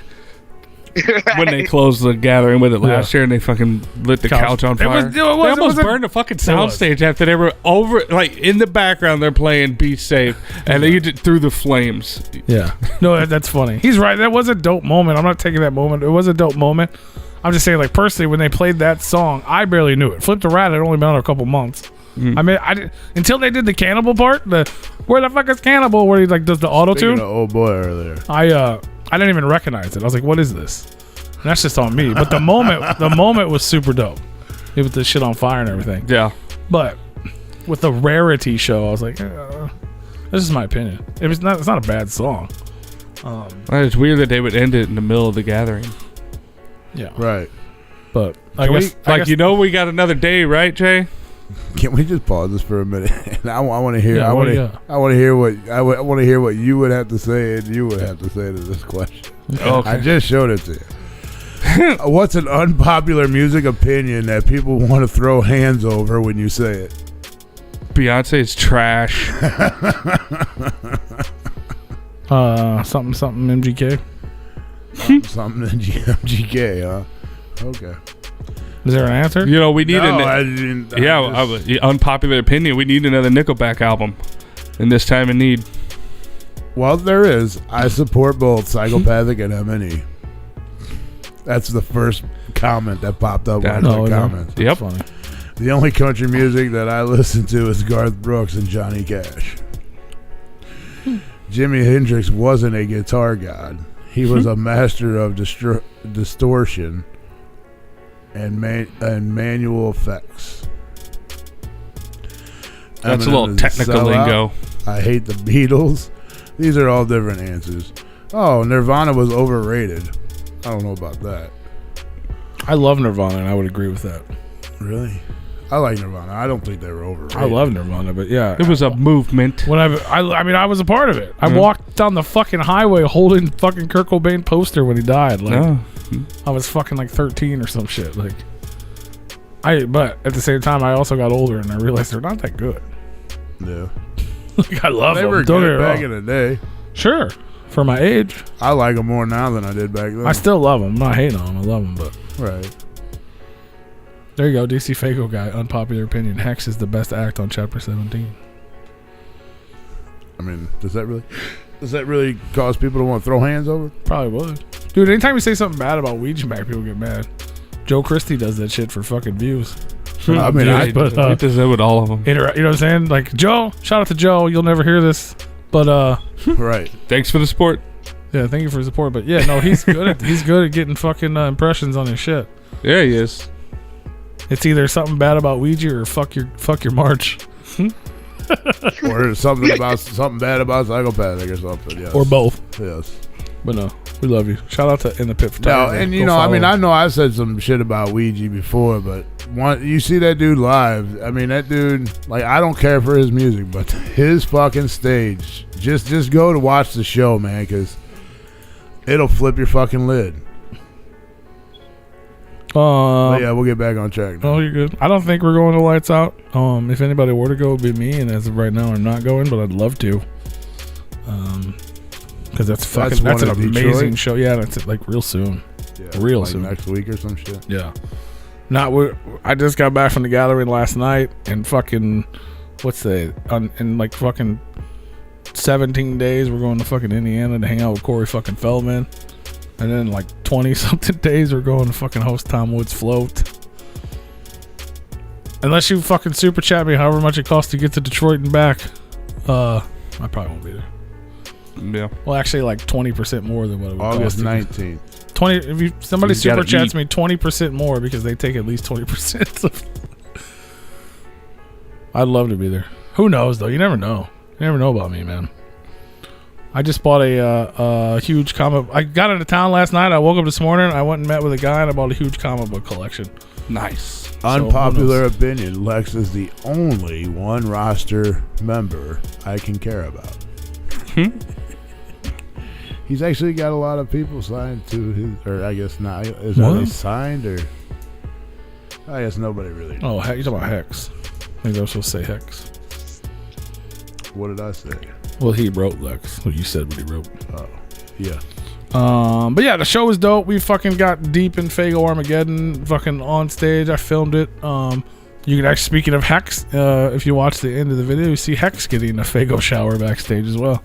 When they closed the gathering with it last year and they fucking lit the couch on fire. It was, They almost burned the fucking soundstage after they were over, like in the background they're playing Be Safe and they did through the flames. Yeah. No, that's funny. He's right. That was a dope moment. I'm not taking that moment. It was a dope moment. I'm just saying, like, personally, when they played that song, I barely knew it. Flip the Rat had only been out a couple months. I mean, until they did the cannibal part, where the fuck is Cannibal, where he like does the auto tune. Old boy earlier. I didn't even recognize it. I was like, what is this? And that's just on me. But the moment was super dope. He put this shit on fire and everything. Yeah. But with the Rarity show, I was like, this is my opinion. It's not a bad song. It's weird that they would end it in the middle of the gathering. Yeah. Right. But I guess we got another day, right, Jay? Can we just pause this for a minute? I want to hear. Yeah, I want to hear what you would have to say, and you would have to say to this question. Okay. I just showed it to you. What's an unpopular music opinion that people want to throw hands over when you say it? Beyonce is trash. Something MGK. Something in MGK, huh? Okay. Is there an answer? We need unpopular opinion. We need another Nickelback album in this time of need. Well, there is. I support both Psychopathic and M&E. That's the first comment that popped up when I comments. Yep. Funny. The only country music that I listen to is Garth Brooks and Johnny Cash. Jimi Hendrix wasn't a guitar god. He was a master of distortion and manual effects. That's a little technical lingo. I hate the Beatles. These are all different answers. Oh, Nirvana was overrated. I don't know about that. I love Nirvana, and I would agree with that. Really? I like Nirvana. I don't think they were overrated. I love Nirvana, but yeah. It was a movement. When I was a part of it. I walked down the fucking highway holding fucking Kurt Cobain poster when he died. Like, I was fucking like 13 or some shit. Like, but at the same time, I also got older and I realized they're not that good. Yeah. Like, I love them. They were good back in the day. Sure. For my age. I like them more now than I did back then. I still love them. I'm not hating on them. I love them, but. Right. There you go. DC Faygo guy. Unpopular opinion. Hex is the best act on Chapter 17. I mean, does that really cause people to want to throw hands over? Probably would. Dude, anytime you say something bad about Ouija back, people get mad. Joe Christie does that shit for fucking views. I mean, he does that with all of them. You know what I'm saying? Like, Joe, shout out to Joe. You'll never hear this. But, right. Thanks for the support. Yeah, thank you for the support. But yeah, no, he's good at getting fucking impressions on his shit. Yeah, he is. It's either something bad about Ouija or fuck your March. Or something bad about Psychopathic or something. Yes. Or both. Yes. But no, we love you. Shout out to In the Pit for No, and I know I said some shit about Ouija before, but you see that dude live. I mean, that dude, like, I don't care for his music, but his fucking stage, just go to watch the show, man, because it'll flip your fucking lid. But yeah, we'll get back on track now. Oh, you're good. I don't think we're going to Lights Out. If anybody were to go, it would be me, and as of right now, I'm not going, but I'd love to. Because that's an amazing show. Yeah, that's like real soon. Yeah, soon. Next week or some shit. Yeah. I just got back from the gathering last night, and fucking in like fucking 17 days we're going to fucking Indiana to hang out with Corey fucking Feldman, and then like 20 something days we're going to fucking host Tom Woods Float. Unless you fucking super chat me however much it costs to get to Detroit and back, I probably won't be there. Yeah. Well, actually, like 20% more than what it would August cost. 19th. 20. If somebody super chats me 20% more because they take at least 20% I'd love to be there. Who knows though? You never know. You never know about me, man. I just bought a huge comic. I got into town last night. I woke up this morning. I went and met with a guy, and I bought a huge comic book collection. Nice. Unpopular opinion. Lex is the only one roster member I can care about. He's actually got a lot of people signed to his, or I guess not. Is that they signed, or I guess nobody really knows. Oh, you're talking about Hex. I think I was supposed to say Hex. What did I say? Well, he wrote Lex. Well, you said what he wrote. Oh, yeah. But yeah, the show was dope. We fucking got deep in Fago Armageddon fucking on stage. I filmed it. You can actually, speaking of Hex, if you watch the end of the video, you see Hex getting a Fago shower backstage as well.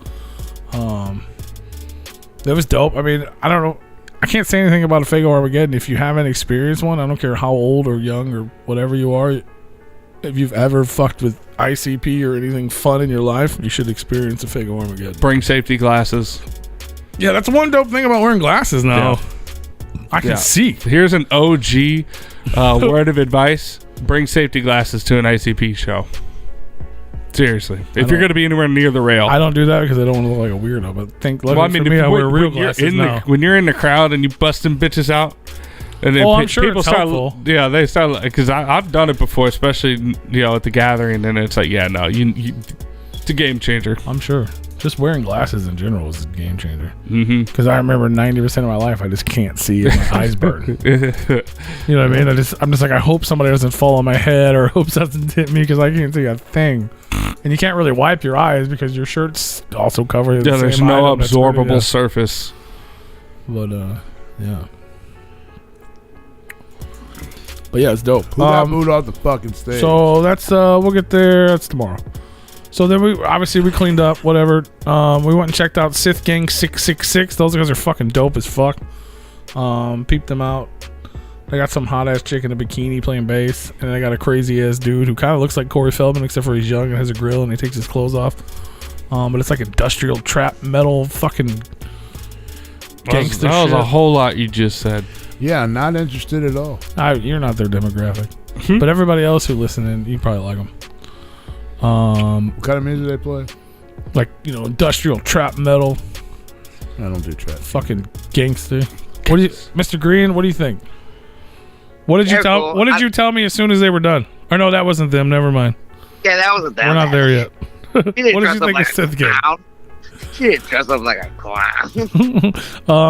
That was dope. I mean, I don't know. I can't say anything about a Fago Armageddon. If you haven't experienced one, I don't care how old or young or whatever you are. If you've ever fucked with ICP or anything fun in your life, you should experience a Fago Armageddon. Bring safety glasses. Yeah, that's one dope thing about wearing glasses now. Yeah. I can see. Here's an OG word of advice. Bring safety glasses to an ICP show. Seriously. If you're going to be anywhere near the rail. I don't do that because I don't want to look like a weirdo. But I wear real glasses now. When you're in the crowd and you busting bitches out, and then I'm sure people it's start, helpful. yeah, they start, because I've done it before, especially at the gathering, and it's like, yeah, no, it's a game changer. I'm sure. Just wearing glasses in general is a game changer. Because I remember 90% of my life I just can't see and my eyes burn. You know what I mean? I'm just like, I hope somebody doesn't fall on my head or hope something hit me because I can't see a thing. And you can't really wipe your eyes because your shirt's also covered. Yeah, there's no absorbable surface. But yeah. But yeah, it's dope. Who got moved off the fucking stage? So that's we'll get there. That's tomorrow. So then we cleaned up, whatever. We went and checked out Sith Gang 666. Those guys are fucking dope as fuck. Peeped them out. They got some hot ass chick in a bikini playing bass, and they got a crazy ass dude who kind of looks like Corey Feldman except for he's young and has a grill and he takes his clothes off. But it's like industrial trap metal fucking gangster That was shit. a whole lot you just said. Yeah, not interested at all. You're not their demographic, but everybody else who listening, you probably like them. What kind of music they play? Like, industrial trap metal. I don't do trap. Fucking gangster. What do you, Mr. Green? What do you think? What did you tell? Cool. What did you tell me as soon as they were done? Or no, that wasn't them. Never mind. Yeah, that wasn't them. We're not there yet. She didn't What did dress you up think like of Sith Gang? clown. She didn't dress up like a clown.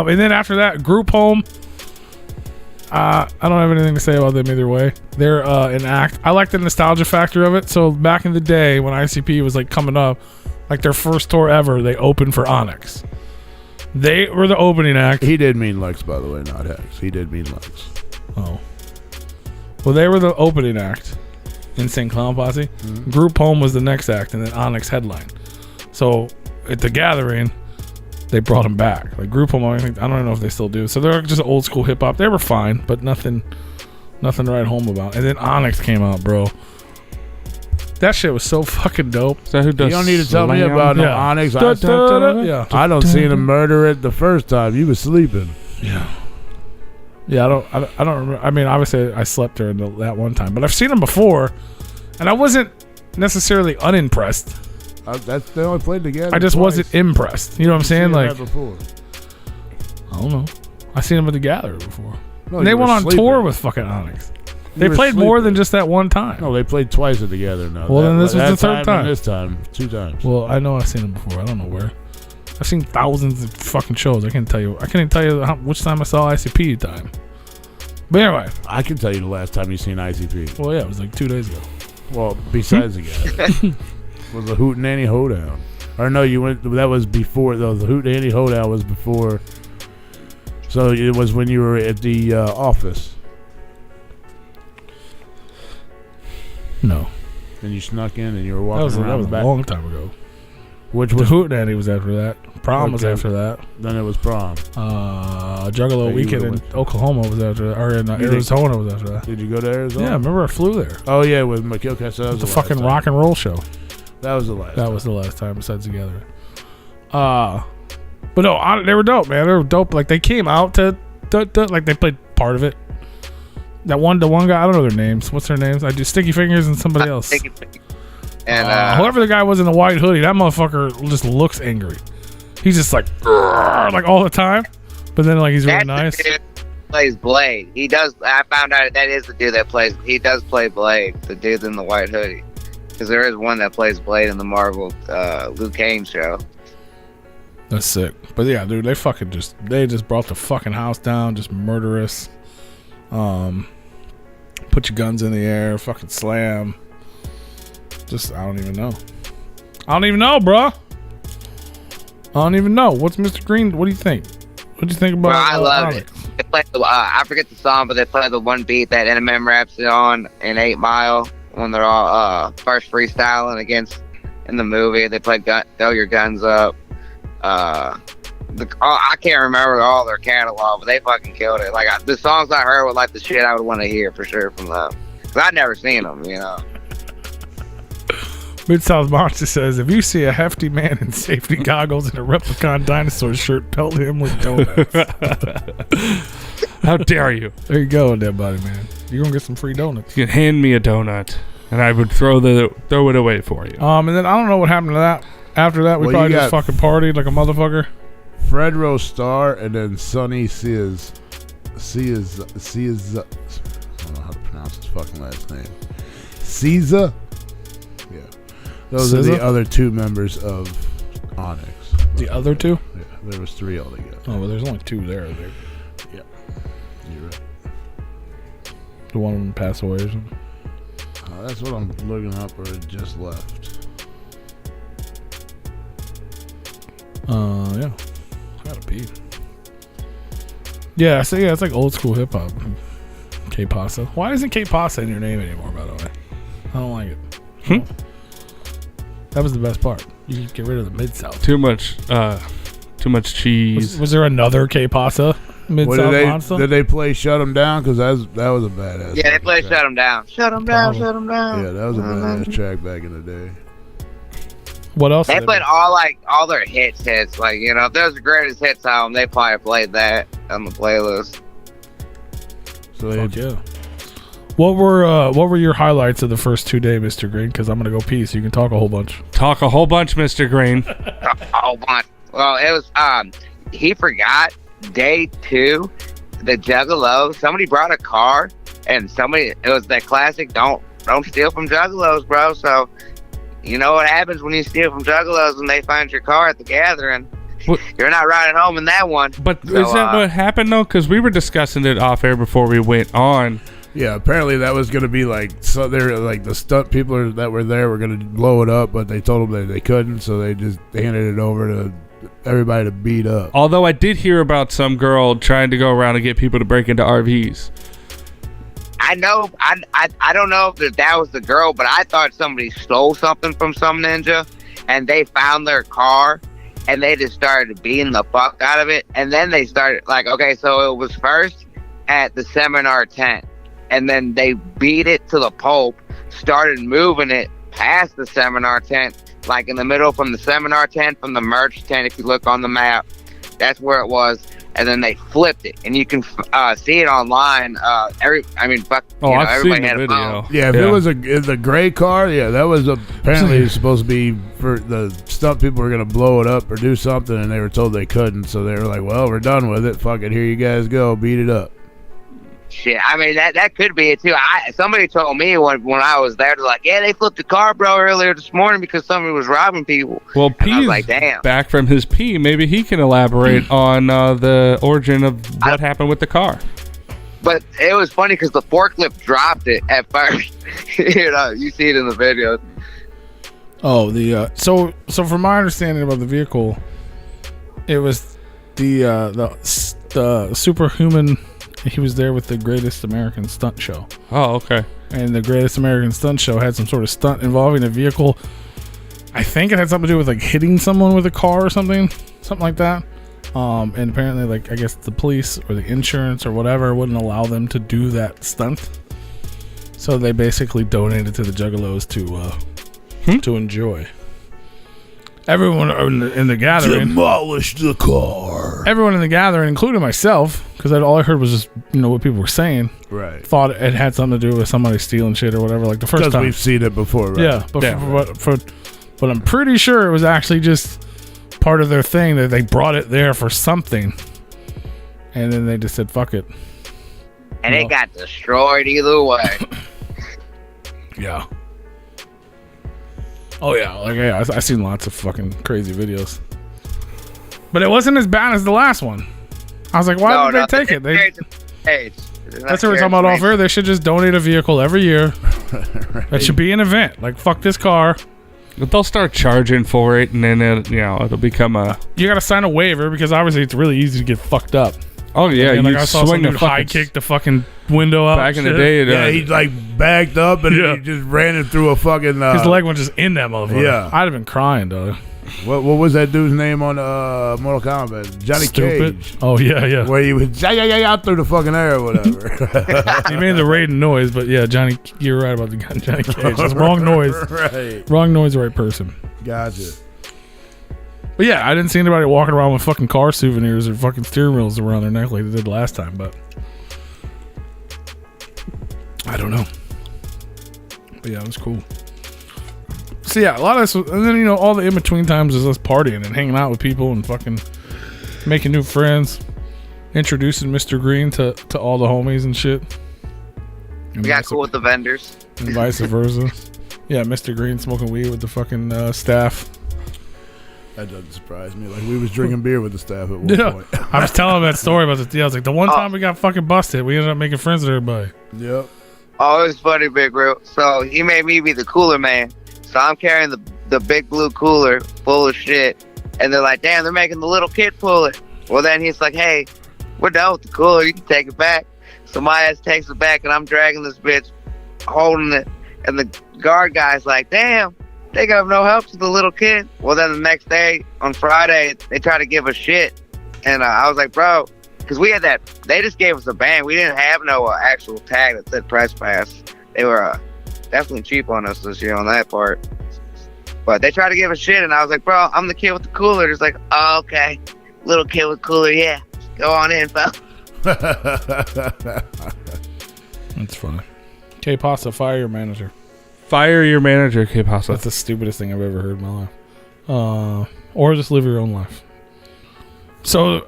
And then after that, Group Home. I don't have anything to say about them either way. They're an act. I like the nostalgia factor of it. So back in the day when ICP was like coming up, like their first tour ever, they opened for Onyx. They were the opening act. He did mean Lex, by the way, not Hex. He did mean Lex. Oh. Well, they were the opening act in St. Clown Posse. Mm-hmm. Group Home was the next act, and then Onyx headline. So at the gathering, they brought them back. Like Group Home, I don't know if they still do. So they're just old school hip hop. They were fine, but nothing to write home about. And then Onyx came out, bro. That shit was so fucking dope. Is that who does You don't need to tell me about no Onyx. Yeah. I don't seen him murder it the first time. You was sleeping. Yeah. Yeah, I don't remember. I mean, obviously I slept there that one time, but I've seen him before, and I wasn't necessarily unimpressed. They only played together. I just twice. wasn't impressed. You know what I'm saying? Like, before. I don't know. I seen them at the Gathering before. No, And they you went were on sleeping. tour with fucking Onyx. You They were played more sleeping. than just that one time. No, they played twice together now. Well, then this was that the third time. And this time, 2 times. Well, I know I've seen them before. I don't know where. I've seen thousands of fucking shows. I can't tell you. I can't even tell you which time I saw ICP time. But anyway. I can tell you the last time you seen ICP. Well, yeah, it was like 2 days ago. Well, besides the guy, was the Hootenanny Hoedown. Or no, you went. That was before though. The Hootenanny Hoedown was before. So it was when you were at the office. No. And you snuck in and you were That walking was around a the back. long time ago. Which The was Hootenanny was after that. Prom was Okay. after that. then it was prom. Juggalo you Weekend in would've went to. Oklahoma was after that. Or in did. Arizona was after that. Did you go to Arizona? Yeah, remember I flew there. Oh yeah, with McKill. Okay, so that was The the fucking last rock and roll show. time. That was the last. That was the last time besides together. But no, they were dope, man. They were dope. Like they came out to like they played part of it. The one guy, I don't know their names. What's their names? I do Sticky Fingers and somebody else. And whoever the guy was in the white hoodie, that motherfucker just looks angry. He's just like all the time. But then like he's really that's nice. the dude who plays Blade. He does. I found out that is the dude that plays. He does play Blade. The dude in the white hoodie. Because there is one that plays Blade in the Marvel Luke Cage show. That's sick. But yeah, dude, they just brought the fucking house down, just murderous. Put your guns in the air, fucking slam. Just I don't even know, bro. I don't even know. What's Mr. Green? What do you think? What do you think about? Bro, I love Onyx? it. They play I forget the song, but they play the one beat that Eminem raps it on in 8 Mile when they're all first freestyling against in the movie. They play Throw Your Guns Up. I can't remember all their catalog, but they fucking killed it. Like the songs I heard were like the shit I would want to hear for sure from them. Cause I'd never seen them, you know. Mid-South Monster says, if you see a hefty man in safety goggles and a Replicon dinosaur shirt, pelt him with donuts. How dare you? There you go, dead body man. You're gonna get some free donuts. You can hand me a donut, and I would throw it away for you. And then I don't know what happened to that. After that, we Well, probably you just got- fucking partied like a motherfucker. Fred Rostar and then Sonny Sears. I don't know how to pronounce his fucking last name. Caesar? Yeah. Those are the SZA? other 2 members of Onyx. The other 2? Yeah, there was 3 altogether. Oh, well, there's only 2 there. You're right. The one of them passed away or something. That's what I'm looking up, or it just left. Yeah. Gotta be. Yeah, so yeah, it's like old school hip hop. K-Pasa. Why isn't K-Pasa in your name anymore, by the way? I don't like it. That was the best part. You could get rid of the Mid-South. Too much cheese. Was there another K-Pasa? Mid-South Monster? Did they play Shut 'Em Down? Because that was a badass. Yeah, they play track. Shut 'Em Down. Shut 'em down, shut 'em down. Yeah, that was a badass track back in the day. What else? They did played all their hits. Like, you know, if there's the greatest hits album, they probably played that on the playlist. So Fuck yeah. What were your highlights of the first 2 days, Mr. Green? Because I'm gonna go pee, so you can talk a whole bunch. Talk a whole bunch, Mr. Green. Oh my! Well, it was he forgot day 2, the Juggalos. Somebody brought a car, and it was that classic don't steal from Juggalos, bro. So you know what happens when you steal from Juggalos and they find your car at the gathering. What? You're not riding home in that one. But So, is that what happened though? Because we were discussing it off air before we went on. yeah, apparently that was going to be like, so they're like the stunt people that were there were going to blow it up, but they told them that they couldn't, so they just handed it over to everybody to beat up. Although I did hear about some girl trying to go around and get people to break into RVs. I know. I don't know if that was the girl, but I thought somebody stole something from some ninja, and they found their car, and they just started beating the fuck out of it. And then they started like, okay, so it was first at the seminar tent, and then they beat it to the Pope, started moving it past the seminar tent, like in the middle from the seminar tent, from the merch tent. If you look on the map, that's where it was. And then they flipped it, and you can see it online. I've seen everybody the had a video. phone. Yeah, if it was the gray car, yeah, that was apparently supposed to be for the stunt people were going to blow it up or do something, and they were told they couldn't, so they were like, well, we're done with it. Fuck it, here you guys go, beat it up. Shit, I mean that could be it too. Somebody told me when I was there, they're like, yeah, they flipped the car, bro, earlier this morning because somebody was robbing people. Well, And I P's was like, damn. back from his pee. Maybe he can elaborate on the origin of what happened with the car. But it was funny because the forklift dropped it at first. You know, you see it in the video. Oh, so from my understanding about the vehicle, it was the superhuman. He was there with the Greatest American Stunt Show. Oh, okay. And the Greatest American Stunt Show had some sort of stunt involving a vehicle. I think it had something to do with like hitting someone with a car or something like that. And apparently, like, I guess the police or the insurance or whatever wouldn't allow them to do that stunt. So they basically donated to the Juggalos to enjoy. Everyone in the gathering Demolish the car. everyone in the gathering, including myself, because all I heard was just what people were saying. Right. Thought it had something to do with somebody stealing shit or whatever. Like the first Because time we've seen it before, right? Yeah, but I'm pretty sure it was actually just part of their thing that they brought it there for something, and then they just said fuck it. And it got destroyed either way. Yeah. Oh yeah, I seen lots of fucking crazy videos, but it wasn't as bad as the last one. I was like, why did they take it? That's what we're talking about off air. They should just donate a vehicle every year. Right. That should be an event. Like fuck this car. But they'll start charging for it, and then it'll become a. You got to sign a waiver because obviously it's really easy to get fucked up. Oh yeah, and, I saw some dude high kick the fucking window up. Back in the day, he like backed up and he just ran it through a fucking. His leg went just in that motherfucker. Yeah, I'd have been crying, dog. What was that dude's name on Mortal Kombat? Johnny Cage. Oh yeah. Where he was out through the fucking air or whatever. He made the Raiden noise, but yeah, Johnny, you're right about the Johnny Cage. It's wrong noise. Right. Wrong noise, right person. Gotcha. But yeah, I didn't see anybody walking around with fucking car souvenirs or fucking steering wheels around their neck like they did last time, but I don't know. But yeah, it was cool. So yeah, a lot of this, and then all the in between times is us partying and hanging out with people and fucking making new friends, introducing Mr. Green to all the homies and shit. And we got cool with the vendors. And vice versa. Yeah, Mr. Green smoking weed with the fucking staff. That doesn't surprise me. Like we was drinking beer with the staff at one point. I was telling him that story about the deal. I was like, the one time we got fucking busted, we ended up making friends with everybody. Yep. Oh, it was funny, Big Real. So he made me be the cooler man. So I'm carrying the big blue cooler full of shit. And they're like, damn, they're making the little kid pull it. Well, then he's like, hey, we're done with the cooler. You can take it back. So my ass takes it back, and I'm dragging this bitch, holding it. And the guard guy's like, damn, they got no help to the little kid. Well, then the next day, on Friday, they try to give us shit. And I was like, bro, because we had that, they just gave us a band. We didn't have no actual tag that said press pass. They were definitely cheap on us this year on that part. But they tried to give us shit, and I was like, bro, I'm the kid with the cooler. It's like, oh, okay. Little kid with cooler, yeah. Go on in, fella. That's funny. K-Pasta, fire your manager. Fire your manager, K-Pasta. That's the stupidest thing I've ever heard in my life. Or just live your own life. So,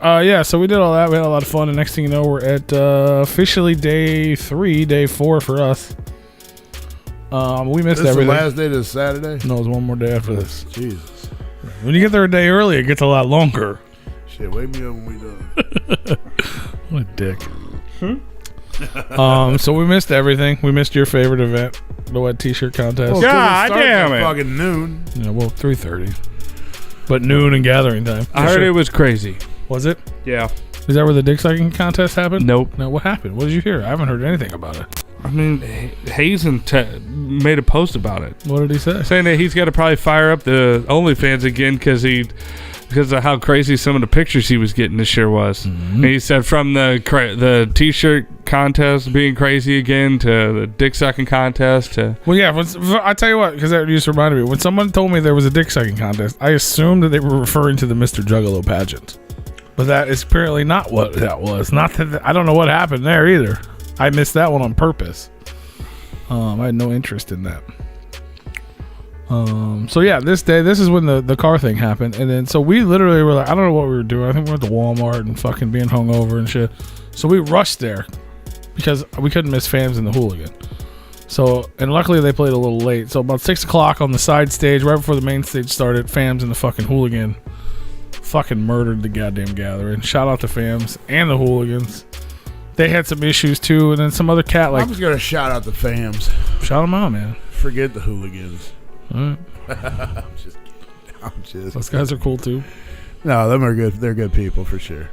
so we did all that. We had a lot of fun. And next thing you know, we're at officially day 4 for us. We missed everything. This is the last day this Saturday? No, it's one more day after this. Jesus. When you get there a day early, it gets a lot longer. Shit, wake me up when we done. What a dick. So we missed everything. We missed your favorite event, the wet t-shirt contest. Well, God damn it. Fucking noon. Yeah, well, 3:30. But noon and gathering time. I heard it was crazy. Was it? Yeah. Is that where the dick sucking contest happened? Nope. No, what happened? What did you hear? I haven't heard anything about it. I mean, Hazen made a post about it. What did he say? Saying that he's got to probably fire up the OnlyFans again because of how crazy some of the pictures he was getting this year was. Mm-hmm. And he said from the t-shirt contest being crazy again to the dick sucking contest to. Well, yeah. I tell you what, because that just reminded me. When someone told me there was a dick sucking contest, I assumed that they were referring to the Mr. Juggalo pageant. But that is apparently not what that was. Not that I don't know what happened there either. I missed that one on purpose. I had no interest in that. So yeah, this is when the car thing happened, and then so we literally were like, I don't know what we were doing. I think we went to Walmart and fucking being hungover and shit. So we rushed there because we couldn't miss Fams and the Hooligan. So, and luckily they played a little late. So about 6 o'clock on the side stage, right before the main stage started, Fams and the fucking Hooligan fucking murdered the goddamn gathering. Shout out to Fams and the Hooligans. They had some issues too, and then some other cat like. I'm just gonna shout out the Fams. Shout them out, man. Forget the Hooligans. All right. I'm just. Those guys are cool too. No, them are good. They're good people for sure.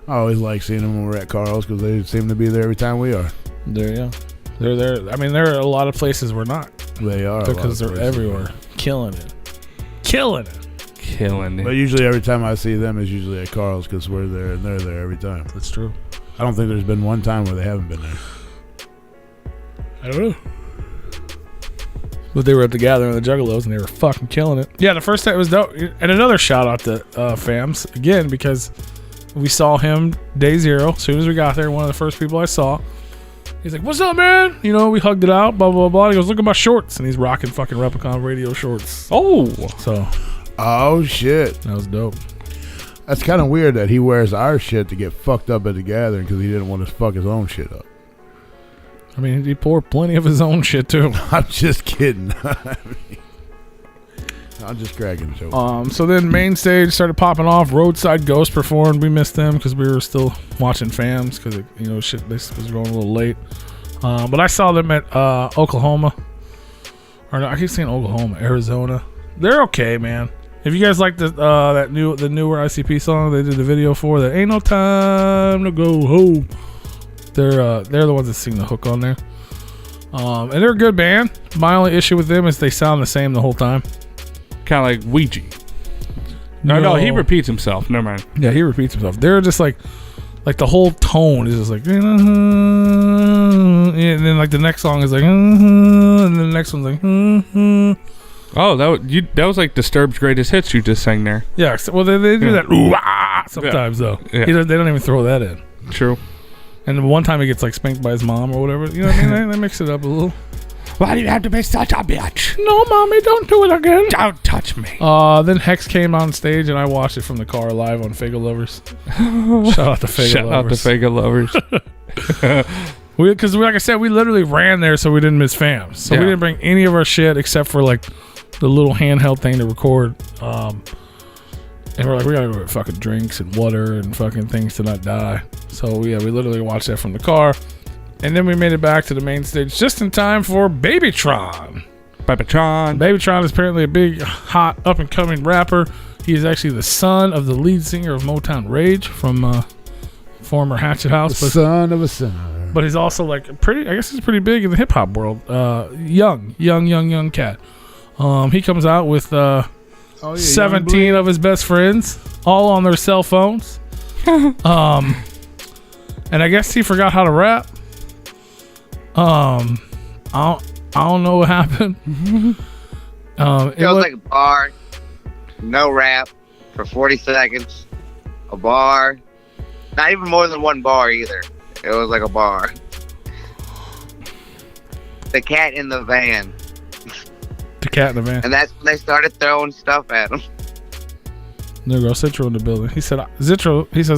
I always like seeing them when we're at Carl's because they seem to be there every time we are. They're there. I mean, there are a lot of places we're not. They are because they're everywhere, killing it. But usually every time I see them is usually at Carl's because we're there and they're there every time. That's true. I don't think there's been one time where they haven't been there. I don't know. But they were at the gathering of the Juggalos, and they were fucking killing it. Yeah, the first time it was dope. And another shout out to Fams, again, because we saw him day zero. As soon as we got there, one of the first people I saw. He's like, "What's up, man?" You know, we hugged it out, blah, blah, blah. He goes, "Look at my shorts." And he's rocking fucking Replicon radio shorts. Oh. So, Oh, shit. that was dope. That's kind of weird that he wears our shit to get fucked up at the gathering because he didn't want to fuck his own shit up. I mean, he poured plenty of his own shit, too. I'm just kidding. I'm just cracking a joke. So then main stage started popping off. Roadside Ghost performed. We missed them because we were still watching Fams because, you know, shit, this was going a little late. But I saw them at Oklahoma. Or no, I keep saying Oklahoma, Arizona. They're okay, man. If you guys like the newer ICP song they did the video for, that Ain't No Time to Go Home. They're the ones that sing the hook on there. And they're a good band. My only issue with them is they sound the same the whole time. Kind of like Ouija. No, he repeats himself. Never mind. Yeah, he repeats himself. They're just like the whole tone is just like, and then like the next song is like, and then the next one's like, Oh, that was like Disturbed's greatest hits you just sang there. yeah. Well, they do that sometimes though. Yeah. They don't even throw that in. True. And the one time he gets like spanked by his mom or whatever, you know what I mean? They mix it up a little. Why do you have to be such a bitch? No, mommy, don't do it again. Don't touch me. Then Hex came on stage and I watched it from the car live on Fega Lovers. Shout out to Fega Lovers. Because like I said, we literally ran there so we didn't miss Fams. So we didn't bring any of our shit except for like the little handheld thing to record. And we're like, we gotta go get fucking drinks and water and fucking things to not die. So yeah, we literally watched that from the car. And then we made it back to the main stage just in time for Babytron. Babytron is apparently a big, hot, up-and-coming rapper. He is actually the son of the lead singer of Motown Rage from former Hatchet House. The son of a sinner. But he's also like I guess he's pretty big in the hip-hop world. Young cat. He comes out with 17 of his best friends, all on their cell phones. And I guess he forgot how to rap. I don't know what happened. It was like a bar, no rap for 40 seconds, a bar, not even more than one bar either. It was like a bar. The cat in the van. The cat in the van. And that's when they started throwing stuff at him. There goes Zitro in the building. He said,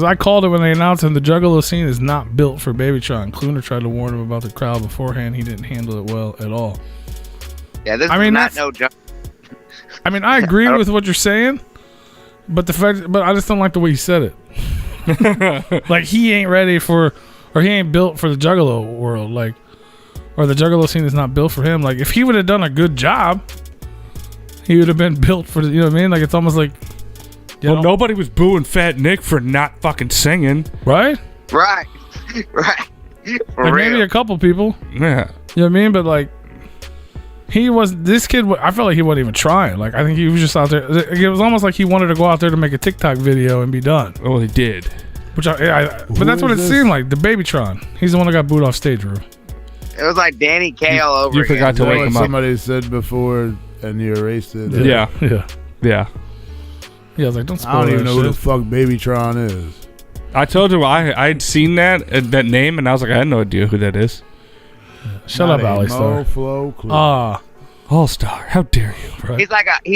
I called it when they announced him. The Juggalo scene is not built for Babytron. Kluner tried to warn him about the crowd beforehand. He didn't handle it well at all. Yeah, this is not no joke. I mean, I agree with what you're saying, but I just don't like the way he said it. Like, he ain't ready for, or he ain't built for the Juggalo world. Like, or the Juggalo scene is not built for him. Like, if he would have done a good job, he would have been built for, you know what I mean? Like, it's almost like, well, nobody was booing Fat Nick for not fucking singing. Right? Right. Like maybe a couple people. Yeah. You know what I mean? But like, this kid, I felt like he wasn't even trying. Like, I think he was just out there. It was almost like he wanted to go out there to make a TikTok video and be done. Well, he did. But that's what it seemed like. The Babytron. He's the one that got booed off stage, bro. It was like Danny Kaye all over You again. forgot to wake him up. Somebody said before and you erased it. Yeah. I was like, don't spoil I don't even know who shit. the fuck Babytron is. I told you I'd seen that name, and I was like, I had no idea who that is. Shut up, Ali Star. All Star, how dare you? Right? He's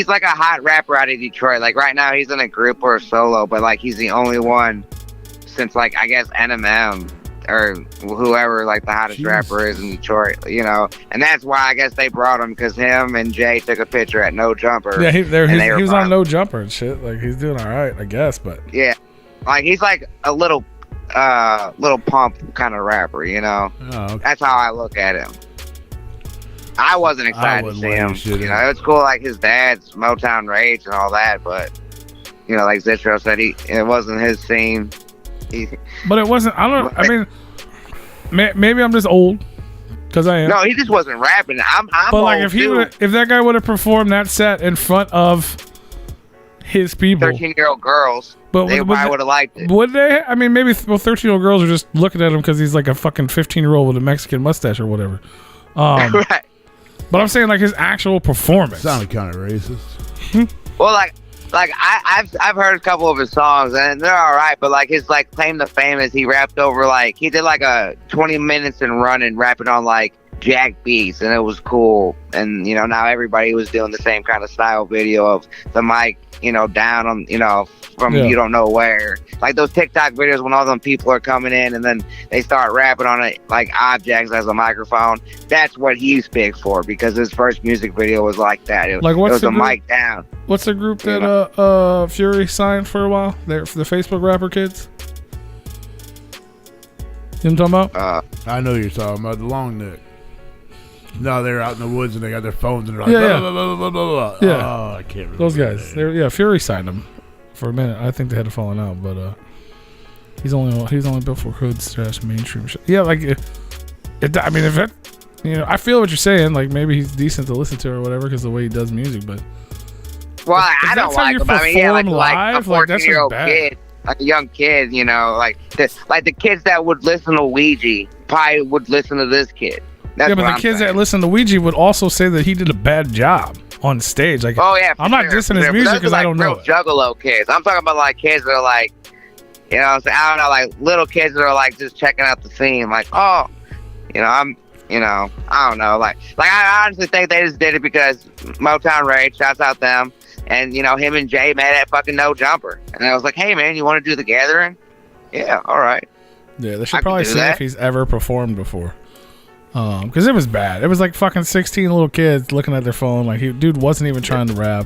like a hot rapper out of Detroit. Like right now, he's in a group or a solo, but like he's the only one since like I guess NMM or whoever like the hottest rapper is in Detroit, you know. And that's why I guess they brought him because him and Jay took a picture at No Jumper. Yeah, he was on No Jumper and shit. Like he's doing all right, I guess. But yeah, like he's like a little pump kind of rapper, you know. Oh, okay. That's how I look at him. I wasn't excited to see him. You know, it's cool like his dad's Motown Rage and all that, but you know, like Zitro said, it wasn't his scene. But it wasn't. I mean, maybe I'm just old because I am. No, he just wasn't rapping. I'm but like old if that guy would have performed that set in front of his people, 13-year-old girls, they probably would have liked it. Would they? I mean, maybe 13-year-old girls are just looking at him because he's like a fucking 15-year-old with a Mexican mustache or whatever. Right. But I'm saying like his actual performance. Sounded kind of racist. Well, I've heard a couple of his songs and they're all right, but like his like claim to fame is he rapped over like he did like a 20 minutes and running rapping on like jack beats, and it was cool. And you know, now everybody was doing the same kind of style video of the mic, you know, down on, you know, from you don't know where, like those TikTok videos when all them people are coming in and then they start rapping on it like objects as a microphone. That's what he's big for, because his first music video was like that. It was a mic down. What's the group that Fury signed for a while? They're for the Facebook rapper kids. You know what I'm talking about? I know you're talking about the long neck. No, they're out in the woods and they got their phones and they're like, Yeah, blah, blah, blah, blah, blah, blah. Yeah. Oh, I can't remember. Those guys. Fury signed him for a minute. I think they had to falling out, but he's only built for hood / mainstream shit. Yeah, like I mean, if it, you know, I feel what you're saying. Like maybe he's decent to listen to or whatever because the way he does music, but well, I don't like him. I mean, yeah, like a live, 14-year-old kid, like a young kid, you know, like the kids that would listen to Ouija probably would listen to this kid. That's yeah, but the kids that listen to Ouija would also say that he did a bad job on stage. Like, oh yeah, I'm not dissing his music because I don't know it. Juggalo kids. I'm talking about like kids that are like, you know, I don't know, like little kids that are like just checking out the scene. Like, oh, you know, I don't know. Like I honestly think they just did it because Motown Rage, shouts out them, and you know, him and Jay met at fucking No Jumper, and I was like, hey man, you want to do the gathering? Yeah, all right. Yeah, they should probably see if he's ever performed before. Because it was bad. It was like fucking 16 little kids looking at their phone. Like, dude wasn't even trying to rap.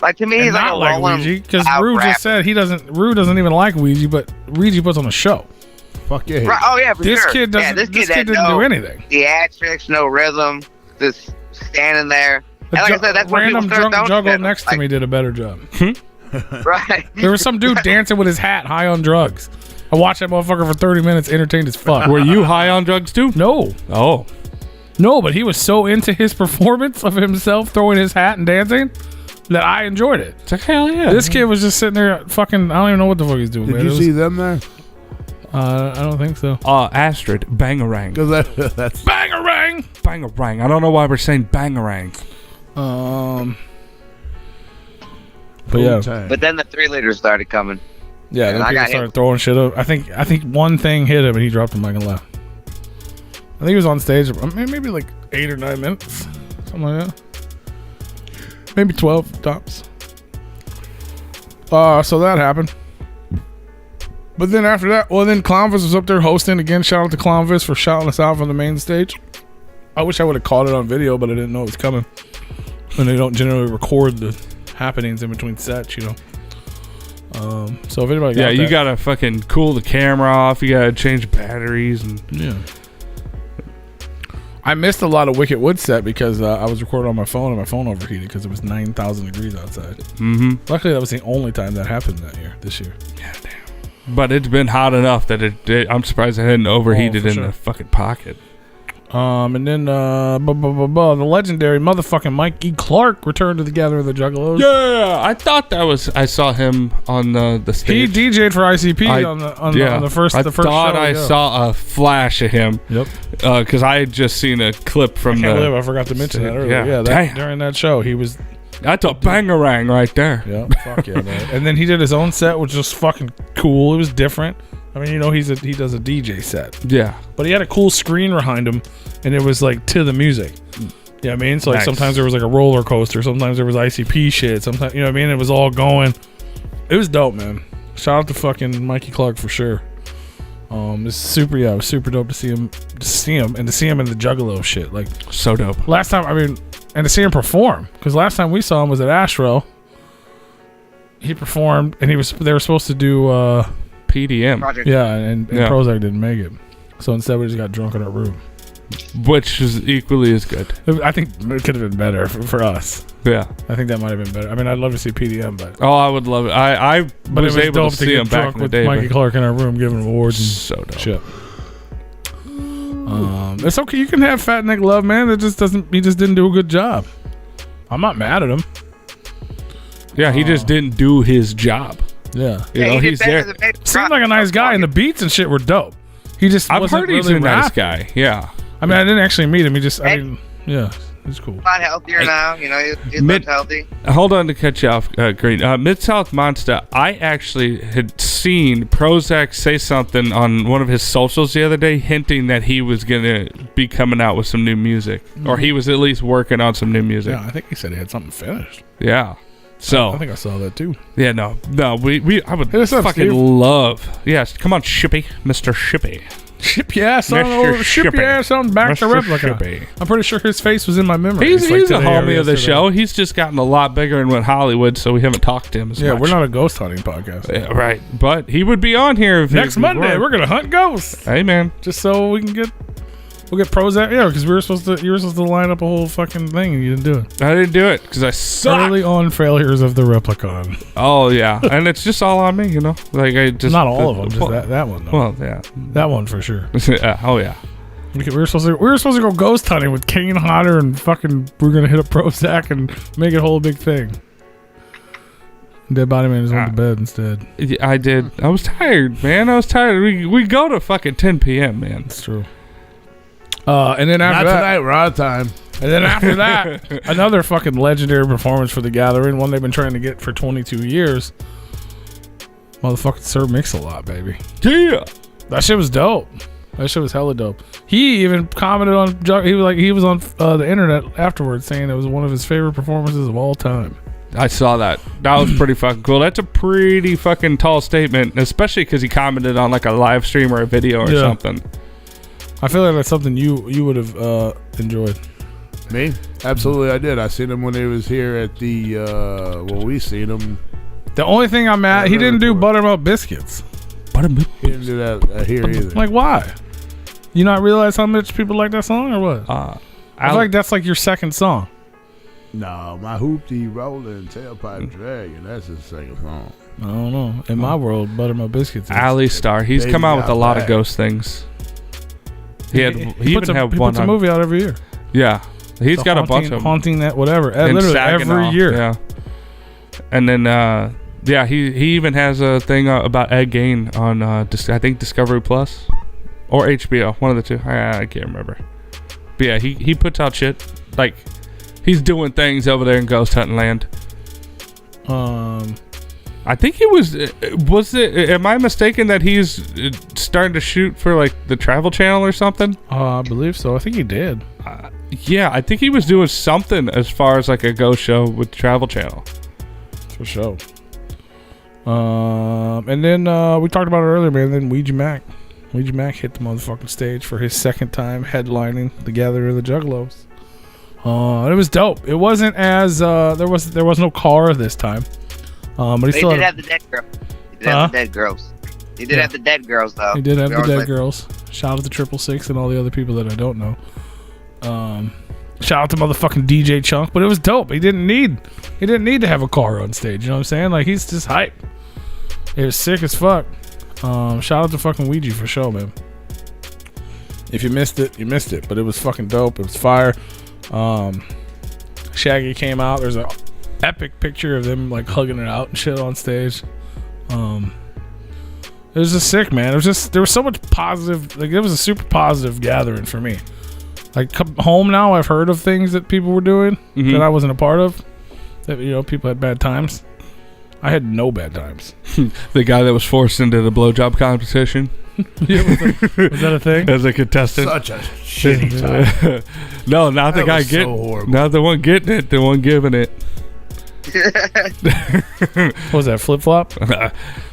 Like, to me, he's not like Ouija. Because Rue just said Rue doesn't even like Ouija, but Ouija puts on a show. Fuck yeah. Right, oh yeah, for this sure. Kid doesn't. This kid didn't do anything. Theatrics, no rhythm, just standing there. And like I said, that's random drunk juggle next to me did a better job. Right. There was some dude dancing with his hat, high on drugs. I watched that motherfucker for 30 minutes, entertained as fuck. Were you high on drugs too? No. Oh. No, but he was so into his performance of himself throwing his hat and dancing that I enjoyed it. It's like, hell yeah. This kid was just sitting there fucking, I don't even know what the fuck he's doing. Did you see them there? I don't think so. Astrid, bangarang. Because that's Bangarang! Bangarang. I don't know why we're saying bangarang. But yeah. But then the 3 liters started coming. Yeah, then people started throwing shit up. I think one thing hit him and he dropped the mic and left. I think he was on stage maybe like 8 or 9 minutes. Something like that. Maybe 12 tops. So that happened. But then after that, then Clownvis was up there hosting again. Shout out to Clownvis for shouting us out from the main stage. I wish I would have caught it on video, but I didn't know it was coming. And they don't generally record the happenings in between sets, you know. So if anybody got you gotta fucking cool the camera off. You gotta change batteries and I missed a lot of Wicked Wood set because I was recording on my phone and my phone overheated because it was 9,000 degrees outside. Mm-hmm. Luckily, that was the only time that happened this year. Yeah, damn. But it's been hot enough that I'm surprised it hadn't overheated in the fucking pocket. And then the legendary motherfucking Mike E. Clark returned to the Gathering of the Juggalos. Yeah, I thought that was. I saw him on the stage. He DJ'd for ICP on the first. I the first thought show, I saw a flash of him. Yep. Because I had just seen a clip from I can't believe I forgot to mention that earlier. Yeah, during that show he was. That's a bangarang right there. Yeah, fuck yeah, man. And then he did his own set, which was fucking cool. It was different. I mean, you know, he does a DJ set. Yeah. But he had a cool screen behind him, and it was like to the music. You know what I mean? So like sometimes there was like a roller coaster, sometimes there was ICP shit, sometimes, you know what I mean? It was all going. It was dope, man. Shout out to fucking Mikey Clark for sure. It was super dope to see him and to see him in the Juggalo shit. Like, so dope. Last time, I mean, and to see him perform, because last time we saw him was at Astro. He performed, and they were supposed to do PDM. Project. Yeah, and Prozac didn't make it. So instead, we just got drunk in our room. Which is equally as good. I think it could have been better for us. Yeah. I think that might have been better. I mean, I'd love to see PDM, but... Oh, I would love it. I was able to see him back in the day. Mikey Clark in our room giving awards and so dope. Shit. It's okay. You can have Fat Neck Love, man. He just didn't do a good job. I'm not mad at him. Yeah, he just didn't do his job. Yeah. You know, he's there. Seemed like a nice guy, and the beats and shit were dope. He just I've wasn't heard he's really a nice guy. Yeah. I mean, I didn't actually meet him. He He's cool. A lot healthier now. You know, he Mid- lives healthy. Hold on to cut you off, Green. Mid-South Monster, I actually had seen Prozac say something on one of his socials the other day, hinting that he was going to be coming out with some new music. Or he was at least working on some new music. Yeah, I think he said he had something finished. Yeah. So I think I saw that too. yeah, no, I would Hey, what's up, fucking Steve? love. Yes, come on, Shippy, Mr. Shippy. Ship your ass on Mr. over. Ship Shippy. your ass on back to Mr. Replica. Shippy. I'm pretty sure his face was in my memory. He's like a today or homie of the yesterday. show. He's just gotten a lot bigger and went Hollywood, so we haven't talked to him as Yeah, much. we're not a ghost hunting podcast. Yeah, right, but he would be on here if Next he Monday, were. we're gonna hunt ghosts. Hey man, Just so we'll get Prozac. Yeah, because you were supposed to line up a whole fucking thing and you didn't do it. I didn't do it because I suck. Early on failures of the Replicon. Oh yeah, and it's just all on me, you know. Like I just Not all of them, just well, that one though. Well, yeah. That one for sure. Oh yeah. We were supposed to go ghost hunting with Kane Hodder and fucking we're gonna hit up Prozac and make it a whole big thing. Dead Body Man is on the bed instead. Yeah, I did. I was tired, man. I was tired. We go to fucking 10 p.m., man. That's true. And then after Not that, tonight. We're out of time. and then after that, another fucking legendary performance for the Gathering, one they've been trying to get for 22 years. Motherfucking Sir Mix-a-Lot, baby. Yeah. That shit was dope. That shit was hella dope. He even commented on he was on the internet afterwards saying it was one of his favorite performances of all time. I saw that. That was pretty fucking cool. That's a pretty fucking tall statement, especially because he commented on like a live stream or a video or Yeah. something. I feel like that's something you would have enjoyed. Me? Absolutely, I did. I seen him when he was here at the. We seen him. The only thing I'm mad, he didn't do buttermilk biscuits. He didn't do that here either. Like, why? You not realize how much people like that song or what? I feel like that's like your second song. No, my hoopty rolling tailpipe dragon. That's his second song. I don't know. In my world, buttermilk biscuits. Ali Star. He's Baby come out with a got lot of back. ghost things. He puts even had he one. puts a movie out every year. Yeah, he's The got a bunch of them. haunting that whatever. In Literally Saginaw, every year. Yeah, and then yeah, he even has a thing about Ed Gein on I think Discovery Plus or HBO, one of the two. I can't remember. But yeah, he puts out shit like he's doing things over there in Ghost Hunting Land. I think he was it? Am I mistaken that he's starting to shoot for like the Travel Channel or something? I believe so. I think he did. Yeah, I think he was doing something as far as like a ghost show with Travel Channel. For sure. And then we talked about it earlier, man. Then Ouija Mac hit the motherfucking stage for his second time headlining the Gathering of the Juggalos. It was dope. It wasn't as there was no car this time. But he They still did had, have the dead girl. He did have the dead girls. He did have the dead girls though. he did have We the always dead like- girls. Shout out to 666 and all the other people that I don't know. Shout out to motherfucking DJ Chunk, but it was dope. He didn't need to have a car on stage. You know what I'm saying? Like he's just hype. It was sick as fuck. Shout out to fucking Ouija for sure, man. If you missed it, you missed it. But it was fucking dope. It was fire. Shaggy came out. There's a epic picture of them like hugging it out and shit on stage. It was just sick, man. It was just there was so much positive. Like it was a super positive gathering for me. Like come home now, I've heard of things that people were doing that I wasn't a part of. That people had bad times. I had no bad times. The guy that was forced into the blowjob competition Was that a thing? as a contestant. Such a shitty time. No, not the That guy was so getting. horrible. Not the one getting it. The one giving it. What was that, flip flop?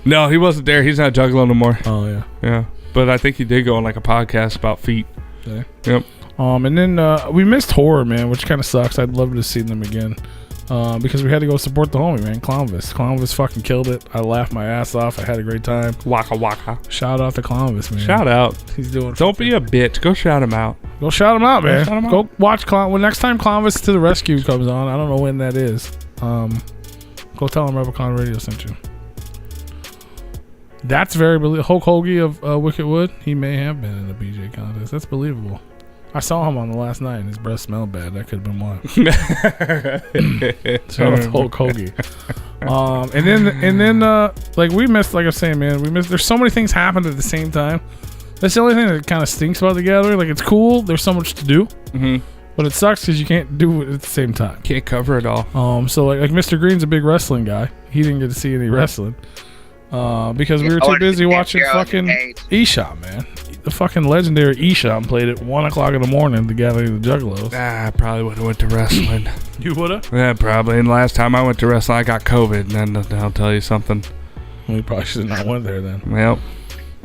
No, he wasn't there. He's not juggling no more. Oh yeah. Yeah, but I think he did go on like a podcast about feet. Yeah. Yep. And then we missed Horror, man, which kind of sucks. I'd love to see them again. Because we had to go support the homie, man, Clownvis. Clownvis fucking killed it. I laughed my ass off. I had a great time. Waka waka. Shout out to Clownvis, man. Shout out. He's doing. Don't be a bitch. Go shout him out. Go shout him out, man. shout him Go out. watch Clown. Well, next time Clownvis to the Rescue comes on, I don't know when that is. Go tell him Replicon Radio sent you. That's very believable. Hulk Hoagie of Wicked Wood, he may have been in the BJ contest. That's believable. I saw him on the last night and his breath smelled bad. That could have been why. Shout out to Hulk Hoagie. And then like we missed, like I was saying, man, we missed. There's so many things happened at the same time. That's the only thing that kind of stinks about the gathering. Like it's cool. There's so much to do. But it sucks because you can't do it at the same time. Can't cover it all. So like Mr. Green's a big wrestling guy. He didn't get to see any wrestling because we were too busy watching fucking Esham, man. The fucking legendary Esham played at 1 o'clock in the morning, the Gathering of the Juggalos. I probably would have went to wrestling. You woulda? Yeah, probably. And last time I went to wrestling, I got COVID. And then I'll tell you something. We probably should have not went there then. Yep.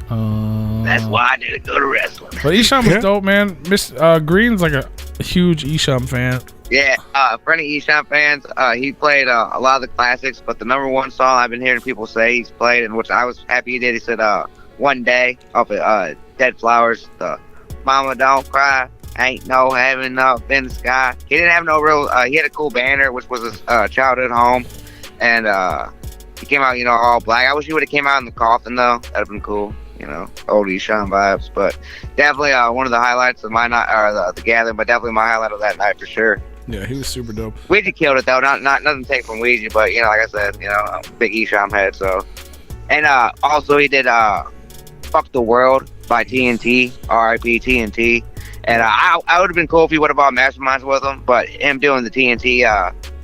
That's why I didn't go to wrestling. But Esham was dope, man. Miss Green's like a huge Esham fan. Yeah, for any Esham fans, he played a lot of the classics, but the number one song I've been hearing people say he's played, and which I was happy he did, he said, One Day, off of Dead Flowers, the Mama Don't Cry, Ain't No Heaven Up in the Sky. He didn't have no real, he had a cool banner, which was his childhood home, and he came out, all black. I wish he would have came out in the coffin, though. That'd have been cool. Old Esham vibes, but definitely one of the highlights of my night, or the gathering, but definitely my highlight of that night for sure. Yeah, he was super dope. Ouija killed it though, not nothing take from Ouija, but like I said, I'm a big Esham head, so. And also he did "Fuck the World" by TNT, R.I.P. TNT, and I would have been cool if he would have bought Masterminds with him, but him doing the TNT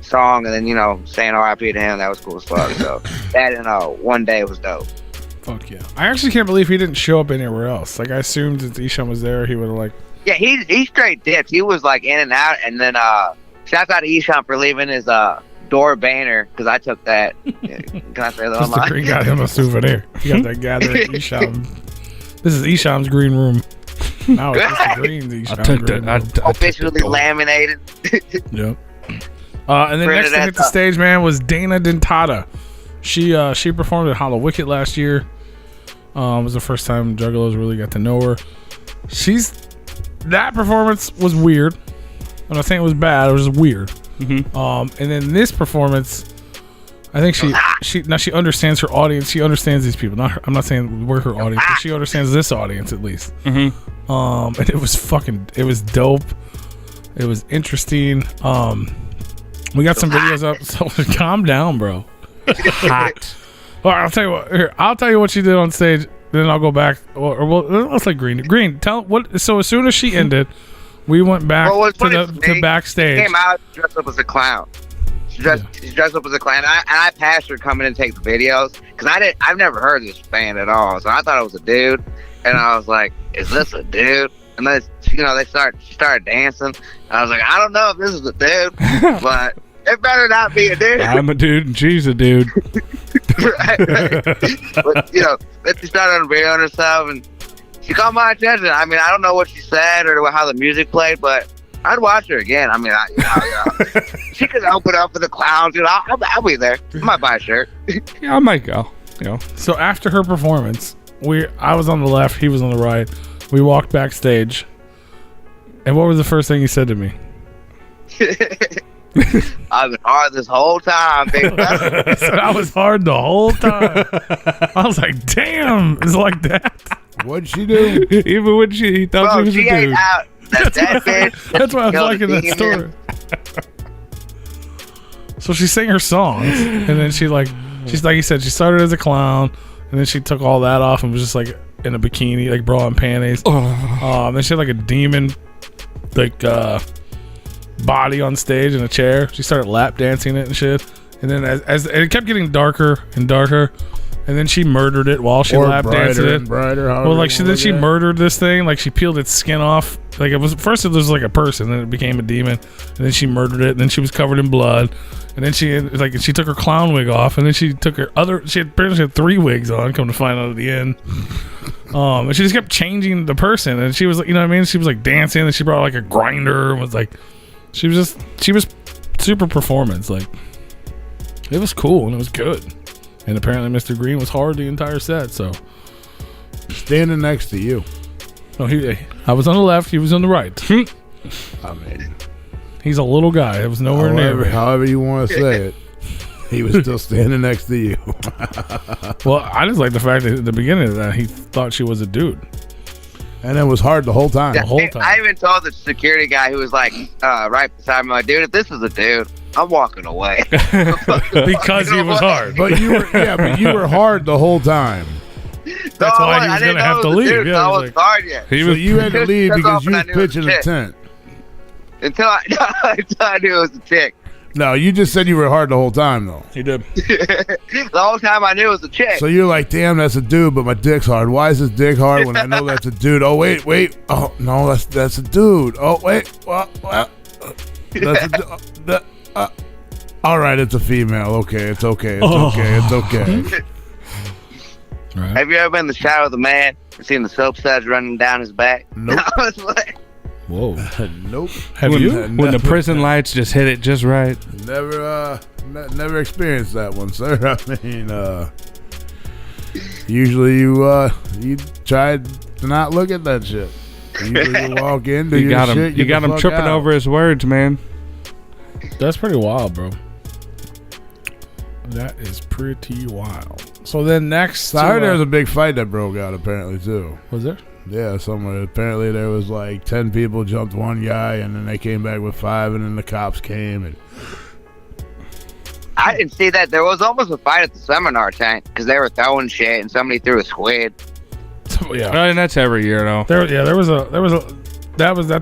song and then saying R.I.P. to him, that was cool as fuck. So that and One Day was dope. Fuck yeah. I actually can't believe he didn't show up anywhere else. Like, I assumed that Esham was there, he would have, like... Yeah, he straight dipped. He was, like, in and out, and then, shouts out to Esham for leaving his, door banner, because I took that. Can I say that online? Mr. Green got him a souvenir. He got that gathering Esham. This is Esham's green room. Now it's Mr. Green's Esham. I took that. Officially laminated. Yep. And then next to hit the stage, man, was Dana Dentata. She performed at Hollow Wicket last year. It was the first time Juggalos really got to know her. That performance was weird. I'm not saying it was bad. It was just weird. Mm-hmm. And then this performance, I think she understands her audience. She understands these people. I'm not saying we're her audience, but she understands this audience at least. Mm-hmm. And it was dope. It was interesting. We got some videos up. So calm down, bro. Hot. Well, I'll tell you what. Here, I'll tell you what she did on stage. Then I'll go back. Or let's let Green. Green, tell what. So as soon as she ended, we went back to backstage. She came out dressed up as a clown. She's dressed up as a clown. And I passed her coming in to take the videos because I've never heard this band at all. So I thought it was a dude, and I was like, "Is this a dude?" And then she started dancing. I was like, "I don't know if this is a dude, but." It better not be a dude. I'm a dude and she's a dude. Right. But, then she started unveiling herself and she caught my attention. I mean, I don't know what she said or how the music played, but I'd watch her again. I mean, she could open up for the clowns. I'll be there. I might buy a shirt. Yeah, I might go. So after her performance, I was on the left, he was on the right. We walked backstage. And what was the first thing he said to me? I've been hard this whole time, big fella. He said I was hard the whole time. I was like, damn, it's like that. What'd she do? Even when he thought she was a dude. Ain't out. That bitch. That's why I was liking that story. So she sang her songs, and then she's like you said, she started as a clown, and then she took all that off and was just like in a bikini, like bra and panties. Then she had like a demon, like body on stage in a chair. She started lap dancing it and shit. And then as it kept getting darker and darker, and then she murdered it while she lap danced it. Well, like she murdered this thing. Like she peeled its skin off. Like it was like a person, then it became a demon, and then she murdered it. And then she was covered in blood, and then she took her clown wig off, and then she took her apparently had 3 wigs on. Come to find out at the end. And she just kept changing the person, and she was like, you know what I mean? She was like dancing, and she brought like a grinder, and was like. She was super performance. Like, it was cool and it was good. And apparently Mr. Green was hard the entire set. So standing next to you. No, I was on the left. He was on the right. I mean, he's a little guy. It was nowhere near me. However you want to say it, he was still standing next to you. Well, I just like the fact that at the beginning of that he thought she was a dude. And it was hard the whole time. I even told the security guy who was like right beside me, like, dude, if this is a dude, I'm walking away. Because he was hard. But you were hard the whole time. That's why he was going to have to leave. I was hard yet. So you had to leave because you was pitching a tent. until I knew it was a chick. No, you just said you were hard the whole time, though. He did. The whole time I knew it was a chick. So you're like, damn, that's a dude, but my dick's hard. Why is this dick hard when I know that's a dude? Oh, wait. Oh, no, that's a dude. Oh, wait. That's a all right, it's a female. Okay, it's okay. It's okay. Right. Have you ever been in the shower with a man and seen the soap suds running down his back? Nope. I was like, Whoa. Nope. Have you? When the prison lights just hit it just right. Never experienced that one, sir. I mean, usually you try to not look at that shit. Usually you walk in, do You your got him. shit, You get got the him fuck tripping out. over his words, man. That's pretty wild, bro. That is pretty wild. So then next, So I heard there was a big fight that broke out apparently too. was there? Yeah, somewhere. Apparently there was like 10 people jumped one guy, and then they came back with 5, and then the cops came. And I didn't see that. There was almost a fight at the seminar tent because they were throwing shit and somebody threw a squid. Yeah. And that's every year, though. That's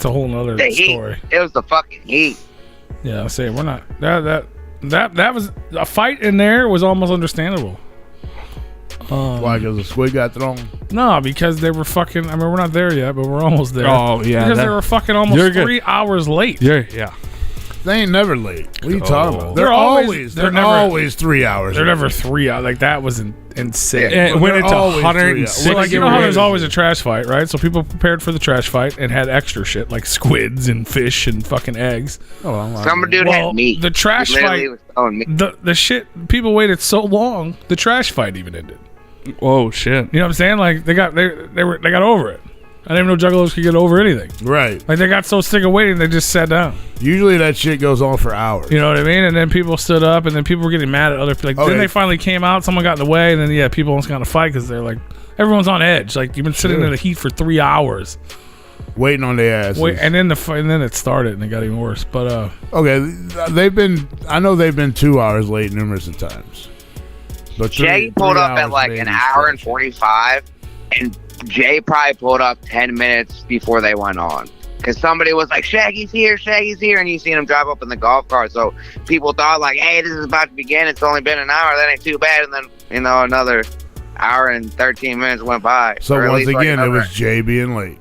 a whole nother The heat. story. It was the fucking heat. Yeah, I'm saying we're not that was a fight in there was almost understandable. why? Because the squid got thrown. No, because they were fucking. I mean, we're not there yet, but we're almost there. Oh, yeah. Because they were fucking almost You're good. 3 hours late. Yeah. They ain't never late. What are you talking about? They're They're always- they're never- always 3 hours. They're late. never 3 hours. Like that was insane. And when they're it's always 106 So like you know how Right. there's always a trash fight, right? So people prepared for the trash fight and had extra shit like squids and fish and fucking eggs. Oh, I'm like, Some dude Well, had meat. the trash He literally fight- was throwing meat. The shit people waited so long, the trash fight even ended. Oh, shit. You know what I'm saying? Like they got over it. I didn't even know Juggalos could get over anything. right. Like they got so sick of waiting, they just sat down. Usually that shit goes on for hours. You know what I mean? And then people stood up, and then people were getting mad at other people. Like, Okay. then they finally came out. Someone got in the way, and then people almost got in a fight because they're like, everyone's on edge. Like you've been sitting Sure. in the heat for 3 hours. Waiting on their asses. Wait, and then and then it started, and it got even worse. But Okay, I know they've been 2 hours late numerous of times. But Jay pulled up at like an hour and 45, and Jay probably pulled up 10 minutes before they went on. Because somebody was like, Shaggy's here, and you seen him drive up in the golf cart. So people thought like, hey, this is about to begin. It's only been an hour. That ain't too bad. And then, another hour and 13 minutes went by. So Or at once least, again, like, it was Jay being late.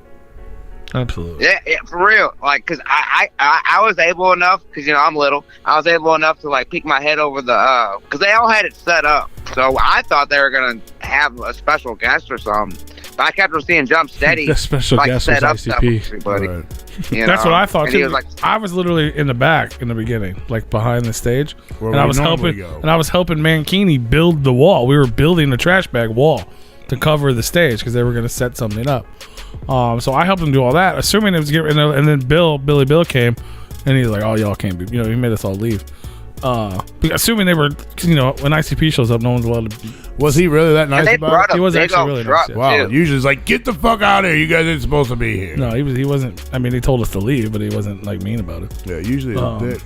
absolutely, Yeah, for real. Like, because I was able enough, because, I'm little. I was able enough to, like, peek my head over the, because they all had it set up. So I thought they were going to have a special guest or something. But I kept seeing Jump Steady. The special like, guest set was up stuff for ICP. everybody. Right. that's what I thought And too. he was like, I was literally in the back in the beginning, like behind the stage, Where and I we was normally helping. go. And I was helping Mankini build the wall. We were building the trash bag wall to cover the stage because they were going to set something up. So I helped him do all that, assuming it was getting. And then Billy Bill came, and he's like, "Oh, y'all can't be." He made us all leave. Assuming they were, when ICP shows up, no one's allowed to. Was he really that and nice they about brought it? a He was big actually old really truck, nice, Wow. too. Usually it's like, get the fuck out of here. You guys ain't supposed to be here. No, he wasn't. I mean, he told us to leave, but he wasn't like mean about it. Yeah, usually it's a dick.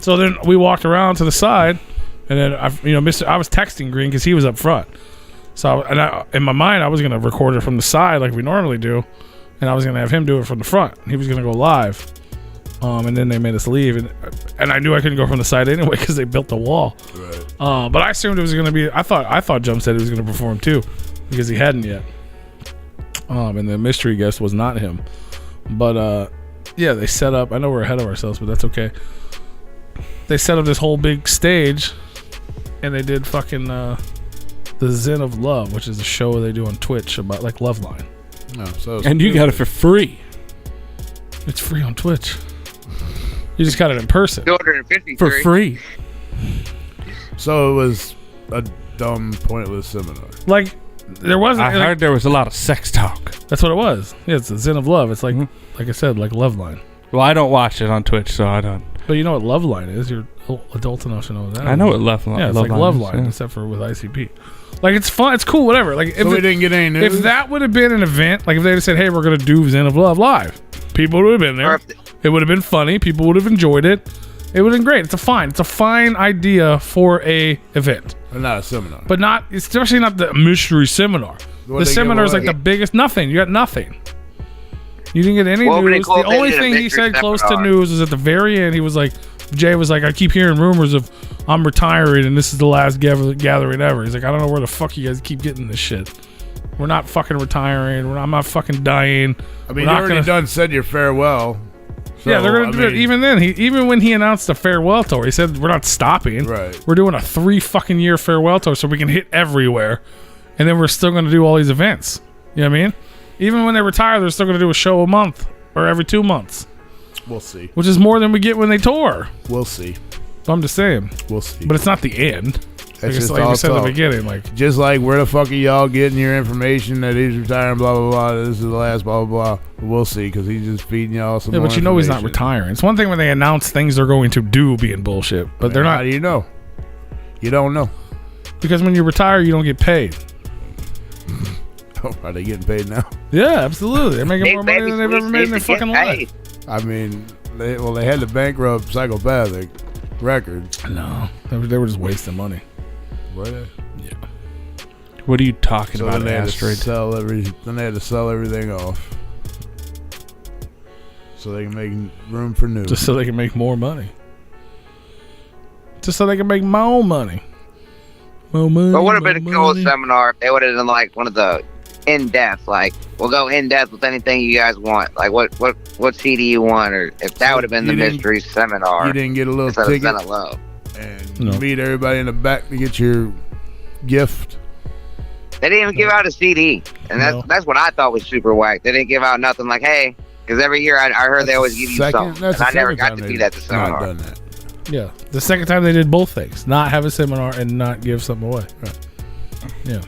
So then we walked around to the side, and then I was texting Green because he was up front. So in my mind, I was gonna record it from the side like we normally do, and I was gonna have him do it from the front. He was gonna go live, and then they made us leave, and I knew I couldn't go from the side anyway because they built the wall. Right. But I assumed it was gonna be. I thought Jump said he was gonna perform too, because he hadn't yet. And the mystery guest was not him, but yeah, they set up. I know we're ahead of ourselves, but that's okay. They set up this whole big stage, and they did fucking the Zen of Love, which is a show they do on Twitch about like Loveline. No, so And you got it for free. It's free on Twitch. You just got it in person. 253. For free. So it was a dumb, pointless seminar. Like there wasn't. I heard there was a lot of sex talk. That's what it was. Yeah, it's the Zen of Love. It's like like I said, like Loveline. Well, I don't watch it on Twitch, so I don't. But you know what Loveline is? You're adult enough to know that. I know what Love Line. Yeah, it's like Loveline, except for with ICP. Like it's fun, it's cool, whatever. Like So we didn't get any news? if that would have been an event, like if they had said, "Hey, we're gonna do Zen of Love live," people would have been there. It would have been funny. People would have enjoyed it. It would have been great. It's a fine idea for a event, Not a seminar. but not especially not the mystery seminar. What'd The they seminar is give like the away? biggest nothing. You got nothing. You didn't get any Well, but news. it cool The if they only did a thing he mystery said close to seminar. news was at the very end. He was like, Jay was like, I keep hearing rumors of I'm retiring and this is the last gathering ever. He's like, I don't know where the fuck you guys keep getting this shit. We're not fucking retiring. I'm not fucking dying. I mean, you already said your farewell. So, Yeah, they're gonna do it. Even then, even when he announced the farewell tour, he said we're not stopping. Right. We're doing a 3 fucking year farewell tour so we can hit everywhere, and then we're still gonna do all these events. You know what I mean? Even when they retire, they're still gonna do a show a month or every 2 months, We'll see. which is more than we get when they tour. We'll see. So I'm just saying. We'll see. But it's not the end. That's just like all we said at talk. the beginning. Like, Just like where the fuck are y'all getting your information that he's retiring, blah, blah, blah, this is the last, blah, blah, blah. We'll see, because he's just feeding y'all some yeah, more but you know he's not information. retiring. It's one thing when they announce things they're going to do being bullshit, but they're How not. do you know? You don't know. Because when you retire, you don't get paid. Oh, are they getting paid now? Yeah, absolutely. They're making more money than they've ever made in their fucking life. I mean, they had to bankrupt Psychopathic Records. No, they were just wasting money. Were they? Yeah. What are you talking So about, then they had to Asteroid? sell everything off, so they can make room for new. Just so they can make more money. Just so they can make more money. More money. But would have been a more cool money. seminar if they would have done like one of the in-depth, like we'll go in-depth with anything you guys want. Like what CD you want, or if that would have been the You didn't- mystery seminar You didn't get a little instead of ticket Santa Love. and No. meet everybody in the back to get your gift. They didn't even give out a CD, and No. that's what I thought was super whack. They didn't give out nothing like, hey, because every year I heard they always give you something, and I never got to be at the Not seminar. done that. Yeah. The second time they did both things. Not have a seminar and not give something away. Right. Yeah.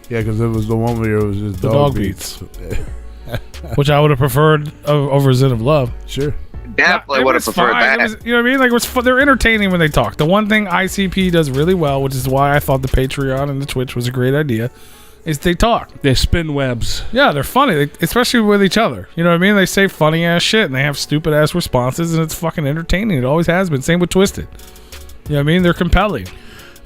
Yeah, because it was the one where it was just The dog dog beats. Which I would have preferred over Zen of Love. Sure. Definitely It would have was preferred fine. that. It was, you know what I mean? Like, they're entertaining when they talk. The one thing ICP does really well, which is why I thought the Patreon and the Twitch was a great idea, is they talk. They spin webs. Yeah, they're funny, especially with each other. You know what I mean? They say funny ass shit and they have stupid ass responses, and it's fucking entertaining. It always has been. Same with Twisted. You know what I mean? They're compelling.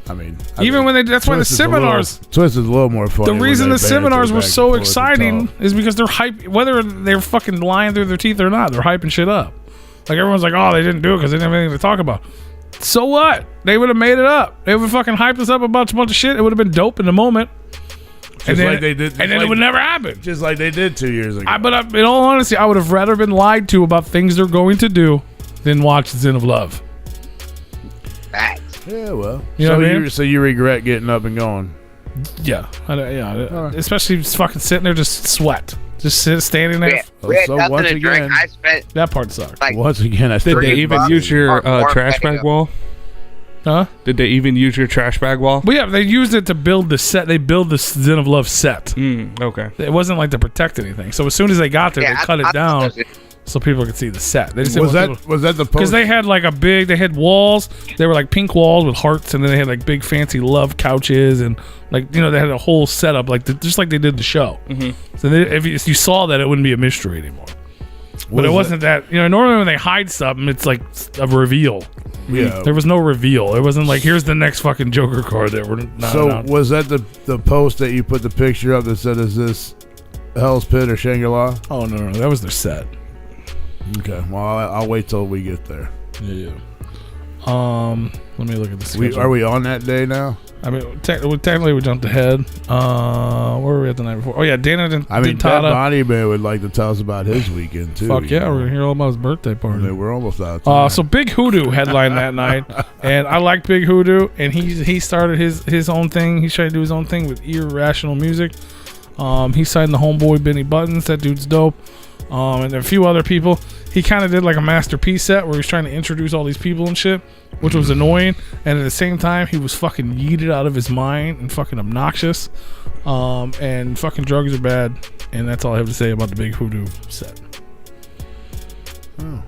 I mean, Even when they, that's why the Twist is a little- seminars. Twist is a little more funny. The when reason they the banter seminars back were and so forth and exciting talk. is because they're hype. Whether they're fucking lying through their teeth or not, they're hyping shit up. Like, everyone's like, oh, they didn't do it because they didn't have anything to talk about. So what? They would have made it up. They would have fucking hyped us up about a bunch of shit. It would have been dope in the moment. Just like they did. And then it would never happen. Just like they did 2 years ago. But in all honesty, I would have rather been lied to about things they're going to do than watch Zen of Love. Facts. Yeah, well. You know what I mean? So you regret getting up and going. Yeah. Alright. Especially just fucking sitting there, just sweat. Just standing there. Yeah, we had so nothing once to drink. again- I spent That part sucked. like Once again, I Did still they $3 even use your or trash more bag wall? Huh? Did they even use your trash bag wall? Well, yeah, they used it to build the set. They build the Zen of Love set. Okay. It wasn't like to protect anything. So as soon as they got there, Yeah, they cut I it down thought it was- so people could see the set. They just was that the post? because they had like they had walls. They were like pink walls with hearts, and then they had like big fancy love couches, and like, you know, they had a whole setup like just like they did the show. So if you saw that, it wouldn't be a mystery anymore. But it wasn't that, you know, normally when they hide something, it's like a reveal. Yeah. There was no reveal. It wasn't like, here's the next fucking Joker card that we're not So out. was that the post that you put the picture up that said, "Is this Hell's Pit or Shangri-La?" Oh, no, that was their set. Okay. Well, I'll wait till we get there. Yeah. Let me look at the schedule. Are we on that day now? I mean, technically we jumped ahead. Where were we at the night before? Oh yeah, Dana did. I mean, did Dead Tada. Body Man would like to tell us about his weekend too. Fuck yeah, you know? we're gonna hear all about his birthday I party. mean, we're almost out of time. So Big Hoodoo headlined that night, and I like Big Hoodoo, and he started his own thing. He's trying to do his own thing with irrational music. He signed the homeboy Benny Buttons. That dude's dope. And a few other people. He kind of did like a masterpiece set where he was trying to introduce all these people and shit, which was annoying. And at the same time, he was fucking yeeted out of his mind and fucking obnoxious. And fucking drugs are bad. And that's all I have to say about the Big Hoodoo set.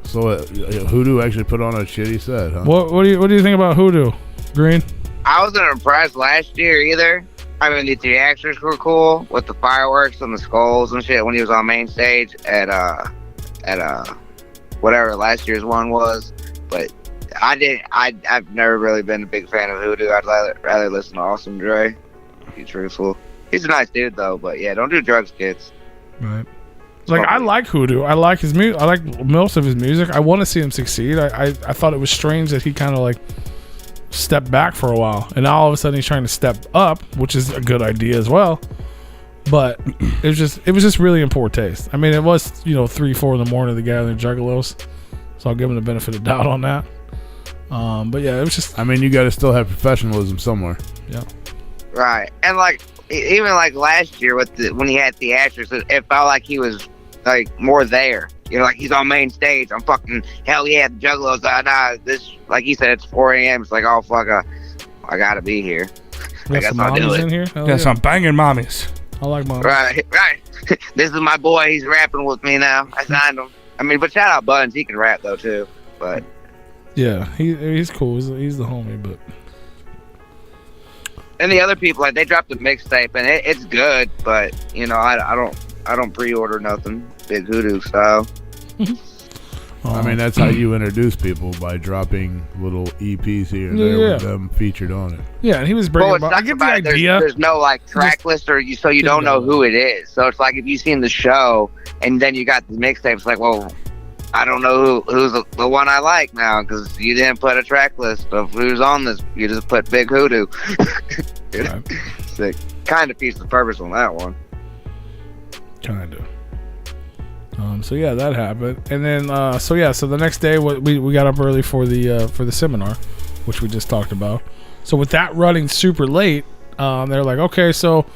So Hoodoo actually put on a shitty set, huh? What do you think about Hoodoo, Green? I wasn't impressed last year either. I mean, the theatrics were cool with the fireworks and the skulls and shit when he was on main stage at whatever last year's one was. But I've never really been a big fan of Hoodoo. I'd rather listen to Awesome Dre. To be truthful, he's a nice dude though. But yeah, don't do drugs, kids. Right. Like, I like Hoodoo. I like his music. I like most of his music. I want to see him succeed. I thought it was strange that he kind of like stepped back for a while, and now all of a sudden he's trying to step up, which is a good idea as well. But it was just really in poor taste. I mean, it was 3-4 in the morning, the Gathering Juggalos, so I'll give him the benefit of the doubt on that. But yeah, it was just. I mean, you got to still have professionalism somewhere. Yeah. Right, and like even like last year when he had theatrics, it felt like he was like more there. Like he's on main stage. I'm fucking hell yeah, the Juggalos. Nah, this, like he said, it's 4 a.m. It's like, oh fuck, I gotta be here. I guess I'll do it. In here? Got some banging mommies. I like mommies. Right. This is my boy. He's rapping with me now. I signed him. I mean, but shout out Buns. He can rap though too. But yeah, he's cool. He's the homie. But and the other people, like, they dropped the mixtape and it's good. But I don't pre-order nothing Big Hoodoo style. I mean, that's how you introduce people, by dropping little EPs here and there with them featured on it. Yeah, and he was bringing. Well, I get the idea. There's no like track list, or so you don't know who it is. So it's like if you've seen the show and then you got the mixtape, it's like, well, I don't know who's the one I like now because you didn't put a track list of who's on this. You just put Big Hoodoo. Right. So kind of defeats the purpose on that one. Kind of. So yeah, that happened, and then so the next day we got up early for the seminar, which we just talked about. So with that running super late, they're like, okay, so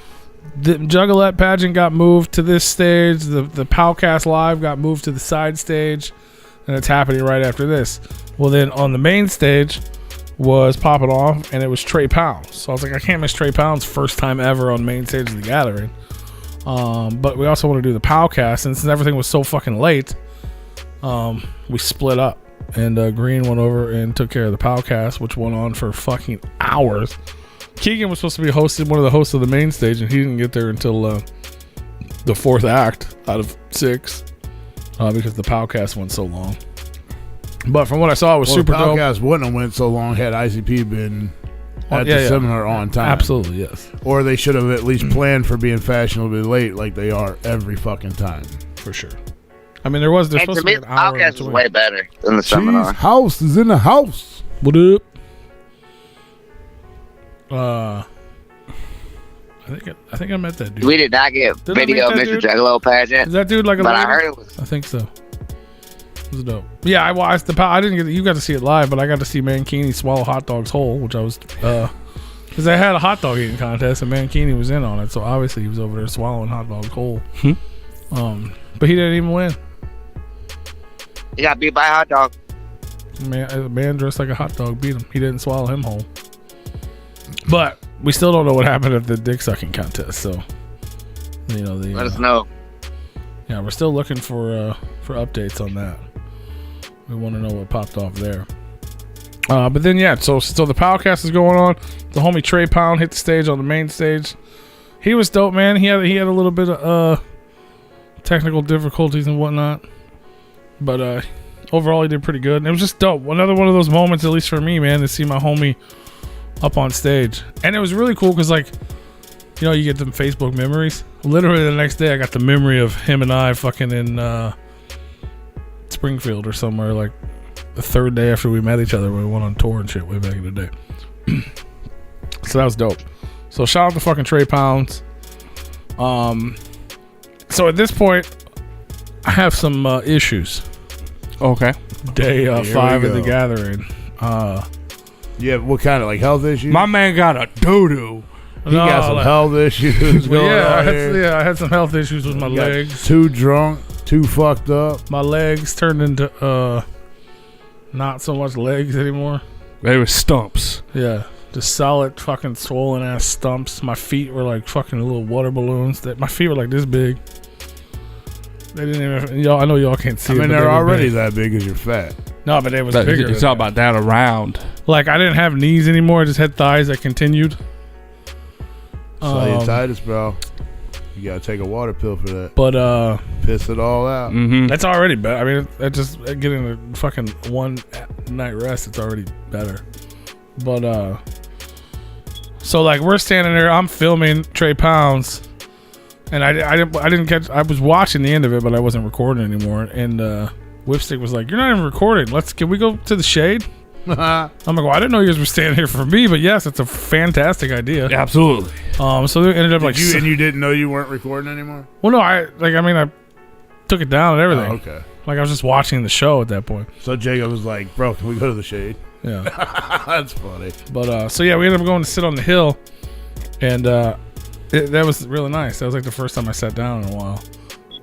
the Juggalette pageant got moved to this stage, the Powcast Live got moved to the side stage, and it's happening right after this. Well, then on the main stage was popping off, and it was Trey Pounds. So I was like, I can't miss Trey Pounds' first time ever on main stage of the Gathering. But we also want to do the Powcast, and since everything was so fucking late, we split up, and Green went over and took care of the Powcast, which went on for fucking hours. Keegan was supposed to be one of the hosts of the main stage, and he didn't get there until the fourth act out of 6, because the Powcast went so long. But from what I saw, it was super dope. The Powcast wouldn't have went so long had ICP been at the seminar on time. Absolutely, yes. Or they should have at least planned for being fashionably late, like they are every fucking time. For sure. I mean, there's supposed to be an hour. Podcast is way better than the seminar. House is in the house. What up? I think I met that dude. We did not get video of Mr. Juggalo pageant. Is that dude like a? But lady? I heard it was. I think so. It was dope. Yeah, I watched I didn't get. You got to see it live, but I got to see Mankini swallow hot dogs whole, which I was because they had a hot dog eating contest and Mankini was in on it, so obviously he was over there swallowing hot dogs whole. But he didn't even win. He got beat by a hot dog. A man dressed like a hot dog beat him. He didn't swallow him whole. But we still don't know what happened at the dick sucking contest. So, let us know. Yeah, we're still looking for updates on that. We want to know what popped off there. But then so the Powcast is going on. The homie Trey Pound hit the stage on the main stage. He was dope, man. He had a little bit of technical difficulties and whatnot, but overall he did pretty good. And it was just dope. Another one of those moments, at least for me, man, to see my homie up on stage. And it was really cool because, like, you get them Facebook memories. Literally the next day I got the memory of him and I fucking in Springfield or somewhere, like the third day after we met each other when we went on tour and shit way back in the day. So that was dope. So shout out to fucking Trey Pounds. So at this point I have some issues. Okay. Day 5 of the Gathering. Yeah, what kind of, like, health issues? My man got a doo-doo. He got some health issues going on I had some health issues with my legs. Too drunk, too fucked up. My legs turned into not so much legs anymore. They were stumps. Yeah, just solid fucking swollen ass stumps. My feet were like fucking little water balloons. My feet were like this big. They didn't even. I know y'all can't see. I mean, they're already that big because you're fat. No, but they was bigger. It's all about that around. Like, I didn't have knees anymore. I just had thighs that continued. Cellulitis, bro. You gotta take a water pill for that. But piss it all out. Mm-hmm. That's already better. I mean, that just getting a fucking one night rest, it's already better. But so, like, we're standing there. I'm filming Trey Pounds, And I didn't catch. I was watching the end of it, but I wasn't recording anymore. And Whipstick was like, "You're not even recording. Can we go to the shade?" I'm like, "Well, I didn't know you guys were staying here for me, but yes, it's a fantastic idea." Absolutely. So they ended up like, and you didn't know you weren't recording anymore? well, no, I took it down and everything. Oh, okay. Like I was just watching the show at that point. So Jacob was like, "Bro, can we go to the shade?" Yeah. That's funny. But so yeah, we ended up going to sit on the hill, and that was really nice. That was like the first time I sat down in a while,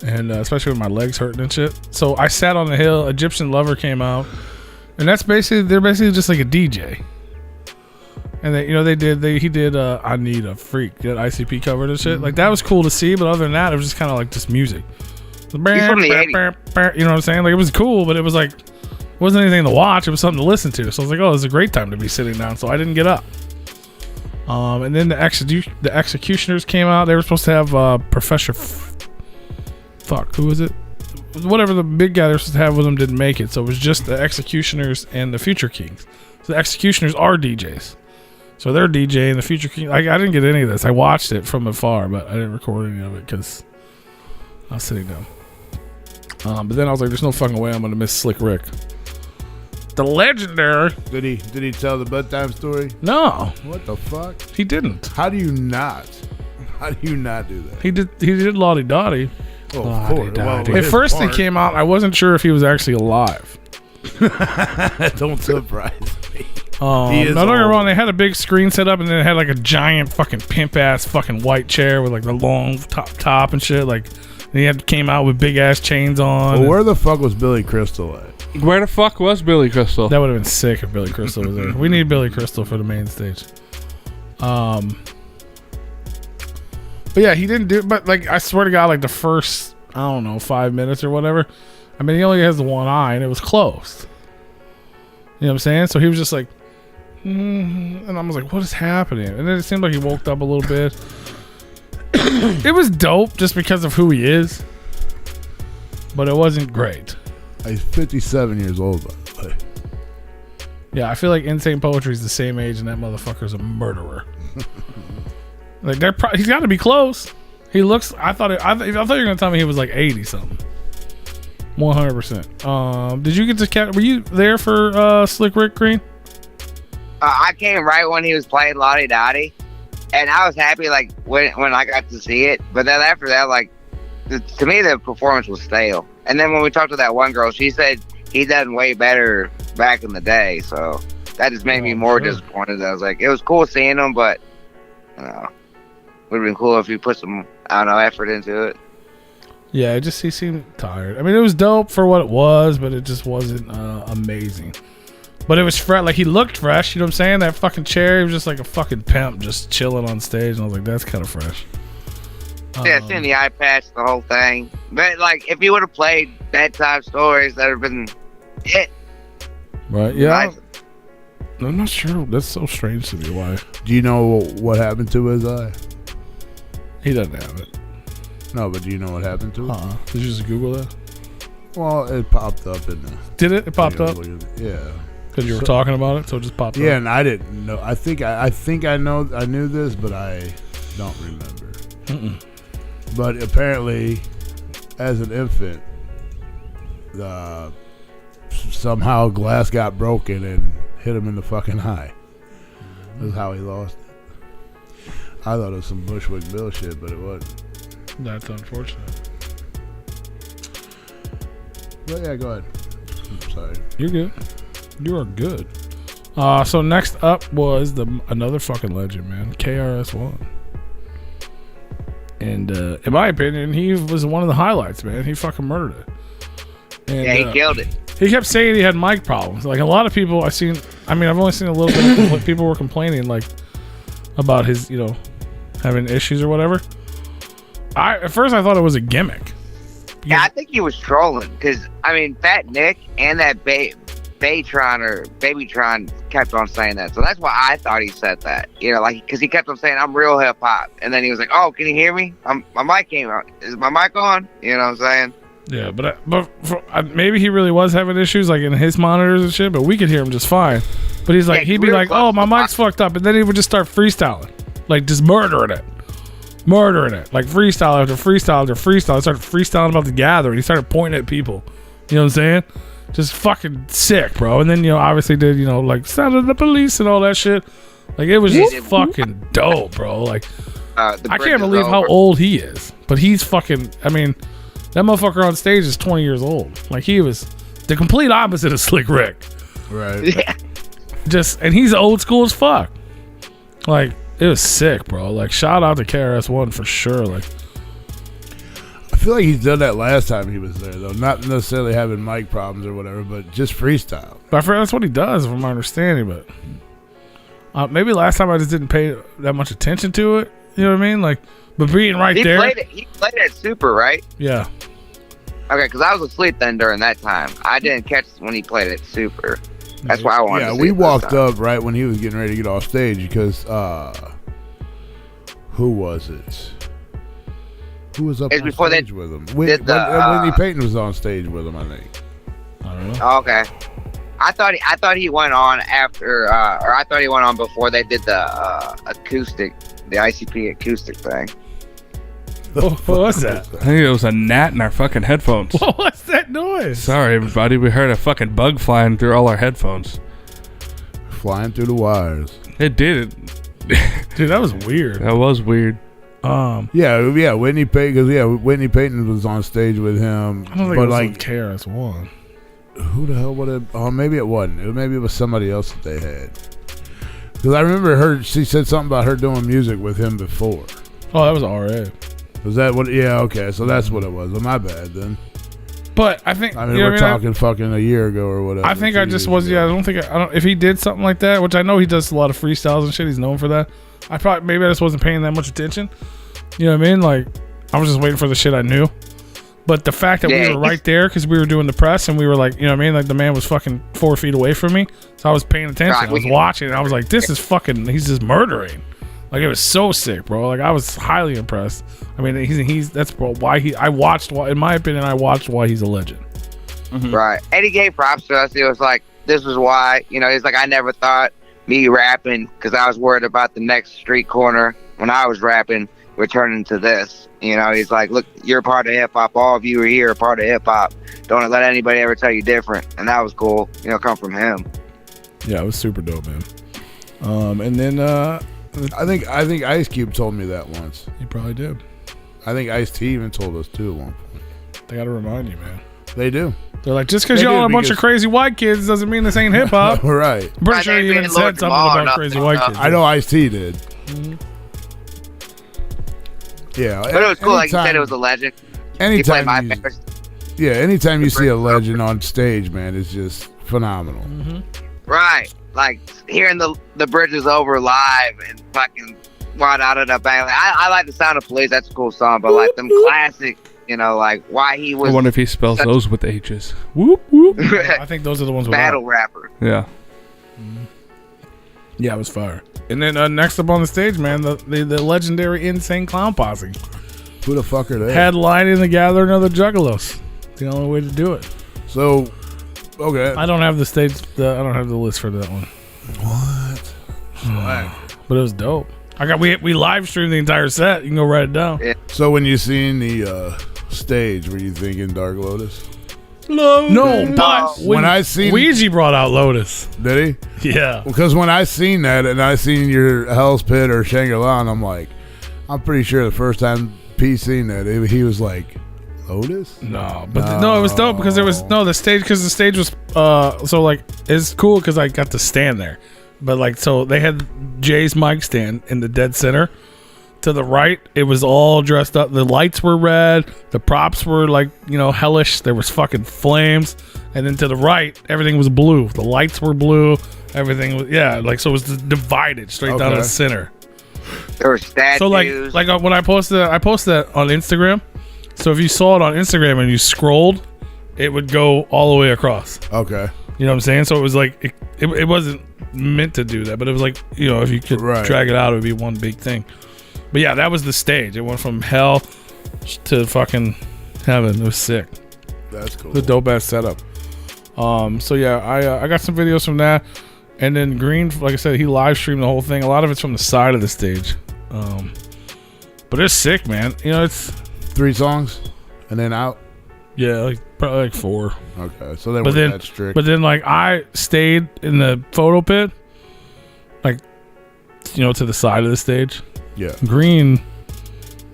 and especially with my legs hurting and shit. So I sat on the hill. Egyptian Lover came out, and they're basically just like a DJ. And he did I Need a Freak, that ICP covered and shit. Like that was cool to see, but other than that, it was just kind of like just music. He's from the 80s. You know what I'm saying? Like it was cool, but it was like wasn't anything to watch. It was something to listen to. So I was like, oh, this is a great time to be sitting down. So I didn't get up. And then the executioners came out. They were supposed to have Professor who was it? Whatever the big guy they were supposed to have with them didn't make it. So it was just the executioners and the Future Kings. So the executioners are DJs. So they're DJing the Future King. I didn't get any of this. I watched it from afar, but I didn't record any of it because I was sitting down. But then I was like, "There's no fucking way I'm gonna miss Slick Rick, the legendary." Did he tell the bedtime story? No, What the fuck? he didn't. How do you not do that? He did Lottie Dottie. Oh, of course. Lottie-dottie. Well, At first he came out, I wasn't sure if he was actually alive. Don't surprise me. No, don't get me wrong. They had a big screen set up, and then it had like a giant fucking pimp ass fucking white chair with like the long top and shit. Like, and he came out with big ass chains on. Well, where the fuck was Billy Crystal at? Where the fuck was Billy Crystal? That would have been sick if Billy Crystal was there. We need Billy Crystal for the main stage. But yeah, he didn't do. But like, I swear to God, like the first 5 minutes or whatever. I mean, he only has the one eye, and it was closed. You know what I'm saying? So he was just like, and I was like, what is happening? And then it seemed like he woke up a little bit. It was dope just because of who he is, but it wasn't great. He's 57 years old, by the way. Yeah, I feel like Insane Poetry is the same age, and that motherfucker's a murderer. Like he's got to be close. He looks. I thought you were gonna tell me he was like 80 something. 100%. Did you get to catch? Were you there for Slick Rick Green? I came right when he was playing Lottie Dottie, and I was happy like when I got to see it. But then after that, like to me, the performance was stale. And then when we talked to that one girl, she said he done way better back in the day. So that just made me more disappointed. I was like, it was cool seeing him, but would have been cool if he put some effort into it. Yeah, he seemed tired. I mean, it was dope for what it was, but it just wasn't amazing. But it was fresh. Like, he looked fresh. You know what I'm saying? That fucking chair, he was just like a fucking pimp just chilling on stage. And I was like, that's kind of fresh. Yeah, seeing the eye patch, the whole thing. But, like, if he would have played bedtime stories, that would have been it. Right, yeah. Nice. I'm not sure. That's so strange to me. Why? Do you know what happened to his eye? He doesn't have it. No, but do you know what happened to it? Did you just Google that? Well, it popped up in the... Did it? It popped up? Yeah. Because you were talking about it, so it just popped up? Yeah, and I didn't know. I think I knew this, but I don't remember. Mm-mm. But apparently, as an infant, somehow glass got broken and hit him in the fucking eye. That's how he lost it. I thought it was some Bushwick Bill shit, but it wasn't. That's unfortunate. But yeah, go ahead. I'm sorry. You're good. You are good. So next up was another fucking legend, man. KRS-One. And in my opinion, he was one of the highlights, man. He fucking murdered it. And, Yeah, he killed it. He kept saying he had mic problems. Like a lot of people I've only seen a little bit of people were complaining like about his, having issues or whatever. At first I thought it was a gimmick. Yeah, I think he was trolling because Fat Nick and that Babytron kept on saying that, so that's why I thought he said that. Because he kept on saying I'm real hip hop, and then he was like, "Oh, can you hear me? My mic came out. Is my mic on?" You know what I'm saying? Yeah, but maybe he really was having issues like in his monitors and shit, but we could hear him just fine. But he's like, he'd be like, "Oh, my mic's fucked up," and then he would just start freestyling, like just murdering it. murdering it, like freestyle after freestyle after freestyle. I started freestyling about the gathering. He started pointing at people. You know what I'm saying? Just fucking sick, bro. And then, you know, obviously did, you know, like sound of the police and all that shit. Like, it was just fucking dope, bro. Like, I can't believe how old he is. But he's fucking, I mean, that motherfucker on stage is 20 years old. Like, he was the complete opposite of Slick Rick. Right. Yeah. And he's old school as fuck. Like, it was sick, bro. Like, shout out to KRS-One for sure. Like, I feel like he's done that last time he was there, though. Not necessarily having mic problems or whatever, but just freestyle. but I forget that's what he does, from my understanding. But maybe last time I just didn't pay that much attention to it. You know what I mean? Like, but being right He there. played it Super, right? Yeah. Okay, because I was asleep then during that time. I didn't catch when he played it Super. That's why I wanted to see we it this walked time. up right when he was getting ready to get off stage because, who was it? Who was up It's on before they stage with him? did the, Whitney Payton was on stage with him, I think. I don't know. Oh, okay. I thought he went on after, or I thought he went on before they did the acoustic, the ICP acoustic thing. What was that? I think it was a gnat in our fucking headphones. What was that noise? Sorry, everybody. We heard a fucking bug flying through all our headphones. Flying through the wires. It did. Dude, that was weird. That was weird. Yeah, Whitney Payton, because Whitney Payton was on stage with him. I don't think but it was like, KRS-One. who the hell would it? Oh, maybe it wasn't. Maybe it was somebody else that they had. Because I remember she said something about her doing music with him before. Oh, that was RA. Was that what? Yeah, okay, so that's what it was. Well, my bad then. But I think I mean, you know we're what I mean? talking fucking a year ago or whatever. I think I 2 just years was. ago. Yeah, I don't. If he did something like that, which I know he does a lot of freestyles and shit, he's known for that. Maybe I just wasn't paying that much attention. You know what I mean? Like, I was just waiting for the shit I knew. But the fact that we were right there because we were doing the press and we were like, you know what I mean? Like, the man was fucking 4 feet away from me, so I was paying attention. God, I was watching, and I was like, this is fucking. He's just murdering. Like, it was so sick, bro. Like, I was highly impressed. I mean, that's why I watched. In my opinion, I watched why he's a legend. Mm-hmm. Right. And he gave props to us. He was like, this was why, you know, he's like, I never thought me rapping, because I was worried about the next street corner when I was rapping, returning to this. You know, he's like, look, you're a part of hip hop. All of you are here, a part of hip hop. Don't let anybody ever tell you different. And that was cool, you know, come from him. Yeah, it was super dope, man. And then I think Ice Cube told me that once. he probably did. I think Ice-T even told us too at one point. They got to remind you, man. They do. They're like, just because They y'all do, are a bunch of because- crazy white kids doesn't mean this ain't hip hop. Right. I'm pretty sure Right, he they even didn't said Lord something Jamal or about crazy nothing, white no. kids. I know Ice-T did. Mhm. Yeah. But it was cool. Like you said, anytime- it was a legend. He played Anytime my you, favorite. yeah, anytime you see a legend on stage, man, it's just phenomenal. Right. Like hearing the Bridges Over live and fucking right out of the band. Like, I like the Sound of Police. That's a cool song. But like them classic, you know, like why he I was wonder if he spells those with H's. Whoop, whoop. I think those are the ones with battle rapper. Yeah. Yeah, it was fire. And then next up on the stage, man, the legendary Insane Clown Posse. Who the fuck are they? Headlining the Gathering of the Juggalos. It's the only way to do it. So, okay. I don't have the stage. I don't have the list for that one. What? But it was dope. We live streamed the entire set. You can go write it down. Yeah. So when you seen the stage, were you thinking Dark Lotus? No, but When I seen- Ouija brought out Lotus. Did he? Yeah. Because when I seen that and I seen your Hell's Pit or Shangri-La, and I'm like, I'm pretty sure the first time P seen that, he was like, Lotus? No, but no, it was dope because there was the stage because the stage was so like it's cool because I got to stand there, but like so they had Jay's mic stand in the dead center. To the right, it was all dressed up. The lights were red. The props were like, you know, hellish. There was fucking flames. And then to the right, everything was blue. The lights were blue. Everything was, yeah, like, so it was divided straight down Okay. the center. There were statues. So like when I posted that on Instagram. So if you saw it on Instagram and you scrolled, it would go all the way across. Okay. You know what I'm saying? So it was like, it wasn't meant to do that, but it was like, you know, if you could Right. drag it out, it would be one big thing. But yeah, that was the stage. It went from hell to fucking heaven. It was sick. That's cool. The dope ass setup. So yeah, I got some videos from that, and then Green, like I said, he live streamed the whole thing. A lot of it's from the side of the stage. But it's sick, man. You know, it's 3 songs and then out. yeah, like probably like 4. Okay, so they But weren't then, that strict. but then, like I stayed in the photo pit, like to the side of the stage. Yeah. Green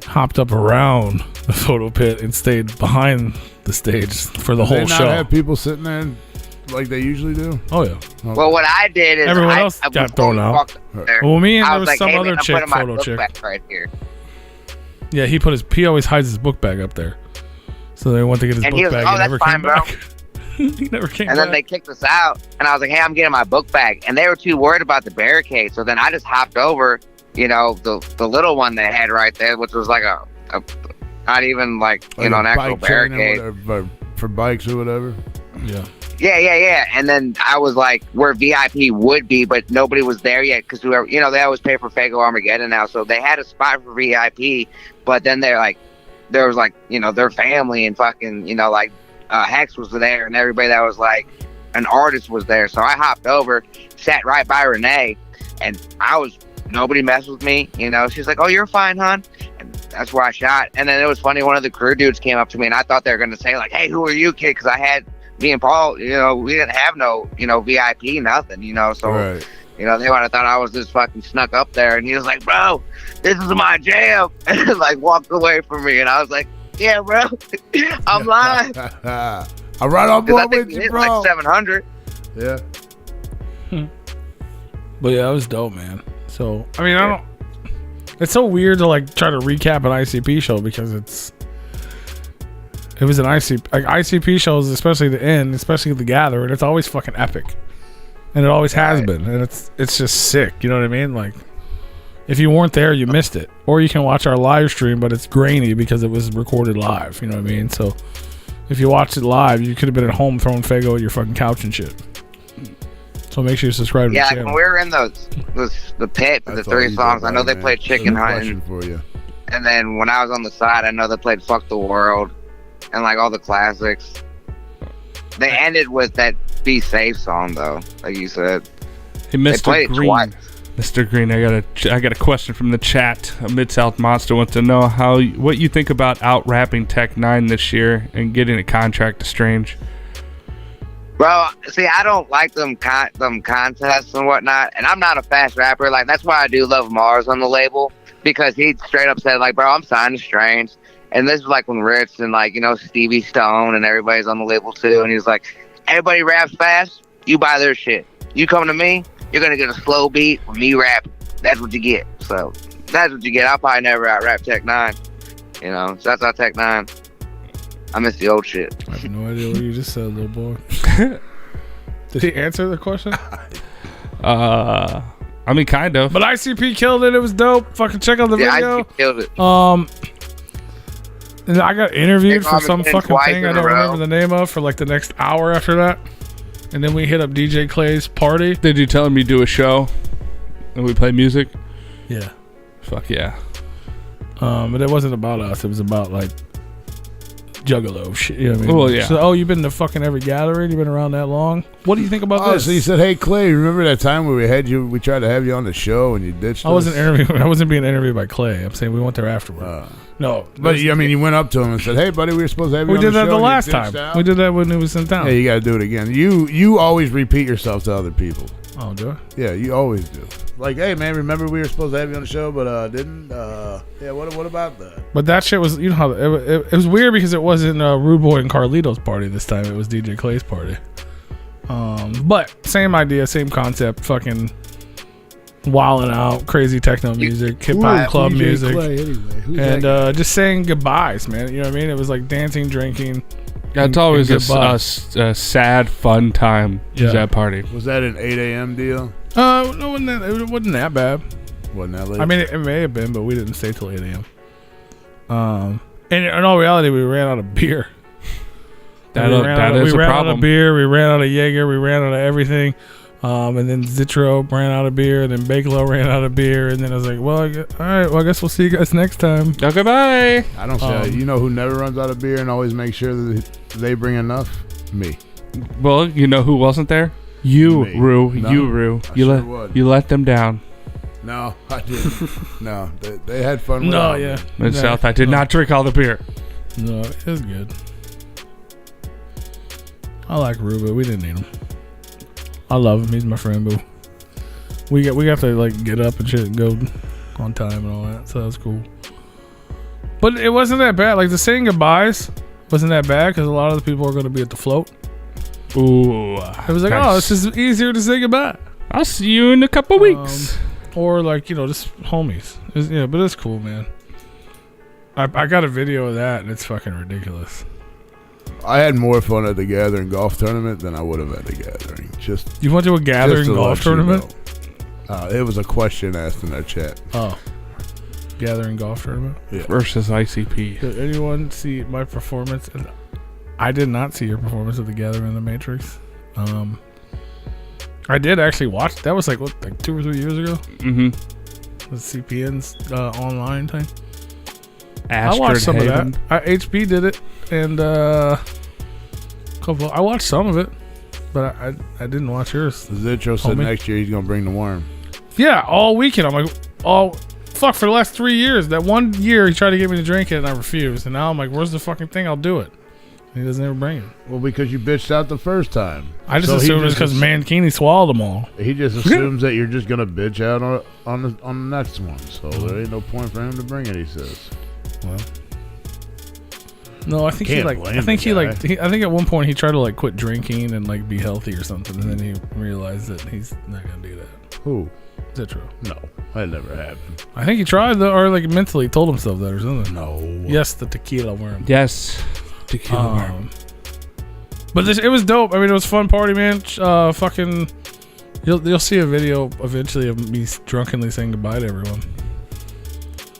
hopped up around the photo pit and stayed behind the stage for the Do they whole not show. have people sitting there like they usually do? Oh yeah. Well, what I did is Everyone I, else I got before thrown we out. walked up there, Well, me and I there was was like, some hey, other man, I'm chick putting my photo book chick. back right here. Yeah, he always hides his book bag up there. So they went to get his And book he was bag like, and "Oh, never that's came fine, bro." back. He never came And back. then they kicked us out, and I was like, hey, I'm getting my book back. And they were too worried about the barricade. So then I just hopped over, the little one they had right there, which was like a not even like, Like an a actual bike train or barricade. whatever, for bikes or whatever. yeah. Yeah. And then I was like where VIP would be, but nobody was there yet because whoever, they always pay for Fago Armageddon now. So they had a spot for VIP, but then they're like, there was like, their family and fucking, Hex was there and everybody that was like an artist was there. So I hopped over, sat right by Renee, and nobody messed with me. She's like, "Oh, you're fine, hon." And that's where I shot. And then it was funny. One of the crew dudes came up to me, and I thought they were going to say like, "Hey, who are you, kid?" Because I had me and Paul, we didn't have no, VIP, nothing, So, Right. they might have thought I was just fucking snuck up there. And he was like, "Bro, this is my jam," and like walked away from me. And I was like, "Yeah, bro, I'm live." I'm right on Because I board think with we you, hit bro. like 700. Yeah. But yeah, it was dope, man. So I mean, it's so weird to like try to recap an ICP show because it was an ICP shows, especially the end, especially the Gathering. It's always fucking epic, and it always has been, and it's just sick. You know what I mean? Like, if you weren't there, you missed it, or you can watch our live stream, but it's grainy because it was recorded live. You know what I mean? So if you watched it live, you could have been at home throwing Fago at your fucking couch and shit. So make sure you subscribe to Yeah, the like channel. when we were in the pit for the That's all 3 you songs, did, I know they man. played Chicken Good Hunting. question for you. And then when I was on the side, I know they played Fuck the World and like all the classics. They ended with that Be Safe song though, like you said. Hey, They Mr. played it Green. twice. Mr. Green, I got a question from the chat. Mid South Monster wants to know what you think about out rapping Tech 9 this year and getting a contract to Strange. Bro, see, I don't like them contests and whatnot, and I'm not a fast rapper. Like, that's why I do love Mars on the label, because he straight up said, like, bro, I'm signed to Strange. And this is like when Rich and, like, Stevie Stone and everybody's on the label too. And he's like, everybody raps fast, you buy their shit. You come to me, you're going to get a slow beat with me rapping. That's what you get. So, that's what you get. I'll probably never out rap Tech 9. So that's our Tech 9. I miss the old shit. I have no idea what you just said, little boy. Did he answer the question? I mean, kind of. But ICP killed it. It was dope. Fucking check out the Yeah, video. I killed it. And I got interviewed Nick for some Robinson fucking twice thing I in a don't row. remember the name of for like the next hour after that. And then we hit up DJ Clay's party. Did you tell him you do a show and we play music? Yeah. Fuck yeah. But it wasn't about us. It was about like Juggalo shit. You know what I mean? Well, yeah. So, you've been to fucking every gathering? You've been around that long? What do you think about Oh, this? so you said, "Hey Clay, remember that time where we tried to have you on the show and you ditched I us?" wasn't interviewed. I wasn't being interviewed by Clay. I'm saying we went there afterward. No, But you went up to him and said, "Hey, buddy, we were supposed to have you we on did the show." that the and you last ditched time. out." We did that when it was in town. Yeah, you got to do it again. You always repeat yourself to other people. Oh, do I? Yeah, you always do. Like, hey man, remember we were supposed to have you on the show, but didn't. Yeah, what about that? But that shit was, how it was weird because it wasn't Rude Boy and Carlito's party this time. It was DJ Clay's party. But same idea, same concept. Fucking wilding out, crazy techno music, hip hop club DJ music, Clay, anyway? Who's and that guy? just saying goodbyes, man. You know what I mean? It was like dancing, drinking. That's and always goodbye. a sad, fun time. Yeah. Is that party? Was that an 8 a.m. deal? No, it wasn't that bad. Wasn't that late? I mean, it may have been, but we didn't stay till 8 a.m. And in all reality, we ran out of beer. That we is ran a out of problem. beer. We ran out of Jaeger. We ran out of everything. And then Zitro ran out of beer. And then Bakelo ran out of beer. And then I was like, well, all right. Well, I guess we'll see you guys next time. Okay, bye. I don't say. You know who never runs out of beer and always makes sure that they bring enough? Me. Well, you know who wasn't there? You, Me. Rue. No, You, Rue. I You sure let would. you let them down. No, I didn't. No, they had fun with No, it. yeah. Mid-South, I did not drink all the beer. No, it was good. I like Ruben. We didn't need him. I love him. He's my friend, boo. We got to like get up and shit and go on time and all that, so that was cool. But it wasn't that bad. Like the saying goodbyes wasn't that bad because a lot of the people are going to be at the float. Ooh. It was like, nice. oh, this is easier to say goodbye. I'll see you in a couple weeks. Or like, you know, just homies. Yeah, but it's cool, man. I got a video of that and it's fucking ridiculous. I had more fun at the Gathering golf tournament than I would have at the Gathering. Just You went to a Gathering just to golf let you tournament? know. It was a question asked in our chat. Oh. Gathering golf tournament? Yeah. Versus ICP. Did anyone see my performance? I did not see your performance at the Gathering in the Matrix. I did actually watch. That was like 2 or 3 years ago. Mm-hmm. The CPN's online thing. Astrid I watched some Haven. of that. HB did it, and I watched some of it, but I didn't watch yours. Zitro said Homie. next year he's gonna bring the worm. Yeah, all weekend. I'm like, fuck, for the last 3 years. That 1 year he tried to get me to drink it, and I refused. And now I'm like, where's the fucking thing? I'll do it. And he doesn't ever bring it. Well, because you bitched out the first time. I just So he assumed it's just because Mankini swallowed them all. He just assumes that you're just gonna bitch out on the next one. So there ain't no point for him to bring it. He says. Well, no, I think Can't he like. blame I think the he guy. like. I think at one point he tried to like quit drinking and like be healthy or something, and then he realized that he's not gonna do that. Who? Is that true? No, that never happened. I think he tried though, or like mentally told himself that or something. No. Yes, the tequila worm. Yes. Tequila worm. But it was dope. I mean, it was a fun party, man. Fucking, you'll see a video eventually of me drunkenly saying goodbye to everyone.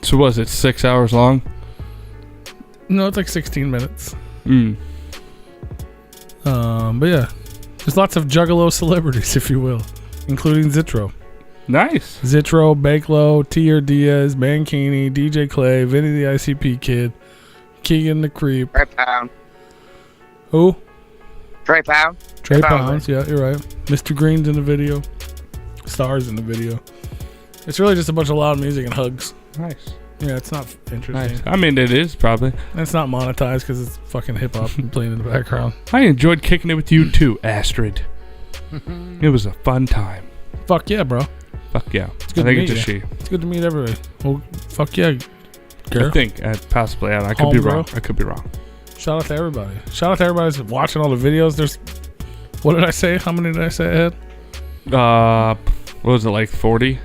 So was it 6 hours long? No, it's like 16 minutes. Mm. But yeah, there's lots of Juggalo celebrities, if you will, including Zitro. Nice. Zitro, Bakelo, Tier Diaz, Mankini, DJ Clay, Vinny the ICP Kid, Keegan the Creep. Trey Pound. Who? Trey Pound. Trey Pound. Pounds, yeah, you're right. Mr. Green's in the video. Stars in the video. It's really just a bunch of loud music and hugs. Nice. Yeah, it's not interesting. Nice. I mean, it is probably. And it's not monetized because it's fucking hip hop playing in the background. I enjoyed kicking it with you too, Astrid. It was a fun time. Fuck yeah, bro. Fuck yeah. It's good I to think meet it's a you. she. It's good to meet everybody. Well, fuck yeah, girl. I think possibly. I could be Home, wrong. bro. I could be wrong. Shout out to everybody. Shout out to everybody that's watching all the videos. There's, what did I say? How many did I say I had? What was it, like 40?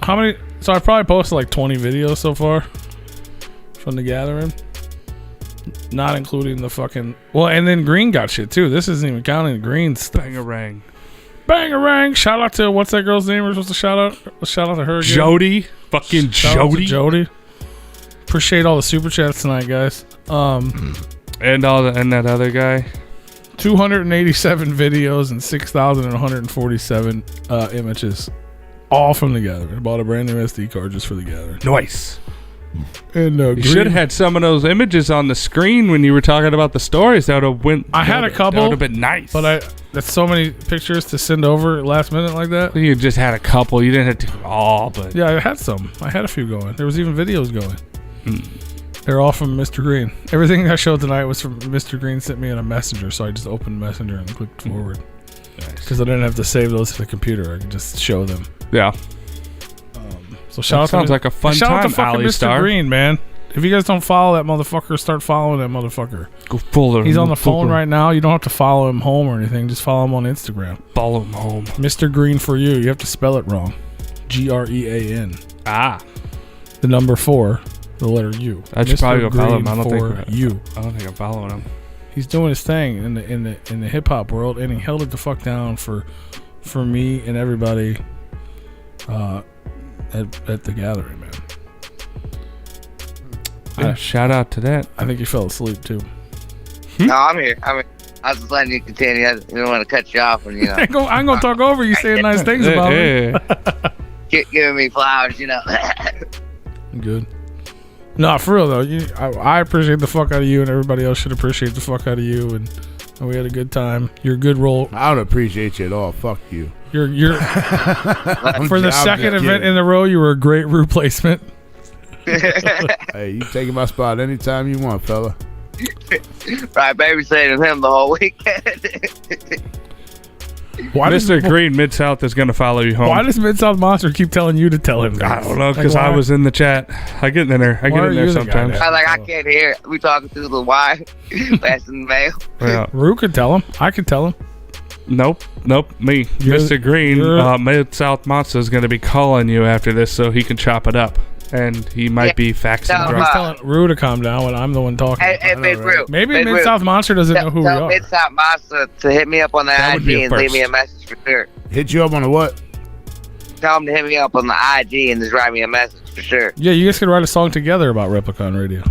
How many? So I probably posted like 20 videos so far from the Gathering. Not including the fucking... Well, and then Green got shit too. This isn't even counting the Green stuff. Bangarang. Bangarang. Shout out to... What's that girl's name we're supposed to shout out? Let's shout out to her again. Jody. Fucking Shout out to Jody. Jody. Appreciate all the super chats tonight, guys. And that other guy. 287 videos and 6,147 images. All from the Gathering. I bought a brand new SD card just for the Gathering. Nice. And You should have had some of those images on the screen when you were talking about the stories. That would have went. I had a couple. That would have been nice. But that's so many pictures to send over last minute like that. You just had a couple. You didn't have to all, but Yeah, I had some. I had a few going. There was even videos going. They're all from Mr. Green. Everything I showed tonight was from Mr. Green sent me in a messenger, so I just opened Messenger and clicked forward. Because I didn't have to save those to the computer. I could just show them. yeah. So shout out sounds to like a fun shout out time, to fucking Ally Mr. Star. Green, man. If you guys don't follow that motherfucker, start following that motherfucker. Go follow. He's on the phone right now. You don't have to follow him home or anything. Just follow him on Instagram. Follow him home. Mr. Green for you. You have to spell it wrong. Grean. Ah. The number 4. The letter U. I should Mr. probably go follow him. Green I don't for think you. I don't think I'm following him. He's doing his thing in the hip hop world, and he held it the fuck down for me and everybody at the Gathering, man. Yeah, shout out to that. I think he fell asleep too. No, I'm here. I was just letting you continue. I didn't want to cut you off, and I ain't gonna talk over you saying nice things about me. giving me flowers. Good. No, for real though. I appreciate the fuck out of you, and everybody else should appreciate the fuck out of you. And we had a good time. You're a good role. I don't appreciate you at all. Fuck you. You're for the second event in a row. You were a great replacement. Hey, you taking my spot anytime you want, fella. Right, babysitting him the whole weekend. Why does Mr. Green Mid-South is going to follow you home. Why does Mid-South Monster keep telling you to tell him? I don't know, because I was in the chat. I get in there. I get in there sometimes. I can't hear. We talking through the wire, passing the mail. Yeah. Rue could tell him. I could tell him. Nope. Me. Mr. Green, Mid-South Monster is going to be calling you after this so he can chop it up. And he might be faxing No, drugs. He's telling Rue to calm down when I'm the one talking. Hey, Big Rue. Maybe Big Mid-South Monster doesn't know who we Tell are. Mid-South Monster to hit me up on the That would IG be a and leave me a first. message for sure. Hit you up on the what? Tell him to hit me up on the IG and just write me a message for sure. Yeah, you guys could write a song together about Replicon Radio.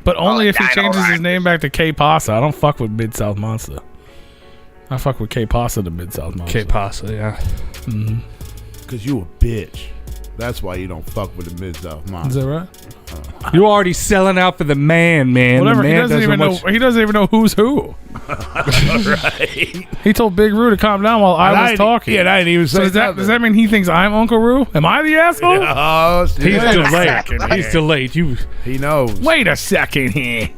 But only if he Dino changes his Riders. name back to K-Pasa. I don't fuck with Mid-South Monster. I fuck with K-Pasa to Mid-South Monster. K-Pasa, yeah. Because you a bitch. That's why you don't fuck with the Mid-South Is Monster. that right? You already selling out for the man. Whatever. The He man doesn't even know. He doesn't even know who's who. Right. He told Big Rue to calm down while I was talking. Yeah, I didn't even So say does that mean he thinks I'm Uncle Rue? Am I the asshole? Oh, He's wait a delayed. second. He's delayed. He knows. Wait a second here.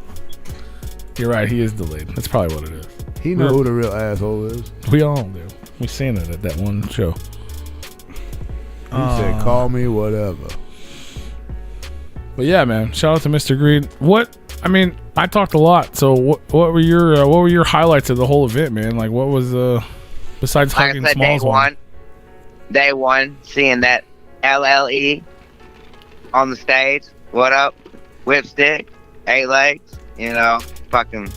You're right. He is delayed. That's probably what it is. He knows who the real asshole is. We all do. We seen it at that one show. He said, "Call me whatever." But yeah, man. Shout out to Mr. Green. I talked a lot. So what were your highlights of the whole event, man? Like, what was besides Like hugging I said, Smalls day one, seeing that LLE on the stage. What up? Whipstick, 8 legs. Fucking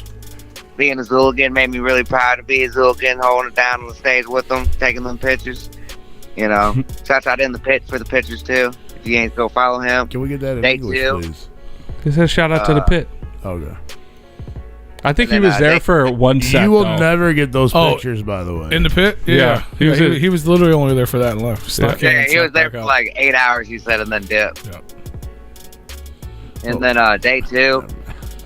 being a Zooligan made me really proud to be a Zooligan, holding it down on the stage with them, taking them pictures. Shout out in the pit for the pictures too. If you ain't go follow him. Can we get that in Day English, 2. please? He says shout out to the pit. Okay. I think he And then, was there for one set. You will though. never get those Oh, pictures, by the way. in the pit? Yeah. He was literally only there for that and left. Snuck in Yeah, and he was snuck there back for out. like 8 hours, he said, and then dipped. Yeah. And then day 2,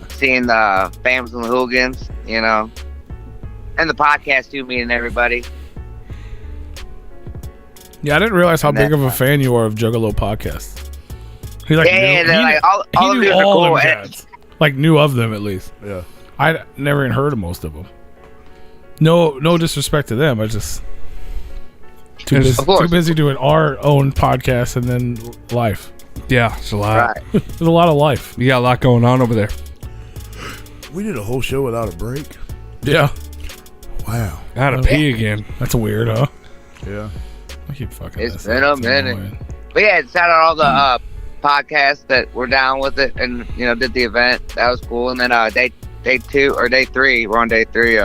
seeing the Fams and the Hooligans, and the podcast too, meeting everybody. Yeah, I didn't realize how And big then- of a fan you are of Juggalo podcasts. He like Yeah, knew, they're like, all he of knew these are all cool. them cats. Like knew of them at least. Yeah. I never even heard of most of them. No disrespect to them. I just Of course. too busy doing our own podcast and then life. Yeah, it's a lot. Right. There's a lot of life. You got a lot going on over there. We did a whole show without a break. Yeah, Wow. I had to pee again. that's weird, huh? Yeah. I keep fucking. It's this been up. a minute. Annoying. But yeah, shout out all the podcasts that were down with it and did the event. That was cool. And then day 2 or day 3, we're on day 3.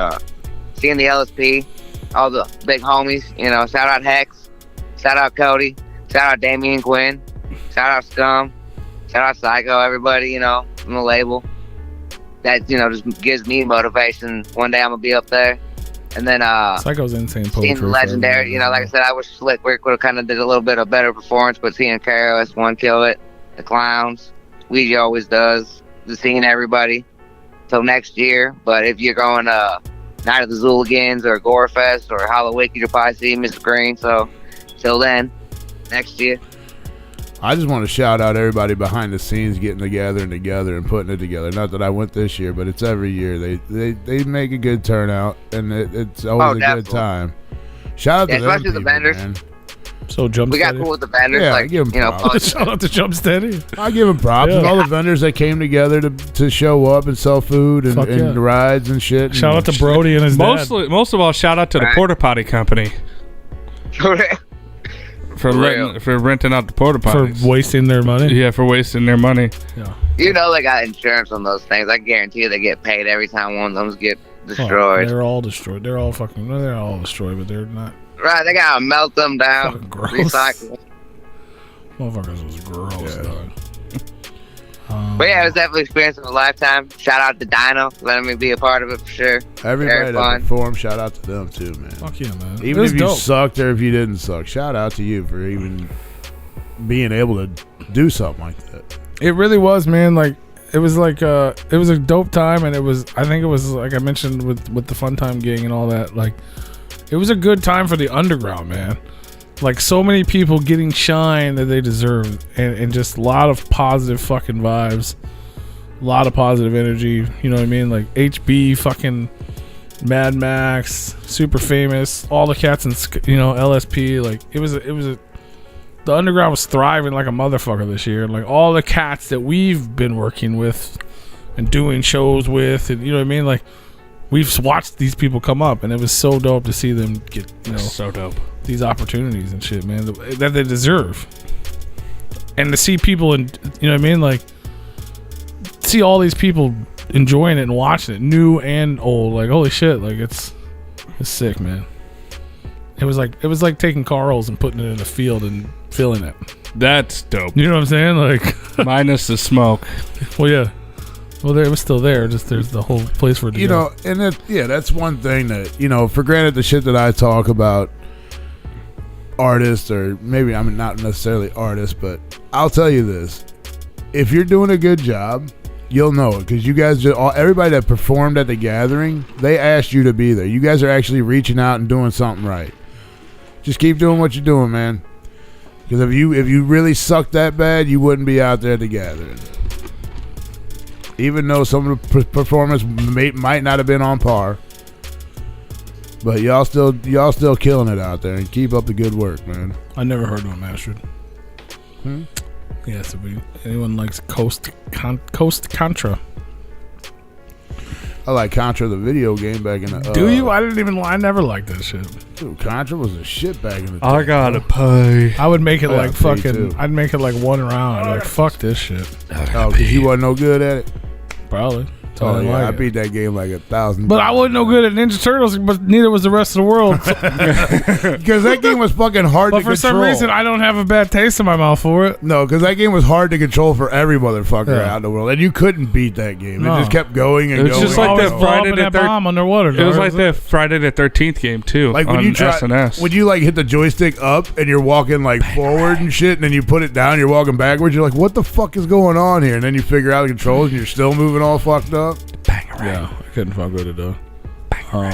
Seeing the LSP, all the big homies. Shout out Hex, shout out Cody, shout out Damian Quinn, shout out Scum, shout out Psycho. Everybody on the label. That just gives me motivation. One day I'm gonna be up there. And then Psycho's insane poetry. seeing the legendary, like I said, I wish Slick Rick would have kind of did a little bit of better performance, but seeing KRS-One kill it, the clowns, Ouija always does, just seeing everybody. Till next year, but if you're going Night of the Zooligans or Gorefest or Halloween, you'll probably see Mr. Green. So till then, next year. I just want to shout out everybody behind the scenes getting together and putting it together. Not that I went this year, but it's every year. They make a good turnout, and it's always a definitely. good time. Shout out to them especially the people, vendors. man. So Jump We got Steady. cool with the vendors, Yeah, give 'em props. Shout out to Jump Steady. I give them props. Yeah. And all the vendors that came together to show up and sell food and, Fuck yeah. and rides and shit. Shout and out to Brody and his dad. Most of all, shout out to the Right. porta potty company for real. for renting out the porta for potties. wasting their money. Yeah, for wasting their money. they got insurance on those things. I guarantee you they get paid every time one of them get Oh, destroyed. they're all destroyed. They're all destroyed, but they're not. Right, they gotta melt them down, Fucking gross. recycle. Motherfuckers was gross, Yeah. dog. But yeah, it was definitely an experience of a lifetime. Shout out to Dino, letting me be a part of it for sure. Everybody Very that fun. performed, shout out to them too, man. Fuck yeah, man. Even it was if you dope. sucked or if you didn't suck, shout out to you for even being able to do something like that. It really was, man. Like it was a dope time, and I think it was like I mentioned with the Fun Time gig and all that. Like It was a good time for the underground, man. Like, so many people getting shine that they deserve, and just a lot of positive fucking vibes, a lot of positive energy. You know what I mean? Like HB, fucking Mad Max, super famous, all the cats and LSP. Like it was the underground was thriving like a motherfucker this year. Like all the cats that we've been working with and doing shows with, and you know what I mean? Like we've watched these people come up, and it was so dope to see them get so dope these opportunities and shit, man, that they deserve. And to see people, and you know what I mean, like see all these people enjoying it and watching it, new and old. Like holy shit, like it's sick, man. It was like taking Carl's and putting it in a field and filling it. That's dope. You know what I'm saying? Like minus the smoke. Well, yeah. Well, it was still there. Just there's the whole place for it to go. And that's one thing that for granted, the shit that I talk about artists, or maybe I'm not necessarily artists, but I'll tell you this: if you're doing a good job, you'll know it, because you guys everybody that performed at the gathering, they asked you to be there. You guys are actually reaching out and doing something right. Just keep doing what you're doing, man. Because if you really sucked that bad, you wouldn't be out there at the gathering. Even though some of the performance might not have been on par, but y'all still killing it out there, and keep up the good work, man. I never heard one mastered. Yes, if anyone likes Coast Contra. I like Contra, the video game, back in the. Do you? I never liked that shit. Dude, Contra was a shit back in the day. I gotta pay. I would make it I like gotta pay fucking. too. I'd make it like one round. I'd be like, fuck this shit. Oh, because you wasn't no good at it? Probably. So Oh, I didn't yeah. like I it. beat that game like 1,000 But I wasn't no good at Ninja Turtles, but neither was the rest of the world. Because that game was fucking hard But to for control. some reason, I don't have a bad taste in my mouth for it. No, because that game was hard to control for every motherfucker Yeah. out in the world. And you couldn't beat that game. No. It just kept going and It was going. just like Always the blow up Friday in the that third- bomb underwater. It was dog. like the Friday the 13th game too. Like when on you try, SNS. when you like hit the joystick up and you're walking like forward and shit, and then you put it down, you're walking backwards. You're like, what the fuck is going on here? And then you figure out the controls, and you're still moving all fucked up. Yeah, I couldn't fuck with it though. Yeah, I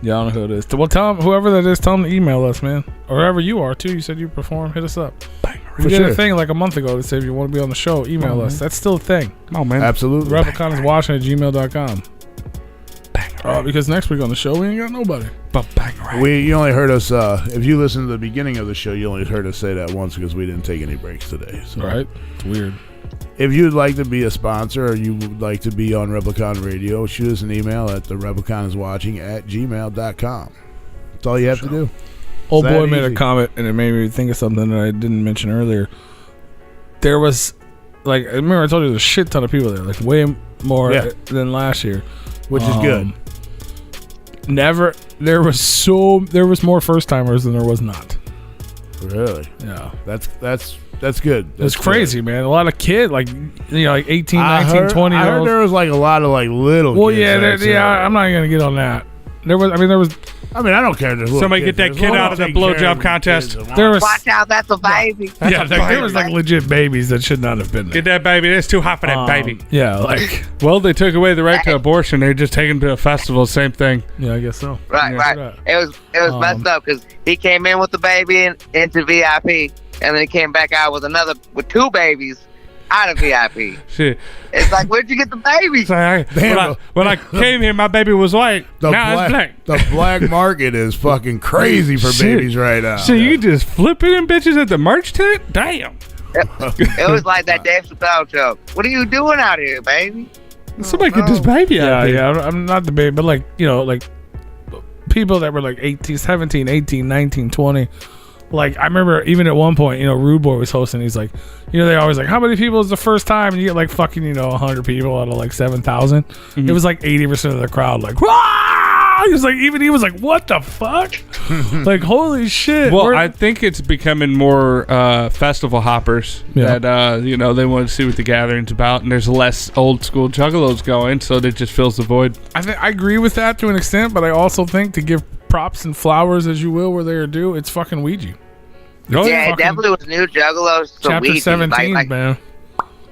don't know who it is. Well, tell them, whoever that is, tell them to email us, man. Or wherever you are too. You said you perform. Hit us up. We For did sure. a thing like a month ago that said if you want to be on the show, email us. That's still a thing. Oh man. Absolutely. Replicon@gmail.com. Because next week on the show we ain't got nobody. You only heard us. If you listen to the beginning of the show, you only heard us say that once because we didn't take any breaks today. So. Right? It's weird. If you'd like to be a sponsor, or you would like to be on Replicon Radio, shoot us an email at therepliconiswatching@gmail.com. That's all you have to do. Old It's that boy made a easy. comment and it made me think of something that I didn't mention earlier. There was, like, I remember I told you there's a shit ton of people there, like way more Yeah. than last year. Which is good. There was more first timers than there was not. Really? Yeah. That's good. It's crazy, man. A lot of kids, like 18, I 19, heard, 20 I year heard olds. there was like a lot of like little Well, kids. yeah, there, too. I'm not gonna get on that. There was, I mean, I don't care. if there's little Somebody kids. get that There's kid little out of the taking care blowjob of contest. kids. there was, Watch out, that's a baby. yeah, like, there was like legit babies that should not have been there. Get that baby. It's too hot for that baby. Yeah, like, Well, they took away the right to abortion. They just take him to a festival. Same thing. yeah, I guess so. Right, Yeah, right. right. It was messed up because he came in with the baby into VIP, and then he came back out with two babies out of VIP. Shit. It's like, where'd you get the babies? So when I came here, my baby was white. Now it's black. The black market is fucking crazy for Shit. babies right now. So you just flipping them bitches at the merch tent? Damn. It was like that Dave Chappelle joke. What are you doing out here, baby? Somebody get this baby out Yeah, of here. yeah. I'm not the baby, but like, like people that were like 18, 17, 18, 19, 20. Like, I remember even at one point, Rude Boy was hosting. He's like, they always like, how many people is the first time? And you get like fucking, 100 people out of like 7,000. It was like 80% of the crowd, like, wah! He was like, what the fuck? Like, holy shit. Well, I think it's becoming more festival hoppers Yeah. that they want to see what the gathering's about, and there's less old school juggalos going, so that just fills the void. I agree with that to an extent, but I also think to give props and flowers, as you will, where they are due, it's fucking Ouija. Yeah, it Fucking definitely was new Juggalos. To Chapter Ouija. 17, like, man.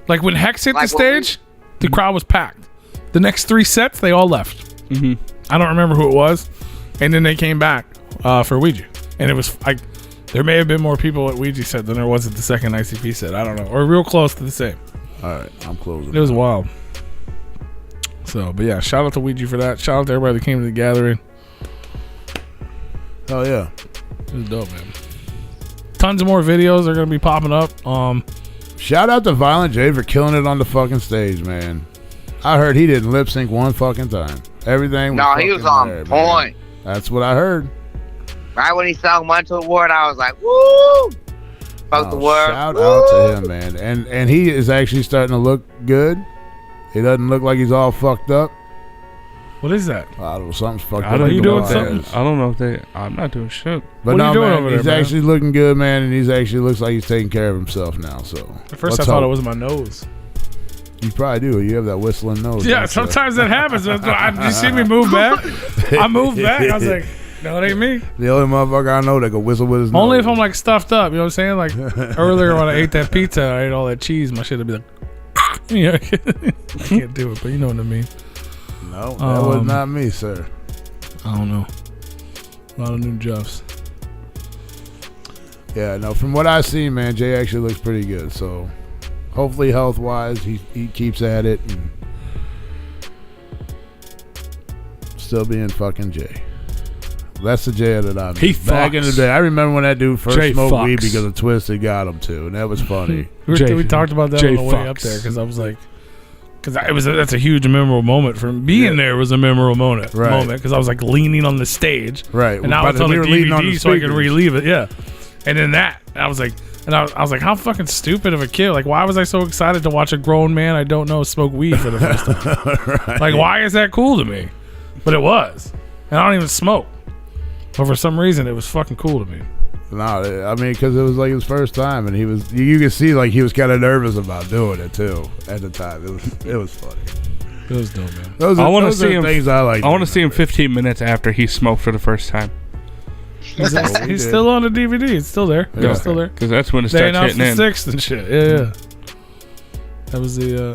Like when Hex hit the Like what stage, the crowd was packed. The next 3 sets, they all left. Mm-hmm. I don't remember who it was. And then they came back for Ouija. And it was like, there may have been more people at Ouija set than there was at the second ICP set. I don't know. Or real close to the same. All right, I'm closing. It was wild. So, but yeah, shout out to Ouija for that. Shout out to everybody that came to the gathering. Hell yeah. It was dope, man. Tons of more videos are going to be popping up. Shout out to Violent J for killing it on the fucking stage, man. I heard he didn't lip sync one fucking time. Everything was he was fucking on there, point. man. That's what I heard. Right when he sung Mental Ward, I was like, woo! Fuck the word. Shout out to him, man. And he is actually starting to look good. He doesn't look like he's all fucked up. what is that? I don't know, something's fucked I up. don't you know doing what something? that is. I don't know if they. I'm not doing shit. But What are no, you doing man, over there, he's man? actually looking good, man, and he's actually looks like he's taking care of himself now. So At first let's I thought hope. it was my nose. You probably do. You have that whistling nose. Yeah, don't you? sometimes that happens. That's why you see me move back? I moved back. I was like, no, it ain't me. The only motherfucker I know that can whistle with his nose. Only if I'm like stuffed up. You know what I'm saying? Like earlier when I ate that pizza, I ate all that cheese. My shit would be like, yeah, I can't do it, but you know what I mean. No, that was not me, sir. I don't know. A lot of new Jeffs. Yeah, no, from what I see, man, Jay actually looks pretty good. So hopefully health-wise, he keeps at it and still being fucking Jay. That's the Jay that I mean. He Back in the fucks. day, I remember when that dude first Jay smoked fucks. weed because of Twisted got him too, and that was funny. We talked about that Jay on the way up fucks. there because I was like, that's a huge memorable moment for him. Being there was a memorable moment Right. because I was like leaning on the stage, Right. and now By it's the- on we a were leaning on the DVD so I can speakers. relieve it. Yeah, and then I was like, how fucking stupid of a kid. Like, why was I so excited to watch a grown man I don't know smoke weed for the first time? Right. Like, why is that cool to me? But it was, and I don't even smoke. But for some reason, it was fucking cool to me. No, I mean, because it was like his first time, and he was. You could see like he was kind of nervous about doing it too at the time. It was funny. It was dope, man. Those I want to those see are him. Things I like. I want to see him 15 minutes after he smoked for the first time. He's did. still on the DVD. It's still there. Yeah. It's still there. Because that's when it They starts announced hitting the in. 6th and shit. Yeah. That was the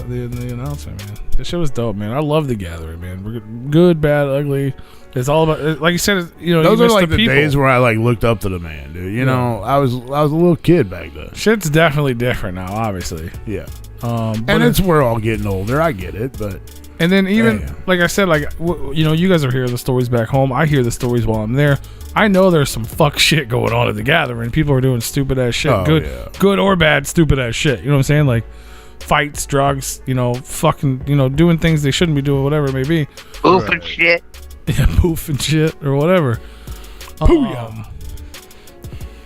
announcement, man. That shit was dope, man. I love the gathering, man. We're good, bad, ugly. It's all about, like you said, you know. Those you are miss like the people. days where I like looked up to the man, dude. You know, I was a little kid back then. Shit's definitely different now, obviously. Yeah, But and it's we're all getting older. I get it, but and then even Damn. like I said, like you know, you guys are hearing the stories back home. I hear the stories while I'm there. I know there's some fuck shit going on at the gathering. People are doing stupid ass shit, Oh, yeah. good or bad, stupid ass shit. You know what I'm saying? Like fights, drugs, you know, fucking, you know, doing things they shouldn't be doing, whatever it may be. Oof and shit. Yeah, poof and shit or whatever.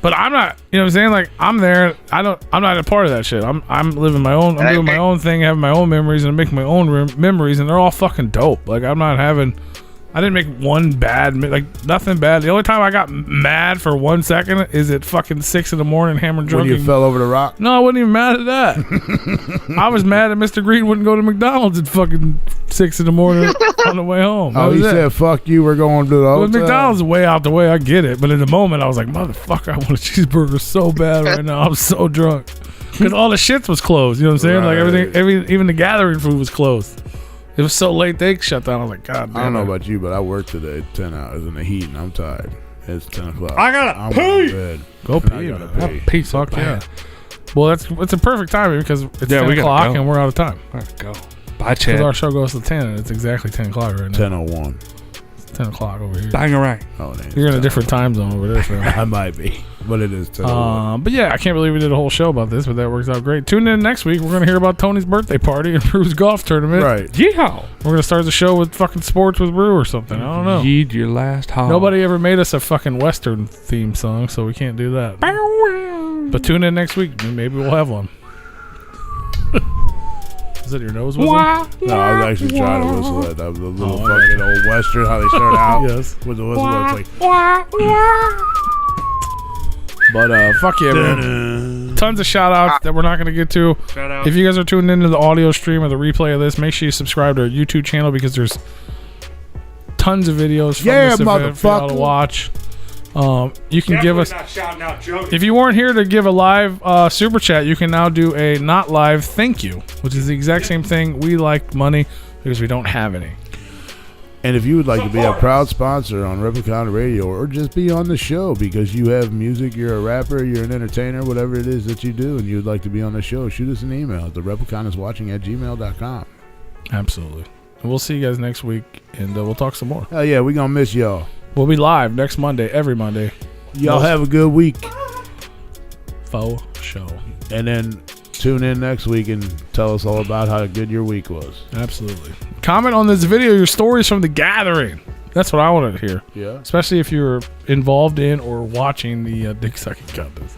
But I'm not, you know what I'm saying? Like I'm there. I'm not a part of that shit. I'm living my own. I'm doing my own thing, having my own memories, and I'm making my own memories, and they're all fucking dope. Like I'm not having. I didn't make one bad, like nothing bad. The only time I got mad for 1 second is at fucking 6 a.m. hammer drunk. when you fell over the rock. No, I wasn't even mad at that. I was mad that Mr. Green wouldn't go to McDonald's at fucking 6 a.m. on the way home. That Oh, was he it. said, "Fuck you, we're going to the Well, hotel." McDonald's is way out the way. I get it, but in the moment, I was like, "Motherfucker, I want a cheeseburger so bad right now. I'm so drunk because all the shits was closed. You know what I'm saying? Like everything, even the gathering food was closed. It was so late they shut down. I was like, God damn. I don't know it. about you, but I worked today 10 hours in the heat, and I'm tired. It's 10 o'clock. I gotta I'm pee. going to bed. Go I pee, gotta man. pee. Piece Fuck of yeah. bad. Well, it's a perfect timing because it's Yeah, 10 we gotta o'clock go. and we're out of time. Let's go. Bye, Because our Chad. show goes to 10 and it's exactly 10 o'clock right now. 10:01. It's 10 o'clock over here. Bangarang. Oh, it ain't You're in a 10. different time zone over there, fam. I might be, but it is 10:01. But yeah, I can't believe we did a whole show about this, but that works out great. Tune in next week. We're going to hear about Tony's birthday party and Brew's golf tournament. Right. Yeehaw. We're going to start the show with fucking sports with Brew or something. I don't know. Yeed your last haul. Nobody ever made us a fucking Western theme song, so we can't do that. But tune in next week. Maybe we'll have one. Is that your nose whistling? No, I was actually trying to whistle it. That was a little Oh, fucking old Western, how they start out Yes. with the whistle. It's like, But fuck yeah, man. Tons of shout outs that we're not going to get to. Shout out. If you guys are tuned into the audio stream or the replay of this, make sure you subscribe to our YouTube channel because there's tons of videos from Yeah, this event for y'all to motherfucker. watch. You can give us, Not shouting out jokes. if you weren't here to give a live super chat, you can now do a not live thank you, which is the exact same thing. We like money because we don't have any. And if you would like to be a proud sponsor on Replicon Radio or just be on the show because you have music, you're a rapper, you're an entertainer, whatever it is that you do, and you'd like to be on the show, shoot us an email at therepliconiswatching@gmail.com. Absolutely. And we'll see you guys next week, and we'll talk some more. Hell yeah, we gonna miss y'all. We'll be live next Monday, every Monday. Y'all have a good week. Faux show. And then tune in next week and tell us all about how good your week was. Absolutely. Comment on this video your stories from the gathering. That's what I want to hear. Yeah. Especially if you're involved in or watching the dick sucking contest.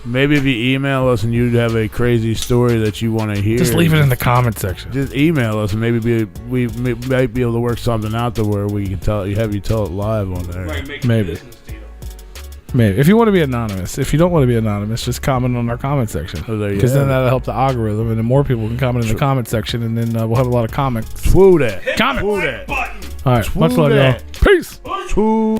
Maybe if you email us and you have a crazy story that you want to hear, Just leave it in the comment section. Just email us and maybe we might be able to work something out to where we can have you tell it live on there. Maybe. Maybe. If you want to be anonymous. If you don't want to be anonymous, just comment on our comment section. Because then that'll help the algorithm, and then more people can comment in the comment section, and then we'll have a lot of comments. Swoo that. Comment. Swoo that. All right. Much love, y'all. Peace. Swoo.